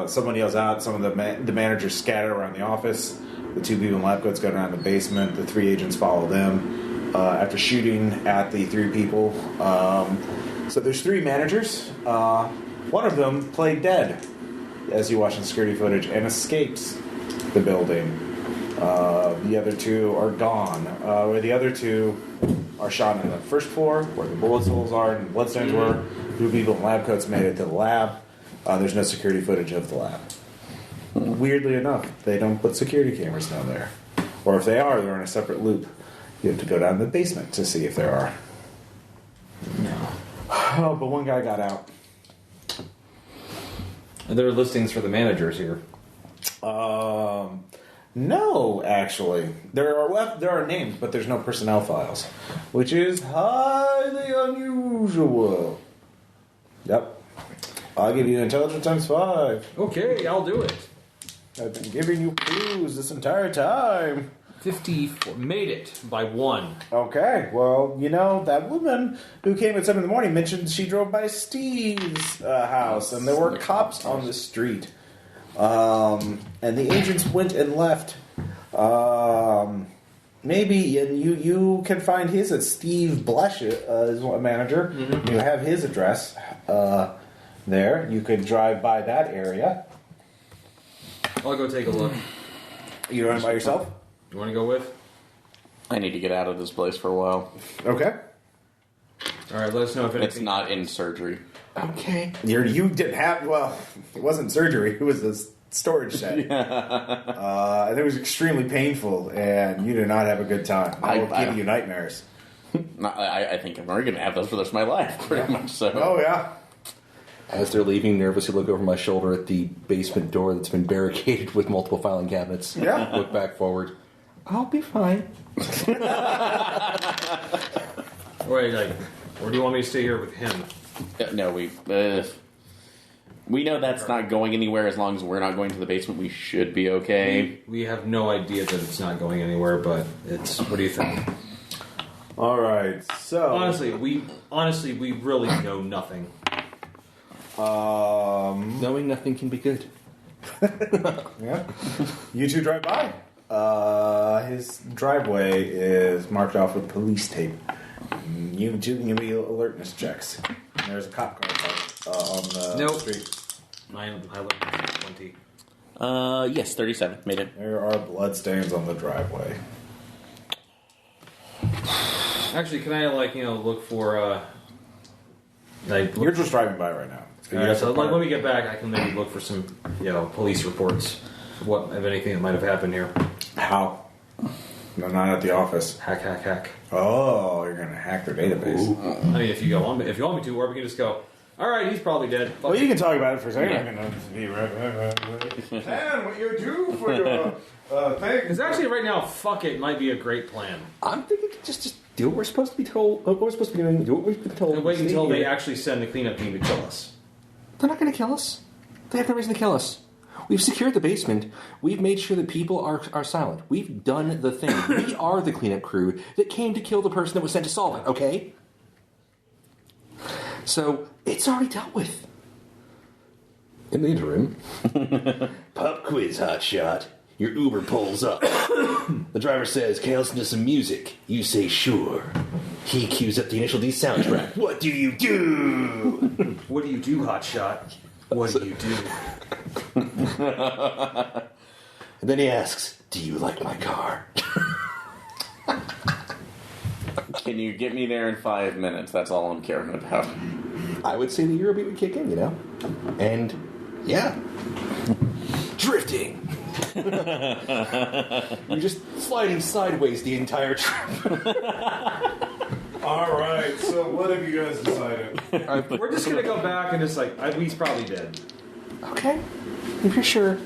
someone yells out. Some of the managers scatter around the office. The 2 people in lab coats go down to the basement. The 3 agents follow them after shooting at the 3 people. So there's 3 managers. One of them played dead, as you watch the security footage, and escapes the building. The other 2 are gone. Where the other 2 are shot on the first floor, where the bullet holes are and bloodstains were. 2 people in lab coats made it to the lab. There's no security footage of the lab. Weirdly enough, they don't put security cameras down there. Or if they are, they're in a separate loop. You have to go down to the basement to see if there are. No. Oh, but one guy got out. And there are listings for the managers here. No, actually. There are names, but there's no personnel files. Which is highly unusual. Yep. I'll give you intelligence times 5. Okay, I'll do it. I've been giving you clues this entire time. 54. Made it by 1. Okay, well, that woman who came at 7 in the morning mentioned she drove by Steve's house, and there were cops on the street. And the agents went and left. maybe, and you can find his at Steve Blesh is a manager. Mm-hmm. You have his address there. You could drive by that area. I'll go take a look. You doing it by yourself? You want to go with? I need to get out of this place for a while. Okay. All right, let us know if anything. It's not in surgery. Okay. You didn't have, well, it wasn't surgery. It was a storage shed. And it was extremely painful, and you did not have a good time. I will give you nightmares. I think I'm already going to have those for the rest of my life, pretty much. So. Oh, yeah. As they're leaving, nervously look over my shoulder at the basement door that's been barricaded with multiple filing cabinets. Yeah. Look back forward. I'll be fine. Wait, or do you want me to stay here with him? No, we know that's not going anywhere. As long as we're not going to the basement, we should be okay. We have no idea that it's not going anywhere, but it's. What do you think? All right. So honestly, we really know nothing. Knowing nothing can be good. Yeah. You two drive by. His driveway is marked off with police tape. You two can give me alertness checks. There's a cop car on the street. I look 20. Yes, 37. Made it. There are bloodstains on the driveway. Actually, can I look for You're just driving by right now. So when we get back, I can maybe look for some police reports of anything that might have happened here. How? No, not at the office. Hack. Oh, you're gonna hack their database. I mean, if you want me to, or we can just go. All right, he's probably dead. Well, you can talk about it for a second. I'm gonna be right. Plan what you do for your thing. Because actually, right now, fuck it might be a great plan. I'm thinking just do what we're supposed to be told. What we're supposed to be doing. Do what we've been told. And wait until they actually send the cleanup team to kill us. They're not going to kill us. They have no reason to kill us. We've secured the basement. We've made sure that people are silent. We've done the thing. We are the cleanup crew that came to kill the person that was sent to solve it, okay? So, it's already dealt with. In the interim, pop quiz, hotshot. Your Uber pulls up. The driver says, "Can I listen to some music?" You say, "Sure." He cues up the Initial D soundtrack. What do you do? What do you do, hotshot? What do you do? And then he asks, "Do you like my car?" Can you get me there in 5 minutes? That's all I'm caring about. I would say the Eurobeat would kick in, And, yeah. Drifting. You're just sliding sideways the entire trip. All right. So, what have you guys decided? We're just gonna go back and just he's probably dead. Okay. If you're sure.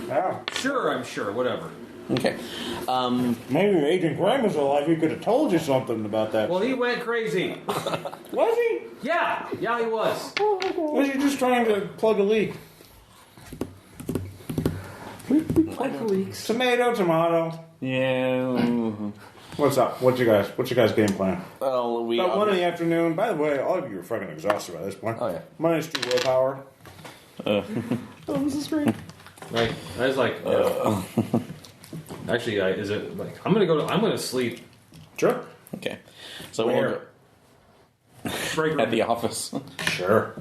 Yeah. Sure, I'm sure. Whatever. Okay. Maybe if Agent Graham was alive, he could have told you something about that. Well, he went crazy. Was he? Yeah, he was. Was he just trying to plug a leak? We plug the leaks. Tomato. Yeah. What's up? What's your guys' game plan? Well, About 1 in the afternoon. By the way, all of you are fucking exhausted by this point. Oh, yeah. Minus 2 willpower. Oh, this is great. Right. I was like, actually, is it I'm gonna sleep. Sure. Okay. So Where? Break room. at the office. Sure.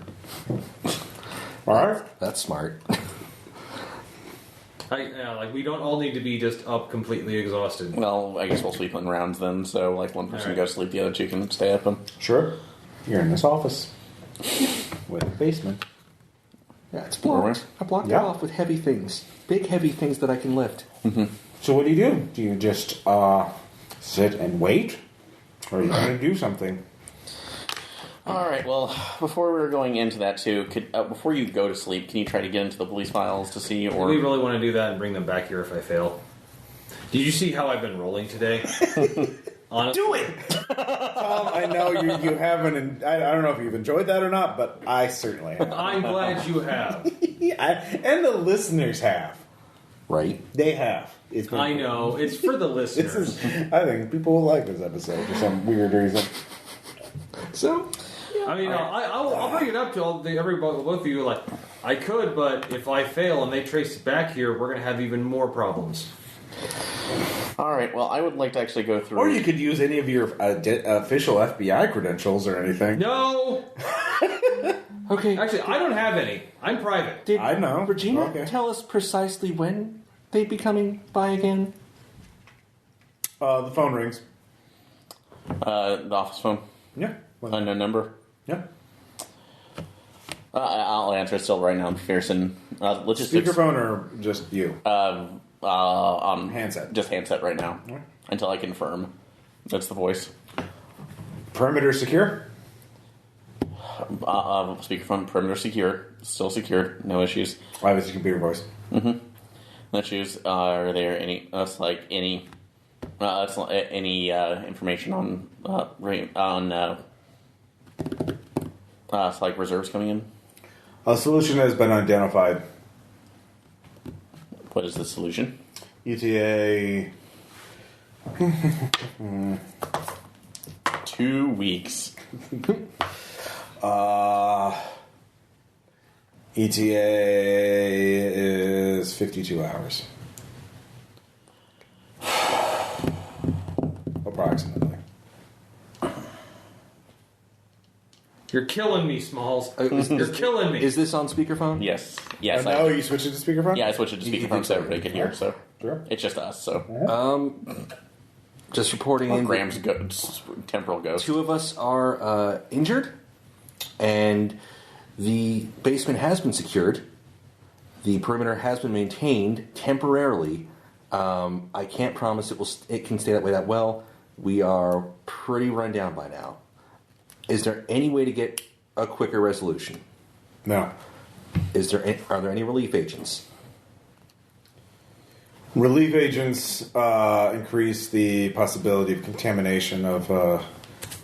All right. That's smart. We don't all need to be just up completely exhausted. Well, I guess we'll sleep in rounds then. So, one person All right. goes to sleep, the other two can stay up. Sure. You're in this office. With a basement. Yeah, it's blocked. I blocked it off with heavy things. Big, heavy things that I can lift. Mm-hmm. So what do? Do you just sit and wait? Or are you going to do something? All right. Well, before we're going into that too, before you go to sleep, can you try to get into the police files to see? Or Do we really want to do that and bring them back here if I fail? Did you see how I've been rolling today? Honestly. Do it! Tom, I know you haven't. I don't know if you've enjoyed that or not, but I certainly have. I'm glad you have. And the listeners have. Right. They have. I know. It's for the listeners. I think people will like this episode for some weird reason. So, I mean, I'll bring it up to everybody, both of you. I could, but if I fail and they trace it back here, we're going to have even more problems. All right. Well, I would like to actually go through. Or you could use any of your official FBI credentials or anything. No. Okay. Actually, I don't have any. I'm private. Did I know. Regina Okay. tell us precisely when they'd be coming by again? The phone rings. the office phone. Yeah. Unknown number. Yeah. I'll answer it still right now. McPherson Logistics. Speakerphone or just you? On Handset. Just handset right now. Right. Until I confirm. That's the voice. Perimeter secure? Speakerphone, perimeter secure. Still secure. No issues. I have a computer voice. No issues. Are there any information on like reserves coming in? A solution has been identified. What is the solution? ETA 2 weeks. ETA is 52 hours. Approximately. You're killing me, Smalls. Is You're killing me. Is this on speakerphone? Yes. Yes. Oh, you switched it to speakerphone? Yeah, I switched it to speakerphone so everybody could hear. So Sure. it's just us. So Just reporting in. Graham's temporal ghost. Two of us are injured, and the basement has been secured. The perimeter has been maintained temporarily. I can't promise it can stay that way that well. We are pretty run down by now. Is there any way to get a quicker resolution? No. Are there any relief agents? Relief agents increase the possibility of contamination of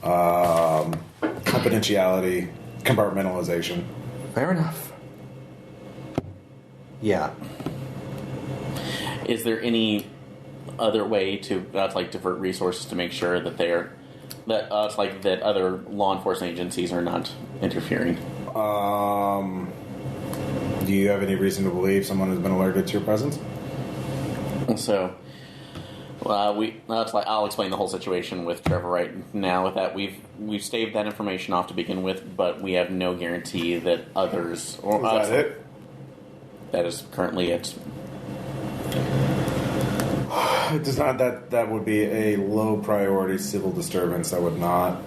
confidentiality, compartmentalization. Fair enough. Yeah. Is there any other way to divert resources to make sure that that other law enforcement agencies are not interfering? Do you have any reason to believe someone has been alerted to your presence? So, I'll explain the whole situation with Trevor right now. With that, we've staved that information off to begin with, but we have no guarantee that others. Or Is that it? That is currently it. It does not. That would be a low priority civil disturbance that would not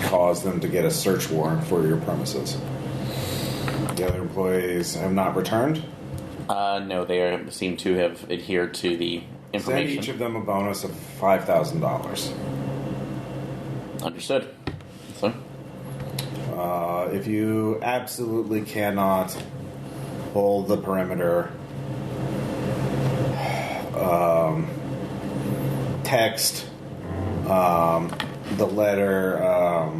cause them to get a search warrant for your premises. The other employees have not returned. No, they seem to have adhered to the information. Send each of them a bonus of $5,000. Understood. So, if you absolutely cannot hold the perimeter, text the letter,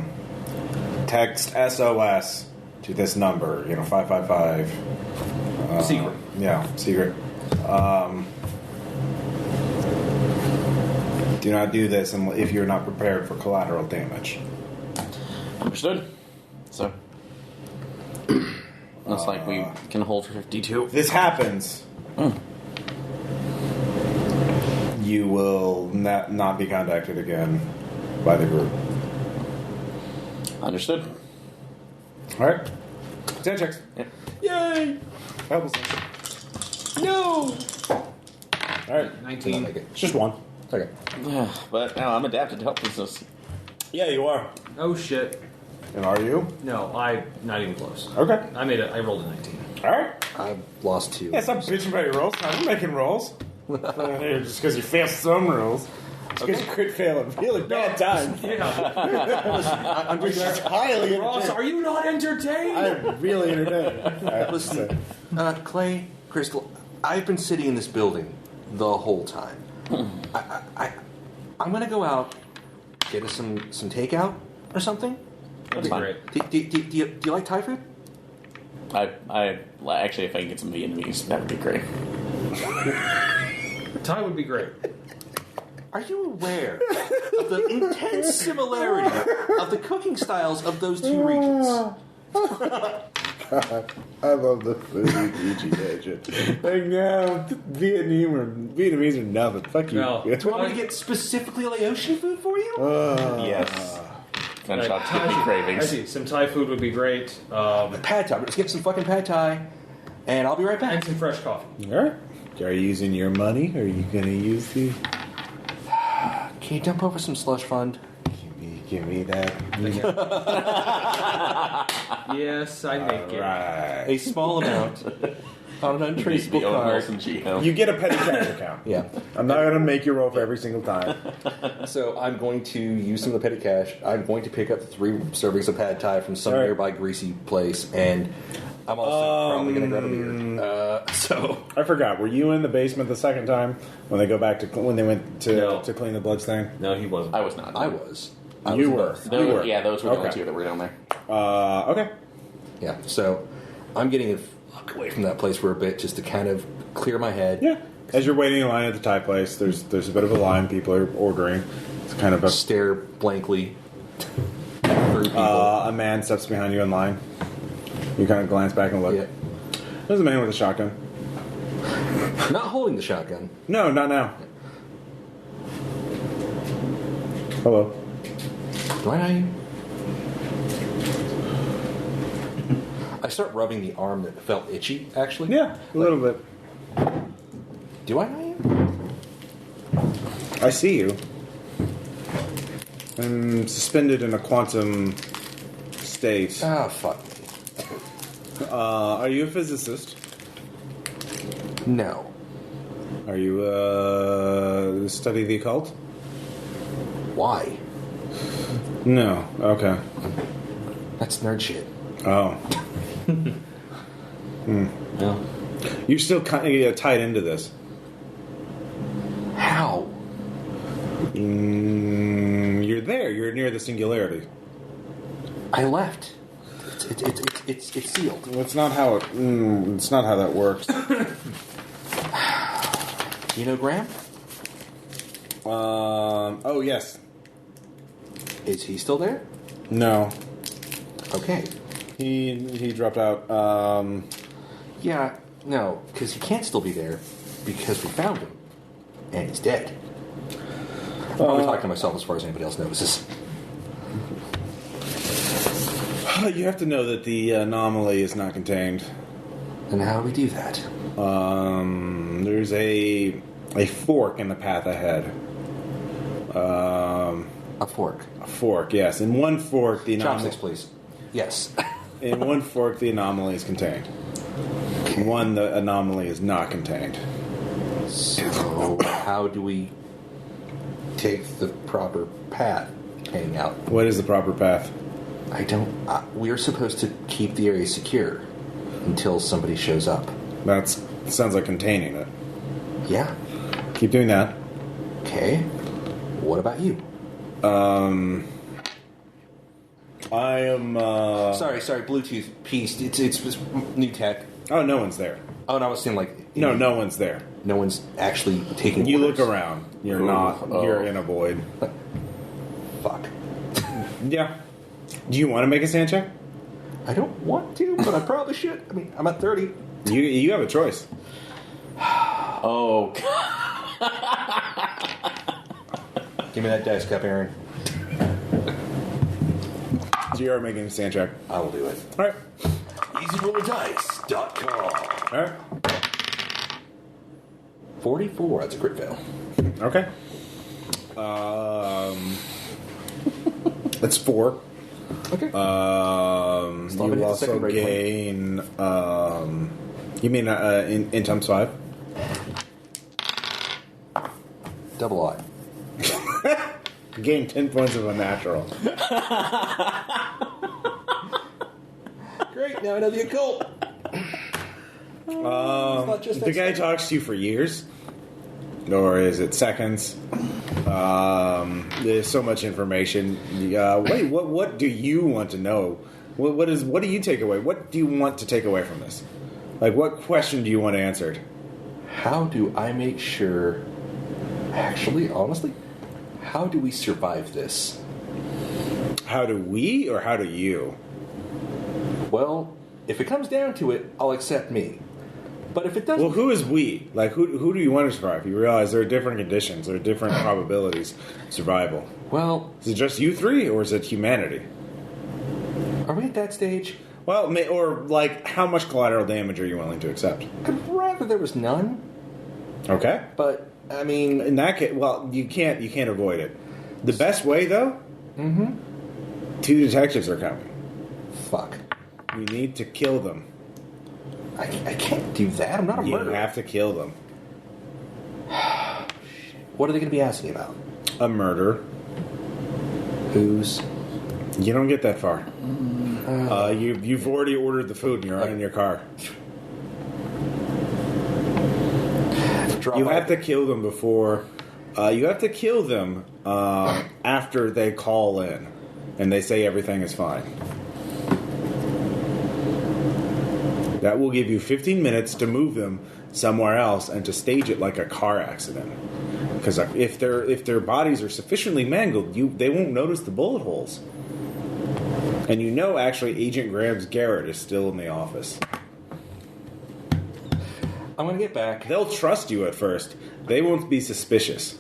text SOS to this number, 555. Secret. Yeah, secret. Do not do this if you're not prepared for collateral damage. understood. So, looks like we can hold for 52. If this happens, you will not be contacted again by the group. Understood. All right. 10 checks. Yep. Yay! That was No! all right. 19. It's just one. Okay. But now I'm adapted to help business. Yeah, you are. Oh shit. And are you? No, I not even close. Okay. I rolled a 19. All right. I've lost 2. Yeah, stop bitching about your rolls. I'm making rolls. Just because you failed some rolls. Just because you could fail at really bad times. Yeah. I'm just Highly Ross, are you not entertained? I'm really entertained. All right, listen, Clay, Crystal. I've been sitting in this building the whole time. I'm gonna go out, get us some takeout or something. That's fine. Great. Do you like Thai food? I actually, if I can get some Vietnamese, that would be great. Thai would be great. Are you aware of the intense similarity of the cooking styles of those two regions? I love the food PG agent. Like, no, Vietnamese are nothing. Fuck you. No. Do you want me to get specifically Laotian food for you? Yes. Gunshots Like, give me cravings. Actually, some Thai food would be great. Pad Thai. Let's get some fucking Pad Thai, and I'll be right And back. some fresh coffee. All right. Are you using your money, or are you going to use the... Can you dump over some slush fund? Give me that. Yes, I make it. Right. A small amount on an untraceable The old card. Wilson Geo. You get a petty cash account. Yeah. I'm not going to make you roll for every single time. So I'm going to use some of the petty cash. I'm going to pick up 3 servings of Pad Thai from some All right. nearby greasy place, and I'm also probably going to grab a beer. So I forgot. Were you in the basement the second time when they went to clean the bloodstain? No, he wasn't. I was not. I was. You were. both. Those, You were. Yeah, those were the Okay. only two that were down there. Okay. Yeah. So I'm getting the fuck away from that place for a bit, just to kind of clear my head. Yeah. As you're waiting in line at the Thai place, there's a bit of a line. People are ordering. It's kind of a... Stare blankly through people. a man steps behind you in line. You kind of glance back and look. Yeah. There's a man with a shotgun. Not holding the shotgun. No, not now. Hello. Do I know you? I start rubbing the arm that felt itchy, actually. Yeah, a little bit. Do I know you? I see you. I'm suspended in a quantum state. Ah, fuck. Are you a physicist? No. Are you study the occult? Why? No. Okay. That's nerd shit. Oh. No. You're still kind of tied into this. How? You're there. You're near the singularity. I left. It's sealed. Well, it's not how it. It's not how that works. You know Graham? Oh yes. Is he still there? No. Okay. He dropped out. Yeah, no, because he can't still be there because we found him. And he's dead. I'm probably talking to myself as far as anybody else notices. You have to know that the anomaly is not contained. And how do we do that? There's a fork in the path ahead. A fork. A fork, yes. In one fork, the anomaly. Chopsticks, please. Yes. In one fork, the anomaly is contained. In one, the anomaly is not contained. So, how do we take the proper path heading out? What is the proper path? I don't. We're supposed to keep the area secure until somebody shows up. That sounds like containing it. Yeah. Keep doing that. Okay. What about you? I am. Sorry. Bluetooth piece. It's new tech. Oh, no one's there. Oh, and I was saying like No one's there. no one's actually taking. You orders. look around. You're not. You're in a void. Fuck. Yeah. Do you want to make a sand check? I don't want to, but I probably should. I mean, I'm at 30. You have a choice. Oh, Give me that dice cup, Aaron. So you are making a sand check. I will do it. All right. EasyRollerDice.com. All right. 44. That's a crit fail. Okay. That's 4. Okay. You Still haven't hit the also second break gain. You mean in times 5? Double odd. Gain 10 points of a natural. Great. Now I know the occult. It's not just The guy talks to you for years, or is it seconds? There's so much information. Wait, what do you want to know? What do you take away? What do you want to take away from this? Like, what question do you want answered? How do I make sure? Actually, honestly, how do we survive this? How do we, or how do you? Well, If it comes down to it, I'll accept me. But if it doesn't... Well, who is we? Like, who do you want to survive? You realize there are different conditions, there are different probabilities of survival. Well... Is it just you three, or is it humanity? Are we at that stage? Well, or, like, how much collateral damage are you willing to accept? I'd rather there was none. Okay. But, I mean... In that case, well, you can't avoid it. The best way, though? Mm-hmm. 2 detectives are coming. Fuck. You need to kill them. I can't do that. I'm not a murderer. You have to kill them. What are they going to be asking about? A murder. Who's? You don't get that far. You've already ordered the food and you're in your car. You have to kill them before... you have to kill them after they call in and they say everything is fine. That will give you 15 minutes to move them somewhere else and to stage it like a car accident. Because if their bodies are sufficiently mangled, they won't notice the bullet holes. And actually, Agent Graham's Garrett is still in the office. I'm going to get back. They'll trust you at first. They won't be suspicious.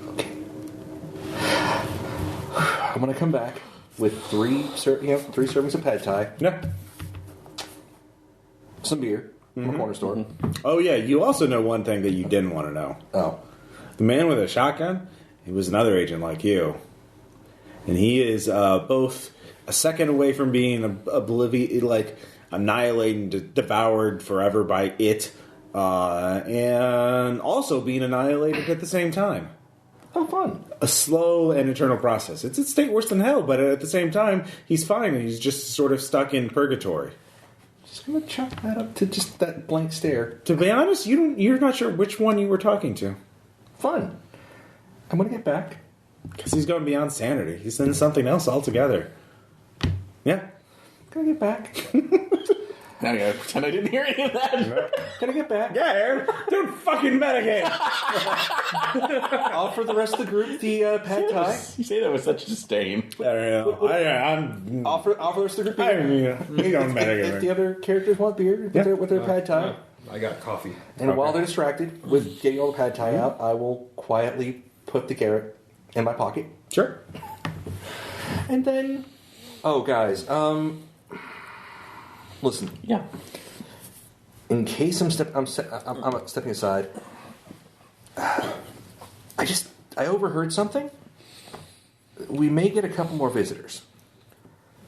Okay. I'm going to come back with three servings of pad thai. No. Some beer from a corner store. Mm-hmm. Oh, yeah. You also know one thing that you didn't want to know. Oh. The man with a shotgun, he was another agent like you. And he is both a second away from being annihilated, devoured forever by it, and also being annihilated at the same time. Oh, fun. A slow and eternal process. It's a state worse than hell, but at the same time, he's fine and he's just sort of stuck in purgatory. Just going to chalk that up to just that blank stare. To be honest, you're not sure which one you were talking to. Fun. I'm going to get back. Because he's going beyond sanity. He's in something else altogether. Yeah. I'm going to get back. Now I gotta pretend I didn't hear any of that. Can I get back? Yeah, Aaron. Don't fucking metagame. Offer the rest of the group the pad thai. You say that with such disdain. I don't know. Offer the rest of the group We don't if metagame. the other characters want beer with their pad thai. I got coffee. And while they're distracted with getting all the pad thai out, I will quietly put the carrot in my pocket. Sure. And then... Oh, guys. Listen. Yeah. In case I'm stepping aside, I overheard something. We may get a couple more visitors.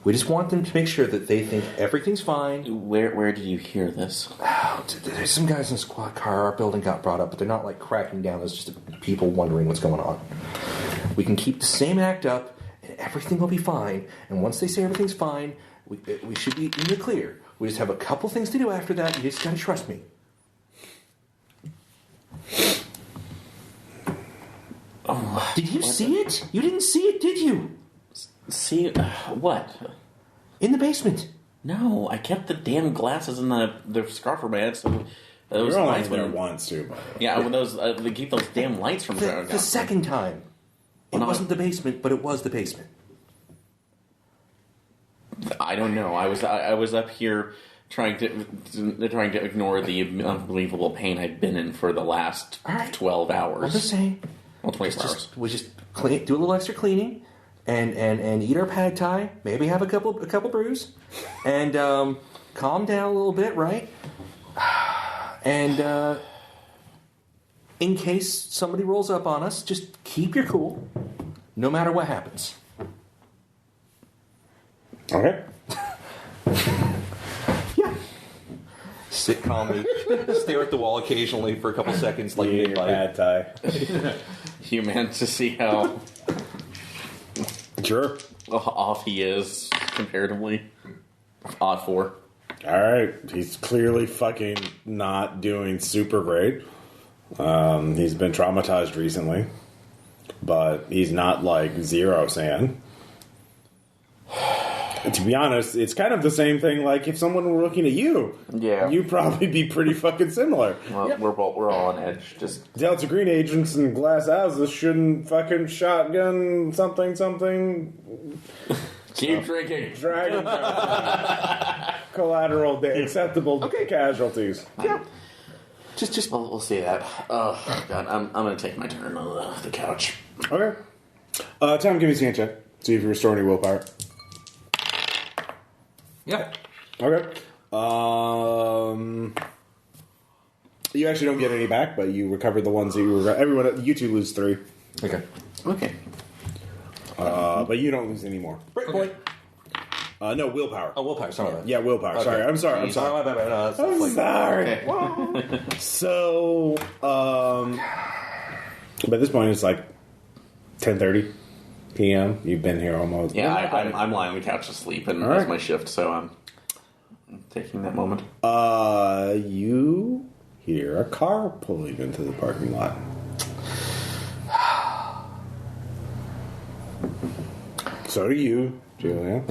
We just want them to make sure that they think everything's fine. Where did you hear this? There's some guys in a squad car. Our building got brought up, but they're not like cracking down. There's just people wondering what's going on. We can keep the same act up, and everything will be fine. And once they say everything's fine, we should be in the clear. We just have a couple things to do after that. You just gotta trust me. Oh, did you see it? You didn't see it, did you? See what? In the basement. No, I kept the damn glasses in the scarf over my head, so those You're only lights there went. once, too. By the way. Yeah, when those they keep those damn lights from going The second time. It wasn't the basement, but it was the basement. I don't know. I was up here trying to ignore the unbelievable pain I'd been in for the last 12 hours. I'm just saying. Well, 24 hours. We just do a little extra cleaning, and eat our pad thai. Maybe have a couple brews, and calm down a little bit, right? And in case somebody rolls up on us, just keep your cool, no matter what happens. Okay. Yeah. Sit calmly, stare at the wall occasionally for a couple seconds, like your pad thai. You meant to see how Sure. off he is comparatively. Odd 4. Alright. He's clearly fucking not doing super great. He's been traumatized recently. But he's not like zero sand. To be honest, it's kind of the same thing like if someone were looking at you. Yeah. You'd probably be pretty fucking similar. Well, Yep. we're all on edge. Just Delta Green agents in glass houses shouldn't fucking shotgun something. keep drinking. Dragon. collateral acceptable casualties. Yeah. We'll see that. Oh God, I'm gonna take my turn on the couch. Okay. Tom, give me a scan check. See if you restore any willpower. Yeah. Okay. You actually don't get any back, but you recovered the ones that you were. Everyone, you two lose 3. Okay. Okay. But you don't lose any more. Breakpoint. No, willpower. Oh, willpower. Sorry about that. Yeah, willpower. Okay. Sorry, I'm sorry. I'm sorry. Oh, my bad. No, that's I'm like, sorry. So, by this point, it's like 10:30 p.m. You've been here almost. Yeah, I'm lying on the couch asleep, and right. that's my shift, so I'm taking that moment. You hear a car pulling into the parking lot. So do you, Julia.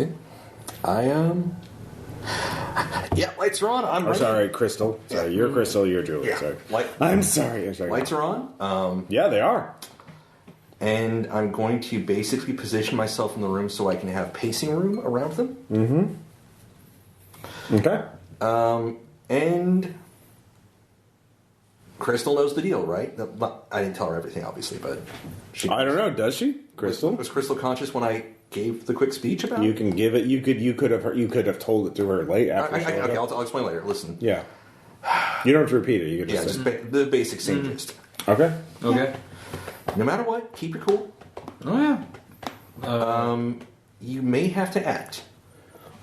Yeah, lights are on. I'm ready. Sorry, Crystal. Sorry, you're Crystal. You're Julia. Yeah. Sorry. I'm sorry. Lights are on. Yeah, they are. And I'm going to basically position myself in the room so I can have pacing room around them. Mm-hmm. Okay. And Crystal knows the deal, right? I didn't tell her everything, obviously, but I don't know. Does she, Crystal? Was Crystal conscious when I gave the quick speech about? You can give it. You could have told it to her late after. Okay, I'll explain later. Listen. Yeah. You don't have to repeat it. You can Yeah, just just the basic same gist. Okay. Okay. No matter what, keep your cool. Oh yeah. You may have to act.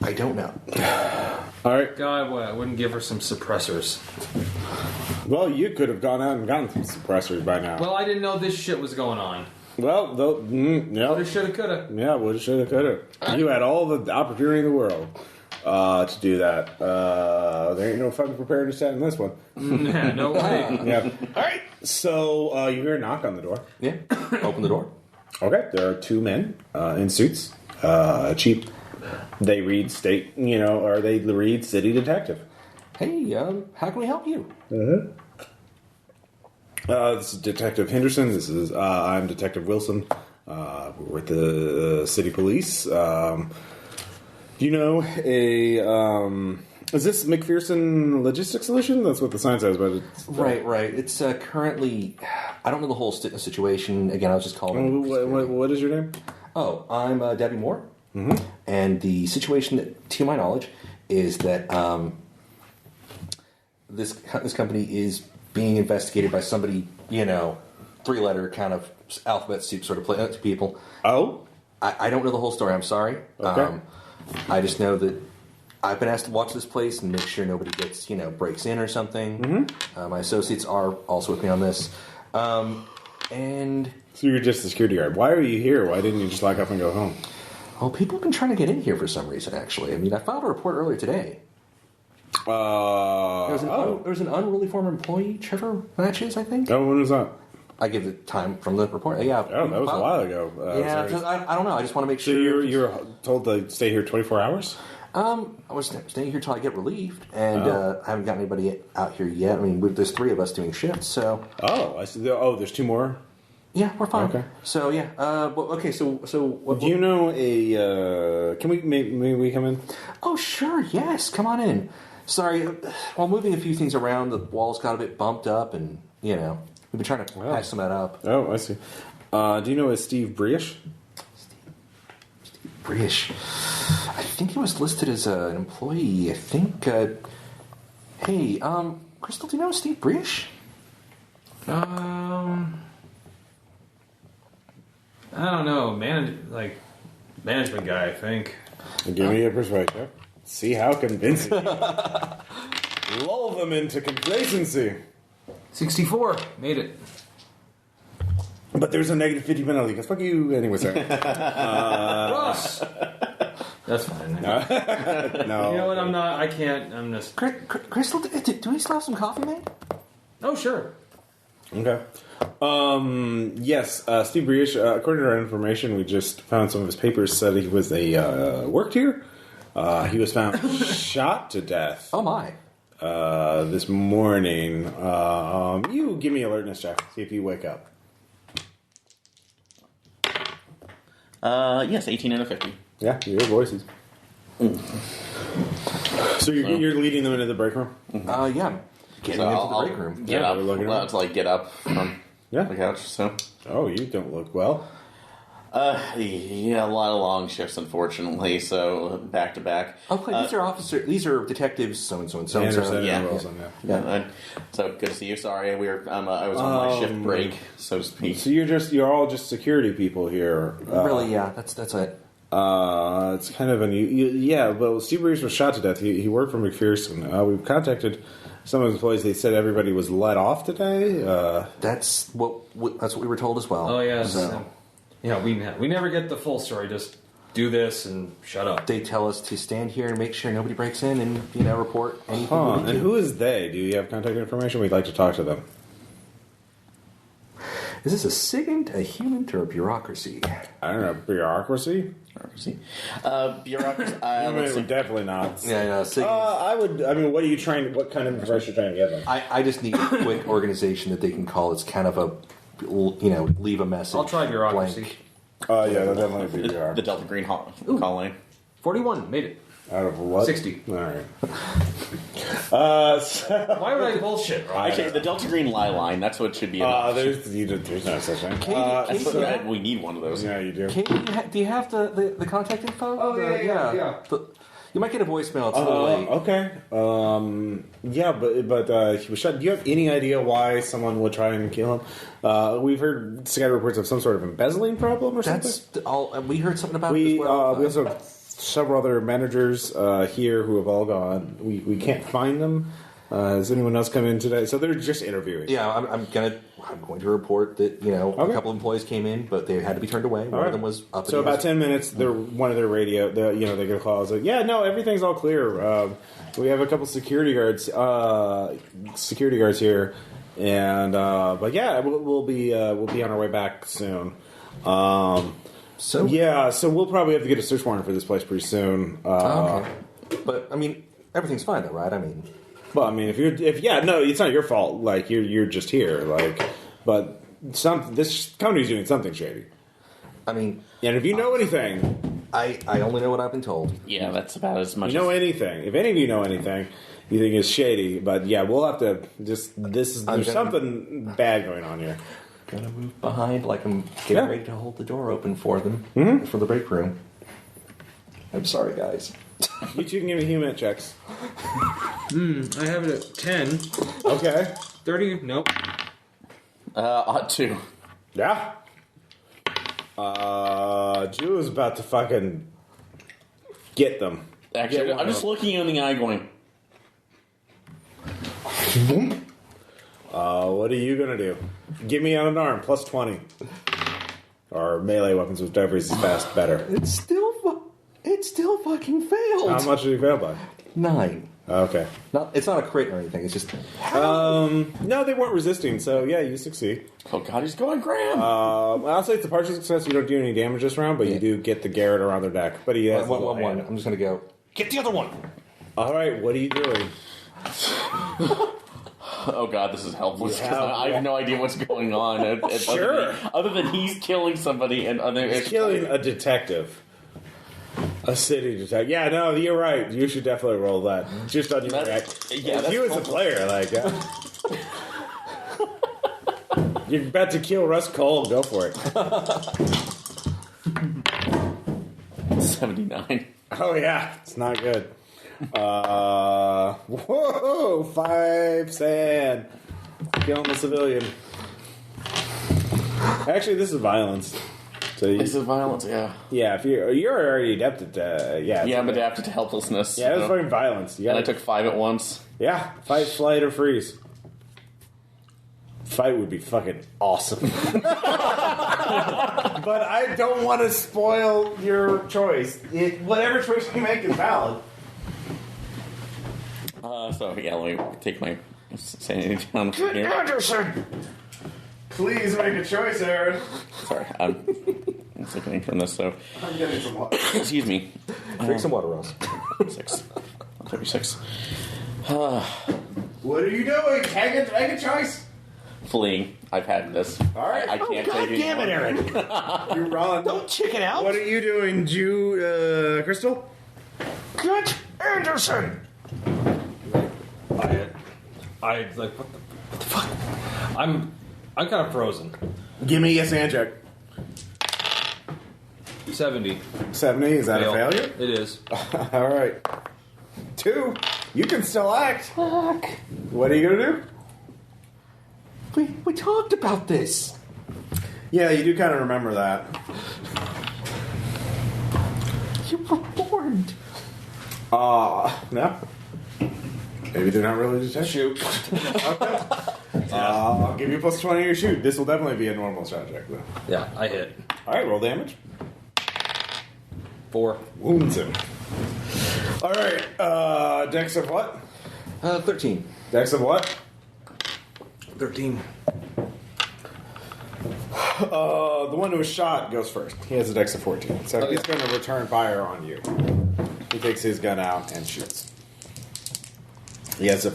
I don't know. All right. God, what? I wouldn't give her some suppressors. Well, you could have gone out and gotten some suppressors by now. Well, I didn't know this shit was going on. Well, Woulda, yeah. shoulda, coulda. Yeah, woulda, shoulda, coulda. You had all the opportunity in the world to do that. There ain't no fucking preparedness in this one. No way. Yeah. All right. So you hear a knock on the door. Yeah. Open the door. Okay. There are 2 men in suits. Cheap. They read state, or they read city detective. Hey, how can we help you? Mm-hmm. This is Detective Henderson. This is I'm Detective Wilson. We're with the city police. Do you know is this McPherson Logistics Solutions? That's what the sign says, but it's Right. It's currently. I don't know the whole situation. Again, I was just calling. What is your name? Oh, I'm Debbie Moore. Mm-hmm. And the situation, to my knowledge, is that this company is being investigated by somebody, 3-letter kind of alphabet soup sort of people. Oh? I don't know the whole story. I'm sorry. Okay. I just know that I've been asked to watch this place and make sure nobody gets, breaks in or something. Mm-hmm. My associates are also with me on this. And So you're just a security guard. Why are you here? Why didn't you just lock up and go home? well, people have been trying to get in here for some reason. Actually, I mean, I filed a report earlier today. There was an unruly former employee, Trevor Matches, I think. Oh, when was that? I give the time from the report. Yeah. Oh, that was a while ago. Yeah, sorry. I don't know. I just want to make So sure. you were told to stay here 24 hours? I was staying here till I get relieved, and I haven't got anybody out here yet. I mean, there's 3 of us doing shifts, so. Oh, I see. Oh, there's 2 more? Yeah, we're fine. Okay. So yeah. Okay. So what? Do you know a? Can we maybe we come in? Oh sure. Yes. Come on in. Sorry. While moving a few things around, the walls got a bit bumped up, and we've been trying to patch some of that up. Oh, I see. Do you know a Steve Briesch? Steve Briesch. I think he was listed as an employee. I think. Hey, Crystal, do you know Steve Briesch? I don't know, management guy, I think. Give me a perspective. See how convincing. Lull them into complacency. 64, made it. But there's a negative 50 penalty because fuck you anyway. Sorry. Ross. That's fine. No. You know what? I can't. I'm just. Crystal, do we still have some coffee made? Oh sure. Okay. Yes, Steve Briesch, according to our information, we just found some of his papers, said he was worked here. He was found shot to death. Oh my. This morning. You give me alertness check, see if you wake up. Yes, 18 out of 50. Yeah, you hear voices. So you're leading them into the break room? Yeah. Getting into the break room. Get Yeah, up. we're looking Well, around. it's like get up from Yeah. the couch. So, Oh, you don't look well. yeah, a lot of long shifts, unfortunately. So back to back. Okay, these are detectives, so and so and so and Anderson so. and yeah. Wilson, So good to see you. Sorry, I was on my shift break, so to speak. So you're all just security people here. Really, yeah, that's it. It's kind of yeah. Well, Steve Reeves was shot to death. He worked for McPherson. We've contacted some of the employees. They said everybody was let off today. That's what we were told as well. Oh yeah. So Yeah, we never get the full story. Just do this and shut up. they tell us to stand here and make sure nobody breaks in and report anything. Huh. we And do. who is they? Do you have contact information? We'd like to talk to them. Is this a SIGINT, a human, or a bureaucracy? I don't know. Bureaucracy? Bureaucracy. Definitely not. Yeah, SIGINT. I would. I mean, what are you trying? What kind of information are you trying to get them? I just need a quick organization that they can call. It's kind of a, leave a message. I'll try bureaucracy. blank. Yeah, that'll definitely be the Delta Green call line. 41 made it. Out of what? 60. All right. Why would I bullshit? Right? Actually, the Delta Green lie line. That's what it should be. There's no such thing. Katie, We need one of those. Yeah, you do. Katie, do you have the contact info? Oh, yeah. You might get a voicemail. It's a little late. Okay. Yeah, but he was shot. Do you have any idea why someone would try and kill him? We've heard scattered reports of some sort of embezzling problem or something. That's all. We heard something about it We as well. we also have several other managers here who have all gone. We can't find them. Has anyone else come in today? So they're just interviewing. Yeah, I'm going to report that a couple employees came in, but they had to be turned away. One of them was up. So about 10 minutes, one of their radio, they get a call. It's like, yeah, no, everything's all clear. We have a couple security guards here, and but yeah, we'll be on our way back soon. So we'll probably have to get a search warrant for this place pretty soon. Okay. But I mean, everything's fine though, right? I mean. Well, I mean, it's not your fault. Like you're just here. But this company's doing something shady. I mean, and if you know anything, I only know what I've been told. Yeah, that's about as much. You know anything? If any of you know anything, you think is shady. But yeah, we'll have to there's something bad going on here. Gonna move behind, like I'm getting ready to hold the door open for them for the break room. I'm sorry, guys. You two can give me human checks. I have it at 10. Okay. 30? Nope. Ought to. Yeah. Jew is about to fucking get them. Actually, I'm just looking you in the eye going, what are you gonna do? Give me on an arm, plus 20. Or melee weapons with diverse is fast, better. It still fucking failed. How much did you fail by? 9. Okay. It's not a crit or anything. It's just No, they weren't resisting, so yeah, you succeed. oh god, he's going Graham. I'll say it's a partial success. You don't do any damage this round, but you do get the Garrett around their neck. But he has one. I'm just gonna go get the other one. All right, what are you doing? Oh god, this is helpless. Yeah. I have no idea what's going on. Sure. Other than he's killing somebody and He's killing a detective. A city detective. Yeah, no, you're right. You should definitely roll that. Just on your back. Yeah, You as a player, you're about to kill Russ Cole. Go for it. 79. Oh yeah, it's not good. Whoa, 5 sand. Killing the civilian. Actually, this is violence. So This is violence, yeah. yeah, if you're already adapted to Yeah, I'm adapted to helplessness. Yeah, it's fucking violence. You And I gotta, took 5 at once. yeah, fight, flight, or freeze. Fight would be fucking awesome. But I don't want to spoil your choice. Whatever choice you make is valid. So, yeah, let me take my sanity down from here. Anderson! Please make a choice, Aaron. Sorry, I'm looking from this, so... I'm getting some water. Excuse me. Drink some water, Ross. 6. I'll take 6. What are you doing? Make a choice. Fleeing. I've had this. All right. I can't God take damn it, Aaron! You're wrong. Don't chicken out. What are you doing, Jew, Crystal? Get Anderson. I like what the fuck? I'm kind of frozen. Give me a sand check. 70. 70, is that Fail. a failure? It is. All right. 2, you can still act. Fuck. What are you going to do? We talked about this. Yeah, you do kind of remember that. You were warned. No. Maybe they're not really detected. Shoot. Okay. I'll give you a plus 20 to your shoot. This will definitely be a normal shot check, though. Yeah, I hit. All right, roll damage. 4. Wounds him. All right, dex of what? 13. Dex of what? 13. The one who was shot goes first. He has a dex of 14. So he's going to return fire on you. He takes his gun out and shoots. He has a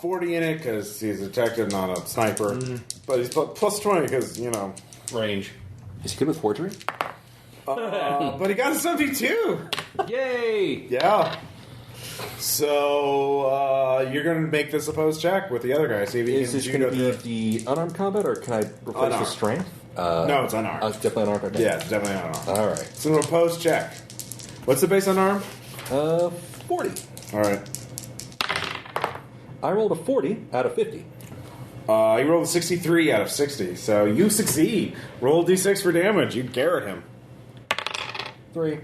40 in it because he's a detective, not a sniper. But he's plus 20 because, Range. Is he good with forgery? but he got a 72. Yay! Yeah. So you're going to make this opposed check with the other guy. See if he Is can this shoot going to up be the unarmed combat, or can I replace the Unarmed. strength? No, it's unarmed. It's definitely unarmed. Okay. Yeah, it's definitely unarmed. All right. It's an opposed check. What's the base unarmed? 40. All right. I rolled a 40 out of 50. You rolled a 63 out of 60, so you succeed. Roll d6 for damage. You garrot him. 3.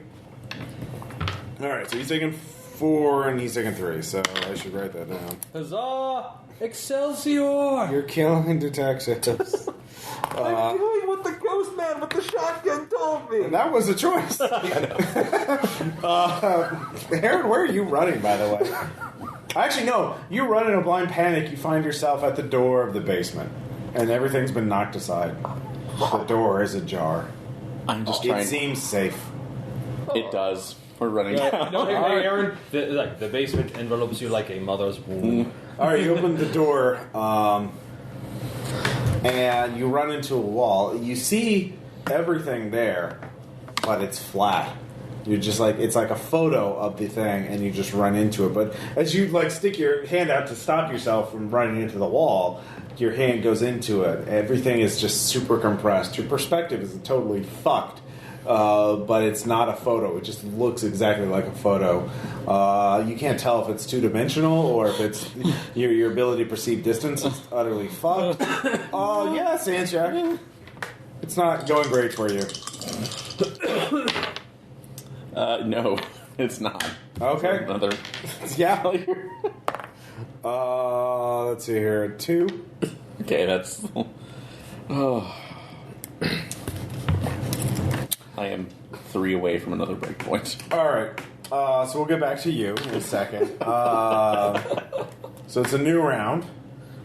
All right, so he's taking 4 and he's taking 3, so I should write that down. Huzzah! Excelsior! You're killing detectives. I'm doing what the ghost man with the shotgun told me. And that was a choice. Aaron, where are you running, by the way? Actually, no. You run in a blind panic. You find yourself at the door of the basement, and everything's been knocked aside. The door is ajar. I'm just It trying. seems safe. It does. We're running down. No, hey, Aaron. The basement envelopes you like a mother's womb. All right, you open the door, and you run into a wall. You see everything there, but it's flat. You're just like, it's like a photo of the thing, and you just run into it. But as you stick your hand out to stop yourself from running into the wall, your hand goes into it. Everything is just super compressed. Your perspective is totally fucked. But it's not a photo. It just looks exactly like a photo. You can't tell if it's two-dimensional or if it's your ability to perceive distance is utterly fucked. Yeah, sand check. It's not going great for you. No, it's not. Okay. Another. Yeah. Let's see here. 2. Okay, that's. Oh. I am 3 away from another breakpoint. All right. So we'll get back to you in a second. So it's a new round.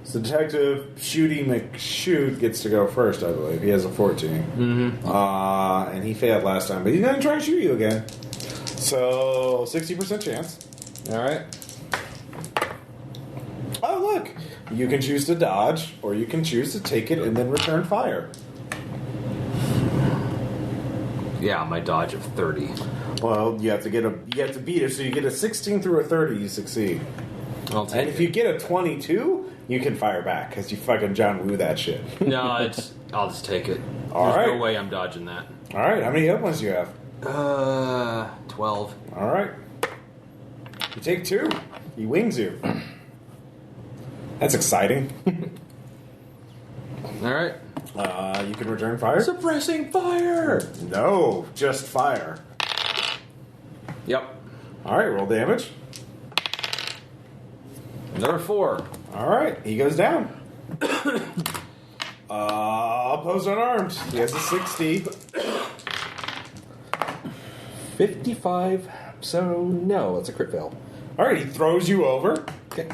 So Detective Shooty McShoot gets to go first, I believe. He has a 14. Mm-hmm. And he failed last time, but he's going to try and shoot you again. So 60% chance. All right. Oh, look. You can choose to dodge, or you can choose to take it and then return fire. Yeah, my dodge of 30. Well, you have to beat it. So you get a 16 through a 30, you succeed. I'll take And if you get a 22, you can fire back because you fucking John Woo that shit. No, I'll just take it. All There's right. no way I'm dodging that. All right, how many hit points do you have? 12. All right. You take 2. He wings you. That's exciting. All right. You can return fire? Suppressing fire. No, just fire. Yep. All right, roll damage. Another 4. All right, he goes down. Opposed unarmed. He has a 60. 55. So, no, it's a crit fail. All right, he throws you over. Okay.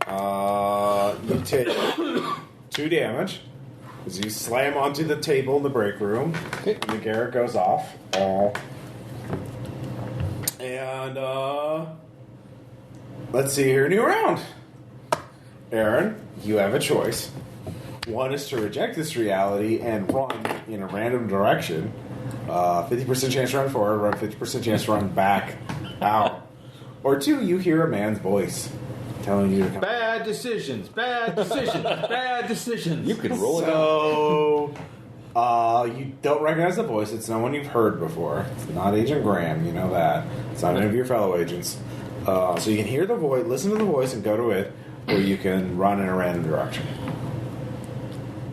You take 2 damage as you slam onto the table in the break room. Okay. The Garrett goes off. And let's see here, new round. Aaron, you have a choice. One is to reject this reality and run in a random direction. 50% chance to run forward, 50% chance to run back out. Or 2, you hear a man's voice. telling you to come. Bad decisions. Bad decisions. Bad decisions. You can roll it out. So, you don't recognize the voice. It's no one you've heard before. It's not Agent Graham. You know that. It's not any of your fellow agents. So you can hear the voice, listen to the voice, and go to it, or you can run in a random direction.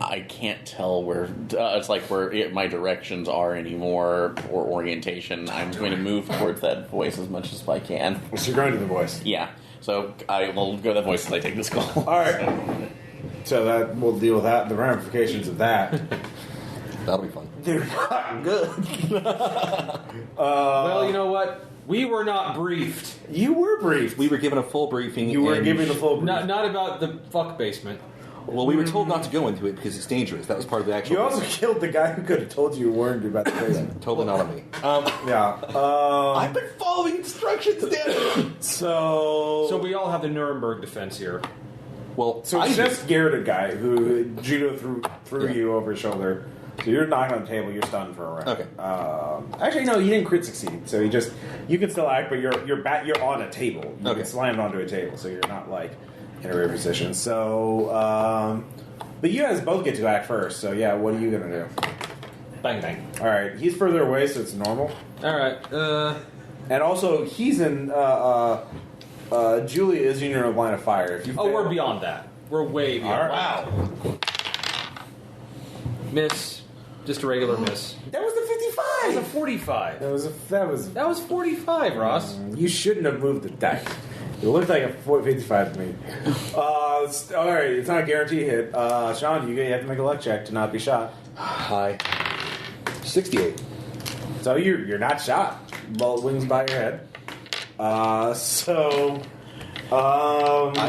I can't tell where it's like where my directions are anymore or orientation. I'm going to move towards that voice as much as I can. So you're going to the voice. Yeah, so I will go to the voice as I take this call. All right. So that we'll deal with that. The ramifications of that. That'll be fun. They're not good. Well, you know what? We were not briefed. You were briefed. We were given a full briefing. You were and given the full brief. Not about the fuck basement. Well, we were told not to go into it because it's dangerous. That was part of the actual. You also killed the guy who could have told you weren't about the basement. Totally not on me. I've been following instructions, Dan. So we all have the Nuremberg defense here. Well, So I just scared a guy who judo threw you over his shoulder. So you're knocked on the table. You're stunned for a round. Okay. Actually, no, you didn't crit succeed. So you can still act, but you're on a table. You Okay. get slammed onto a table, so you're not like in a rare position. So, but you guys both get to act first. So yeah, what are you gonna do? Bang bang. All right, he's further away, so it's normal. All right. And also, he's in. Julia is in your line of fire. If you fail- We're beyond that. We're way beyond. All right. Wow. Miss. Just a regular miss. That was the 55. That was a 45. That was 45, Ross. You shouldn't have moved the dice. It looked like a 55 to me. All right, it's not a guaranteed hit. Sean, you have to make a luck check to not be shot. Hi. 68. So you're not shot. Bullet wings by your head. I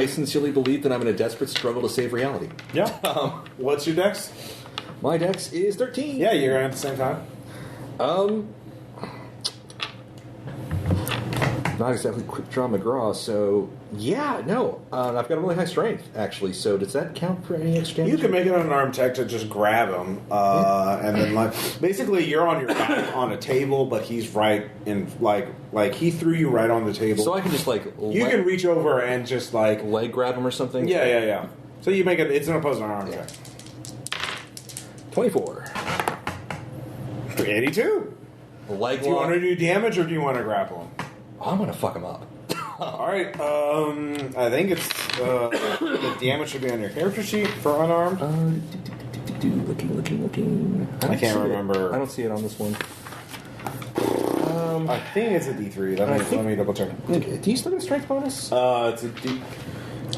sincerely believe that I'm in a desperate struggle to save reality. Yeah. What's your dex? My dex is 13. Yeah, you're at the same time. Not exactly quick draw McGraw, so yeah, no. I've got a really high strength, actually, so does that count for any extra damage? You can make it an arm check to just grab him, and then basically you're on your back on a table, but he's right in like he threw you right on the table. So I can just you can reach over and just leg grab him or something? Yeah. So you make it. It's an opposing arm check. 24. 82. Leg Do you want to do damage or do you want to grapple him? I'm gonna fuck him up. All right. I think it's the damage should be on your character sheet for unarmed. Looking. I can't remember. I don't see it on this one. I think it's a D3. Let me double check. Do you still get a strength bonus? It's a D.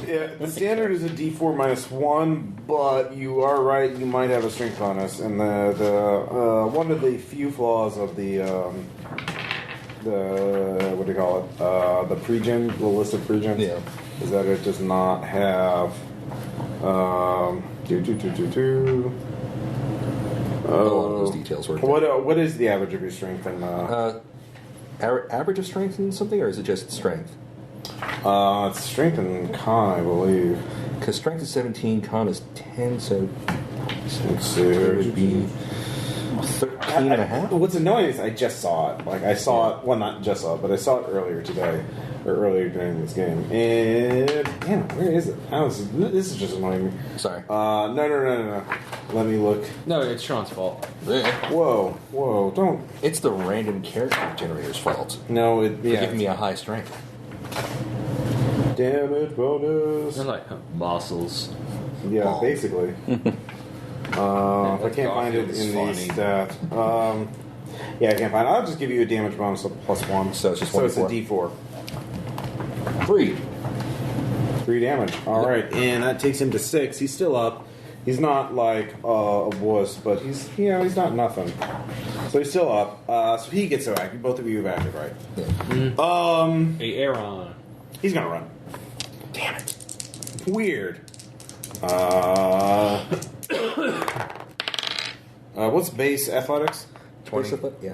Yeah, the standard is a D4 -1, but you are right. You might have a strength bonus, and the one of the few flaws of the what do you call it? The pregen, the list of pregens, is that it does not have A lot of those details were. What is the average of your strength and average of strength and something, or is it just strength? it's strength and con, I believe. Because strength is 17, con is 10, so Let's see. it would be 13 and a half. What's annoying is I just saw it. I saw it. Well, not just saw it, but I saw it earlier today, or earlier during this game. And damn, where is it? This is just annoying me. Sorry. No. Let me look. No, it's Sean's fault. Whoa! Don't. It's the random character generator's fault. No, For giving me a high strength. Damage bonus. They're like muscles. Yeah, basically. If I can't find it in the stat. Yeah, I can't find it. I'll just give you a damage bonus of +1. So it's just So it's a 1d4. D4. 3. 3 damage. All right, and that takes him to 6. He's still up. He's not like a wuss, but he's not nothing. So he's still up. So he gets to act. Both of you have acted, right? Yeah. Hey, Aaron. He's gonna run. Damn it. Weird. What's base athletics? 20. Yeah.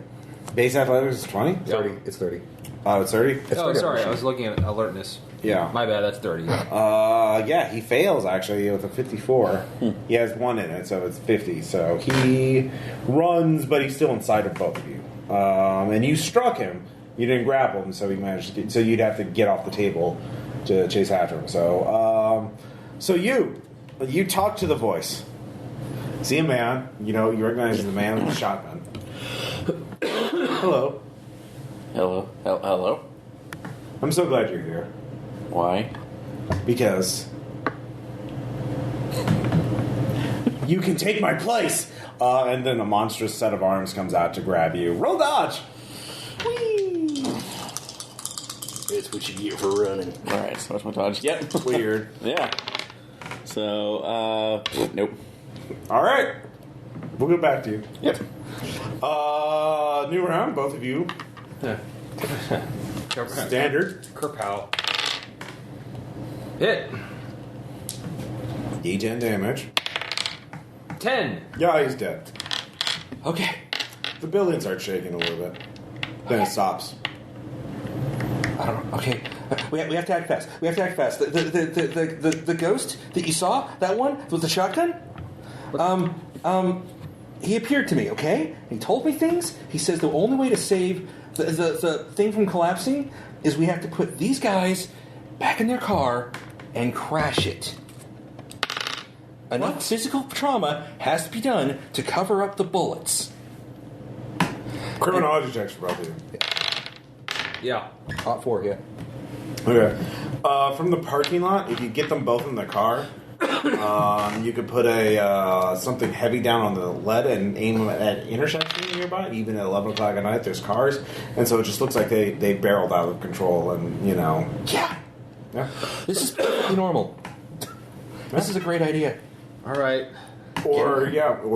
Base athletics is 20? 30. It's 30. Oh, it's 30? Oh, sorry. I was looking at alertness. Yeah. My bad. That's 30. Yeah, he fails actually with a 54. He has 1 in it, so it's 50. So he runs, but he's still inside of both of you. And you struck him. You didn't grapple him, so he managed to get, so you'd have to get off the table to chase after him. So you talk to the voice. See a man. You recognize the man with the shotgun. Hello. Hello. I'm so glad you're here. Why? Because you can take my place. And then a monstrous set of arms comes out to grab you. Roll dodge. Whee! It's what you get for running. All right, so what's my dodge? Yep. Weird. Yeah. So, nope. All right. We'll get back to you. Yep. New round, both of you. Standard. Kerpow. Hit. D10 damage. 10. Yeah, he's dead. Okay. The building starts shaking a little bit. Then it stops. I don't know. Okay. We have to act fast. The ghost that you saw, that one with the shotgun, he appeared to me, okay? He told me things. He says the only way to save the thing from collapsing is we have to put these guys back in their car and crash it. Enough physical trauma has to be done to cover up the bullets. Criminology checks for both of you. Yeah. Hot 4, yeah. Okay. From the parking lot, if you get them both in the car, you could put something heavy down on the lead and aim them at intersections nearby. Even at 11 o'clock at night, there's cars. And so it just looks like they barreled out of control and, Yeah. This is perfectly normal. This is a great idea. All right. Or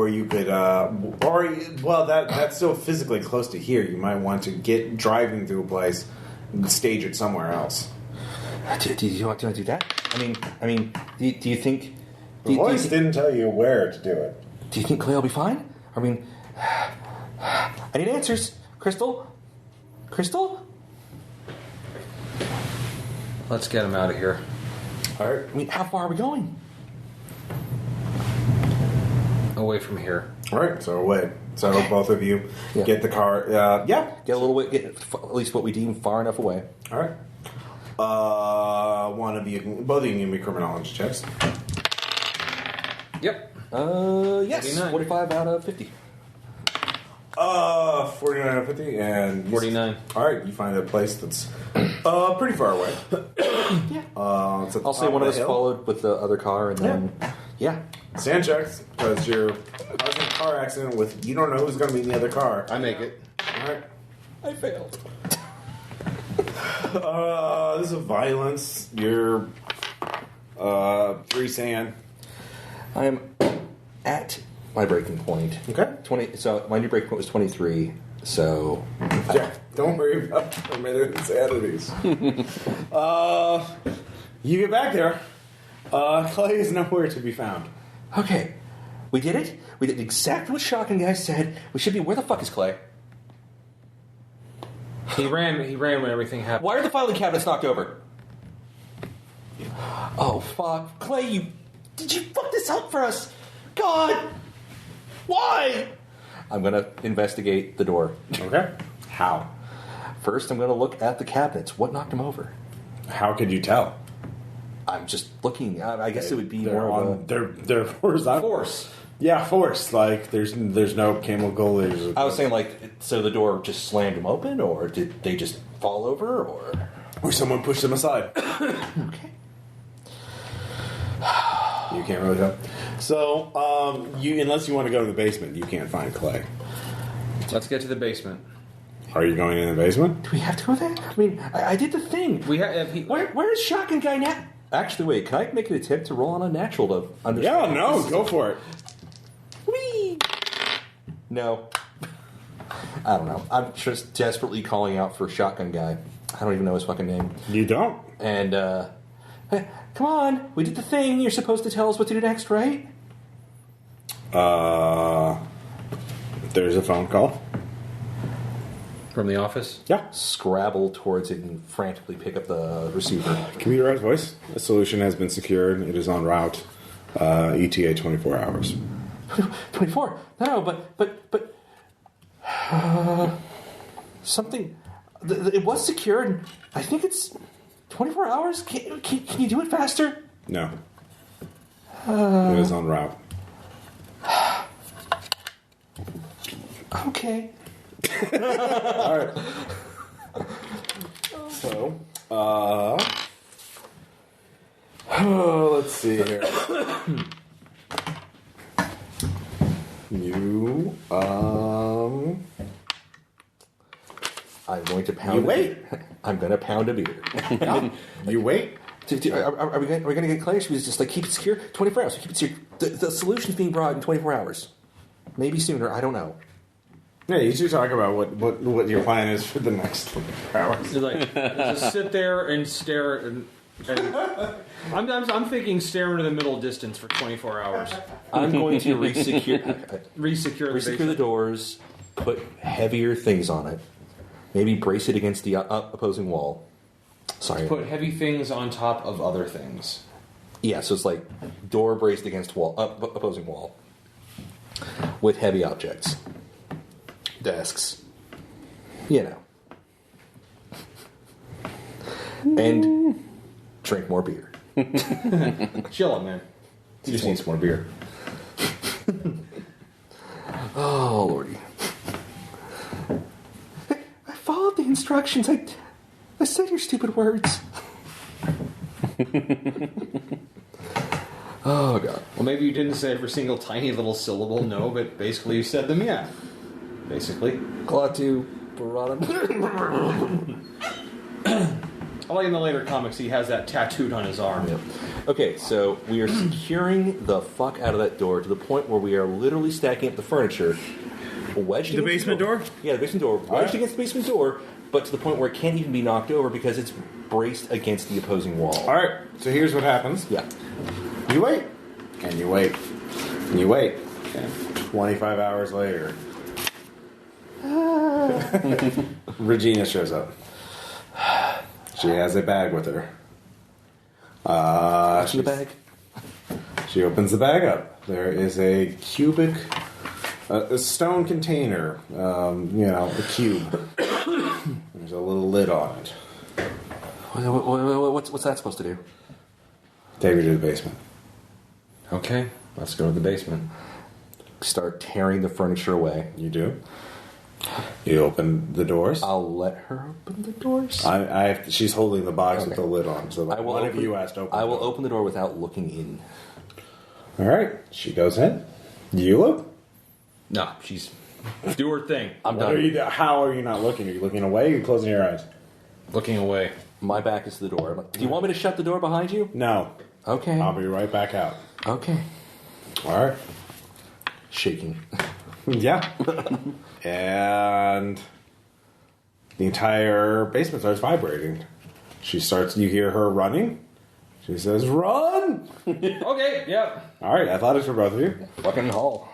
you could, that's so physically close to here. You might want to get driving through a place, and stage it somewhere else. Do you want to do that? I mean, do you think? The voice didn't tell you where to do it. Do you think Clay will be fine? I mean, I need answers, Crystal. Crystal? Let's get him out of here. All right. I mean, how far are we going? Away from here. All right. So away. So both of you get the car. Get a little bit. Get at least what we deem far enough away. All right. Both of you can give me criminology checks. Yep. Yes. 49. 45 out of 50. 49 out of 50 and 49. All right. You find a place that's pretty far away. Yeah. I'll say one of us followed with the other car, and then Stand checks because you're causing a car accident with you don't know who's going to be in the other car. I make it. All right. I failed. This is violence. You're 3 sand. I'm at my breaking point. Okay. 20. So my new breaking point was 23. So Don't worry about permitted insanities. You get back there. Clay is nowhere to be found. okay, we did it. We did exactly what Shotgun Guy said. We should be. Where the fuck is Clay? He ran when everything happened. Why are the filing cabinets knocked over? Oh fuck, Clay! Did you fuck this up for us? God, why? I'm gonna investigate the door. Okay. How? First, I'm gonna look at the cabinets. What knocked them over? How could you tell? I'm just looking. I guess it would be They're more of on. They're horizontal. force. Yeah, force. Like there's no chemical. I was saying, so the door just slammed them open, or did they just fall over, or someone pushed them aside. Okay. You can't really tell. So, unless you want to go to the basement, you can't find Clay. Let's get to the basement. Are you going in the basement? Do we have to go there? I mean, I did the thing. Where is Shotgun Guy now? Actually, wait. Can I make an attempt to roll on a natural to understand? Yeah, no, go for it. Whee! No. I don't know. I'm just desperately calling out for Shotgun Guy. I don't even know his fucking name. You don't? And, hey, come on. We did the thing. You're supposed to tell us what to do next, right? There's a phone call. From the office? Yeah. Scrabble towards it and frantically pick up the receiver. Computerized voice. A solution has been secured. It is en route. ETA 24 hours. 24? No, but something. It was secured. I think it's 24 hours? Can you do it faster? No. It was en route. Okay. All right. So, let's see here. You, I'm going to pound. You wait. I'm going to pound a beer. You wait. Are we going to get Clay? Should we just like keep it secure? 24 hours. Keep it secure. The solution's being brought in 24 hours. Maybe sooner. I don't know. Yeah, you should talk about what your plan is for the next 24 hours. Like, just sit there and stare. And I'm thinking stare into the middle distance for 24 hours. I'm going to resecure Resecure the doors, put heavier things on it, maybe brace it against the opposing wall. Sorry. Put heavy things on top of other things. Yeah, so it's like door braced against wall, opposing wall, with heavy objects, desks, you know, and drink more beer. Chill it, man. You just need some more beer. Oh, Lordy. I followed the instructions. I said your stupid words. Oh, God. Well, maybe you didn't say every single tiny little syllable, no, but basically you said them, yeah. Basically. Glatu, Barada. I like in the later comics he has that tattooed on his arm. Yep. Okay, so we are securing the fuck out of that door to the point where we are literally stacking up the furniture. Wedged The against basement door? Yeah, the basement door. Wedged against the basement door, but to the point where it can't even be knocked over because it's braced against the opposing wall. All right, so here's what happens. Yeah. You wait, and you wait, and you wait, and 25 hours later, Regina shows up. She has a bag with her. What's in the bag? She opens the bag up. There is a cubic, a stone container, a cube. There's a little lid on it. What's that supposed to do? Take her to the basement. Okay, let's go to the basement. Start tearing the furniture away. You do. You open the doors. I'll let her open the doors. I have to, she's holding the box with Okay. the lid on, so I will one open, of you has to open. I the will door. open the door without looking in. All right, she goes in. You look. No, she's do her thing. I'm What done. are you? How are you not looking? Are you looking away? Or are you closing your eyes? Looking away. My back is to the door. Do you want me to shut the door behind you? No. Okay. I'll be right back out. Okay. All right. Shaking. Yeah. And the entire basement starts vibrating. You hear her running. She says, "Run!" Okay, yep. All right, athletics for both of you. Fucking hall.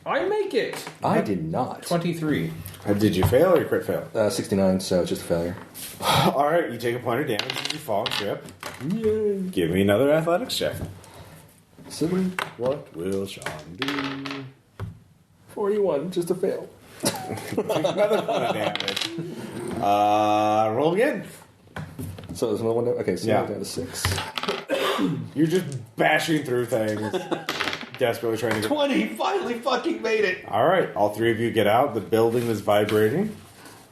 I make it. I did not. 23. Did you fail or you crit fail? 69, so it's just a failure. All right, you take a point of damage as you fall and trip. Give me another athletics check. Silly. What will Sean do? 41, just a fail. Another point of damage. Roll again. So there's another one down. Okay, so Yeah. down to 6. You're just bashing through things, desperately trying to get... 20! Finally fucking made it! All right, all three of you get out. The building is vibrating.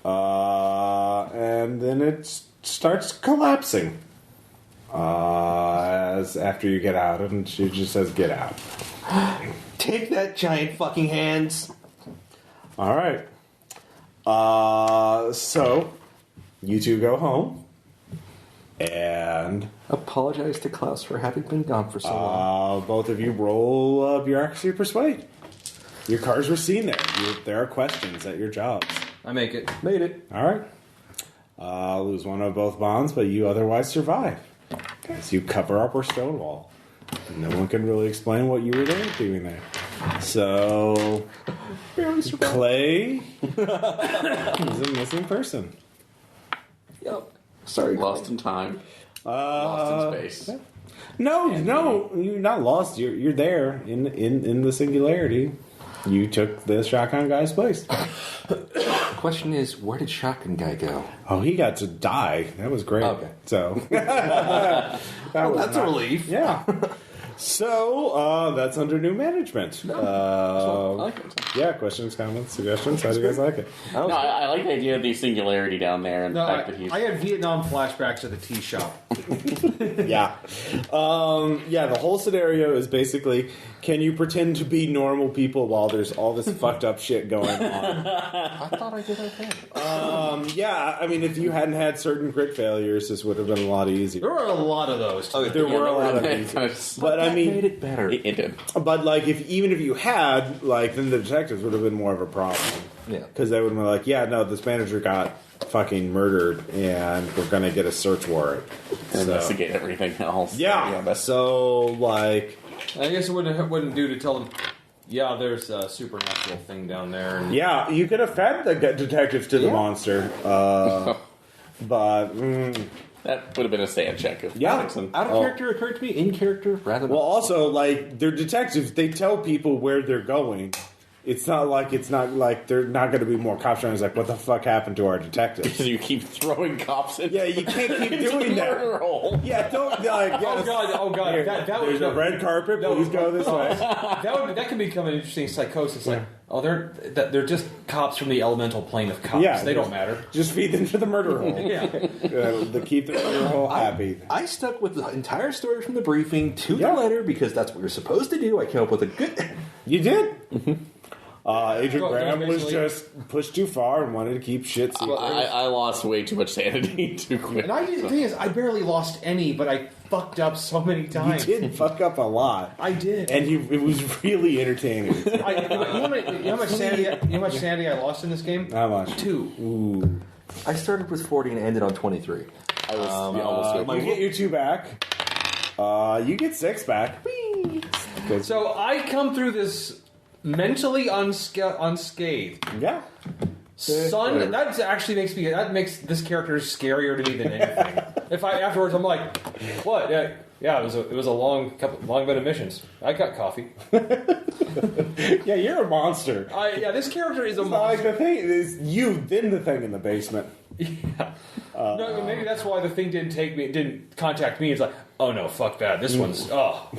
And then it starts collapsing. As after you get out, and she just says, "Get out." Take that, giant fucking hands! All right. So you two go home, and Apologize to Klaus for having been gone for so long. both of you roll bureaucracy or persuade. Your cards were seen there. There are questions at your jobs. I make it. Made it. All right. Lose one of both bonds, but you otherwise survive. As you cover up or stonewall. No one can really explain what you were doing there. So, Clay is a missing person. Yep. Sorry. Lost in time. Lost in space. No, you're not lost. You're there in the singularity. You took the shotgun guy's place. question is, where did Shotgun Guy go? Oh, he got to die. That was great. Okay. So That's a relief. Yeah. So that's under new management. I like it. Yeah, questions, comments, suggestions. How do you guys like it? No, I like the idea of the singularity down there and the fact that he's. I had Vietnam flashbacks at the tea shop. Yeah. The whole scenario is basically, can you pretend to be normal people while there's all this fucked up shit going on? I thought I did okay. I mean, if you hadn't had certain crit failures, this would have been a lot easier. There were a lot of those. Too. There were a lot of these. But I mean, made it better. It did. But like, even if you had, like, then the detectives would have been more of a problem. Yeah. Because they would have been like, yeah, no, this manager got fucking murdered, and we're gonna get a search warrant. Investigate everything else. Yeah. So like, I guess it wouldn't do to tell them. Yeah, there's a supernatural thing down there. And yeah, you could have fed the detectives to the monster, but. That would have been a sad check. Out Out of character occurred to me, in character rather than. Well, also, like, they're detectives. They tell people where they're going. It's not like they're not going to be more cops trying to like, what the fuck happened to our detectives? Because you keep throwing cops in. Yeah, you can't keep doing that. Hole. Yeah, don't like. Oh god! Here, There's a red carpet. Please go this way. That could become an interesting psychosis. Like, they're just cops from the elemental plane of cops. Yeah, they don't matter. Just feed them to the murder hole. Yeah, To keep the murder hole happy. I stuck with the entire story from the briefing to the letter because that's what you're supposed to do. I came up with a good. You did. Agent Graham was basically- just pushed too far and wanted to keep shit secret. I lost way too much sanity too quick. and the thing is, I barely lost any, but I fucked up so many You times. did fuck up a lot. I did. And it was really entertaining. You know how much sanity I lost in this game? How much? 2. Ooh. I started with 40 and ended on 23. I was almost You get your 2 back. You get 6 back. So I come through this mentally unscathed. Yeah. Son, that makes this character scarier to me than anything. If afterwards I'm like, what? Yeah, it was a long bit of missions. I got coffee. Yeah, you're a monster. This character is a It's not like monster. the thing is you, then the thing in the basement. Yeah. No, maybe that's why the thing didn't contact me. It's like, oh no, fuck that. This one's Does that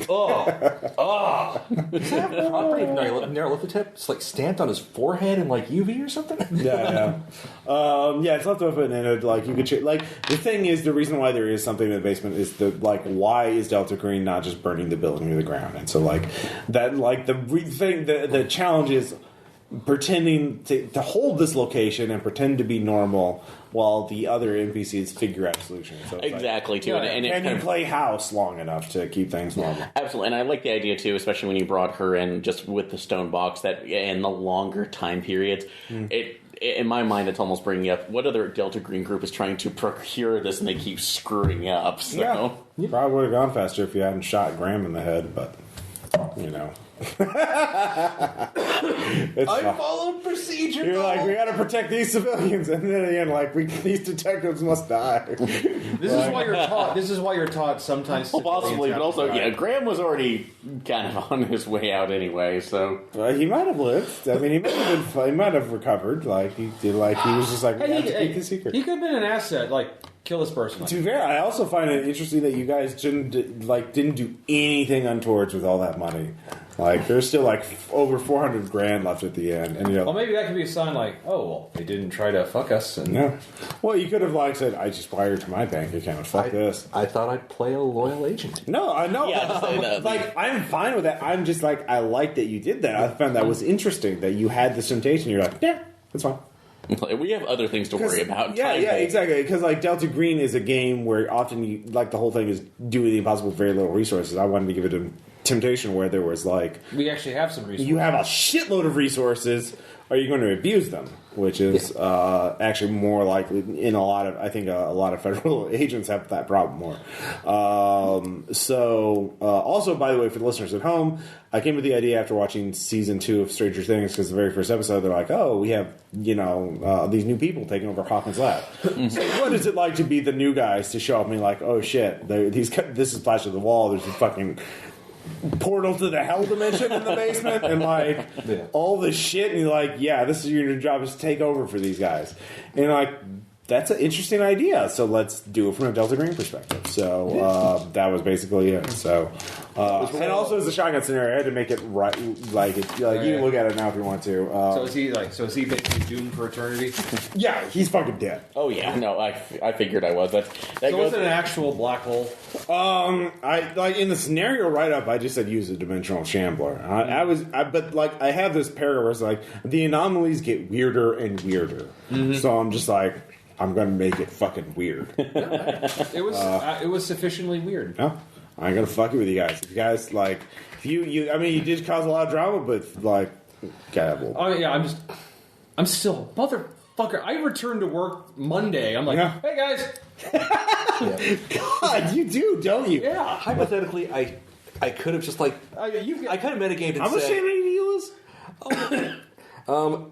have property of Nerolithotep? It's like stamped on his forehead in like UV or something? Yeah. It's left open and like you could like the thing is the reason why there is something in the basement is why is Delta Green not just burning the building to the ground? And so like that like the challenge is pretending to hold this location and pretend to be normal while the other NPCs figure out solutions. So exactly too, and you play house long enough to keep things normal. Absolutely, and I like the idea too, especially when you brought her in just with the stone box. That in the longer time periods, it in my mind, it's almost bringing up what other Delta Green group is trying to procure this, and they keep screwing up. So. Yeah, probably would have gone faster if you hadn't shot Graham in the head, but you know. I followed procedure. You're like, we gotta protect these civilians, and then at the end, like, these detectives must die. This is why you're taught. This is why you're taught sometimes. Well, possibly, but also, yeah, Graham was already kind of on his way out anyway. So He might have lived. I mean, he might have recovered. Like he did. Like he was just like, we have to keep the secret. He could have been an asset. Like, kill this person. To be fair, I also find it interesting that you guys didn't do anything untowards with all that money. Like, there's still like over $400,000 left at the end, and well, maybe that could be a sign. Like, oh well, they didn't try to fuck us. And yeah. Well, you could have like said, I just wired to my bank account. Fuck this. I thought I'd play a loyal agent. No, I know. Yeah, just say that. Like, I'm fine with that. I'm just like, I like that you did that. I found that was interesting that you had this temptation. You're like, yeah, that's fine. we have other things to worry about. Yeah, exactly. Because like Delta Green is a game where often you like the whole thing is doing the impossible with very little resources. I wanted to give it a temptation where there was like we actually have some resources. You have a shitload of resources. Are you going to abuse them? Which is actually more likely in a lot of. I think a lot of federal agents have that problem more. Also, by the way, for the listeners at home, I came with the idea after watching season 2 of Stranger Things because the very first episode they're like, "Oh, we have these new people taking over Hawkins' lab." So what is it like to be the new guys to show up and be like, "Oh shit, this is Flash of the Wall. There's a fucking." portal to the hell dimension in the basement and like all this shit, and you're like, yeah, this is your job is to take over for these guys, and like. That's an interesting idea, so let's do it from a Delta Green perspective. So that was basically it. So, and also as a shotgun scenario, I had to make it right, like it, like you can look at it now if you want to. So is he basically doomed for eternity? Yeah, he's fucking dead. Oh yeah, no, I figured I was. That So was it an actual black hole? I like in the scenario write up. I just said use a dimensional shambler. But like I have this paragraph where it's like the anomalies get weirder and weirder. So I'm just like. I'm gonna make it fucking weird. It was sufficiently weird. No, I ain't gonna fuck it with you guys. If you guys like, if you, I mean, you did cause a lot of drama, but like, God, Oh yeah, I'm still motherfucker. I returned to work Monday. I'm like, hey guys. God, you do, don't you? Yeah. Hypothetically, I could have just like I could have metagamed and How much said, sanity do you lose?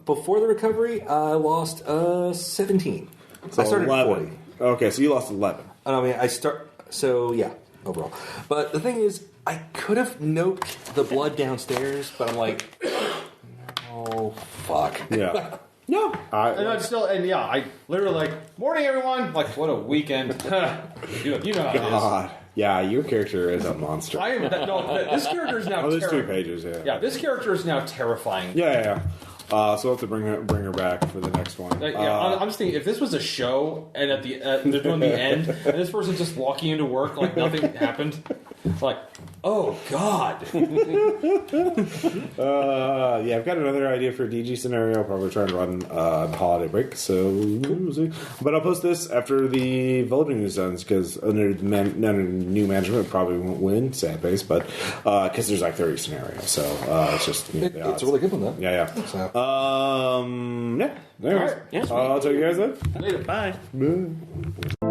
before the recovery, I lost 17. So I started 11. 40. Okay, so you lost 11. I mean, so yeah, overall. But the thing is, I could have noped the blood downstairs, but I'm like, oh fuck. Yeah. No. I literally like, morning everyone. Like, what a weekend. you know how God. Yeah, your character is a monster. it is. This character is now. Oh, there's 2 pages. Yeah. Yeah, this character is now terrifying. Yeah. So we'll have to bring her back for the next one. I'm just thinking, if this was a show and at the they're doing the end, and this person's just walking into work like nothing happened, like, oh god. I've got another idea for a DG scenario. I'll probably try and run on the holiday break. So, we'll see. But I'll post this after the voting is done because under new management probably won't win. Sad face, but because there's like 30 scenarios, so it's just It's a really good one though. Yeah. So. Yeah. Anyways, All right. Yeah, I'll tell you guys then. Later. Bye. Bye.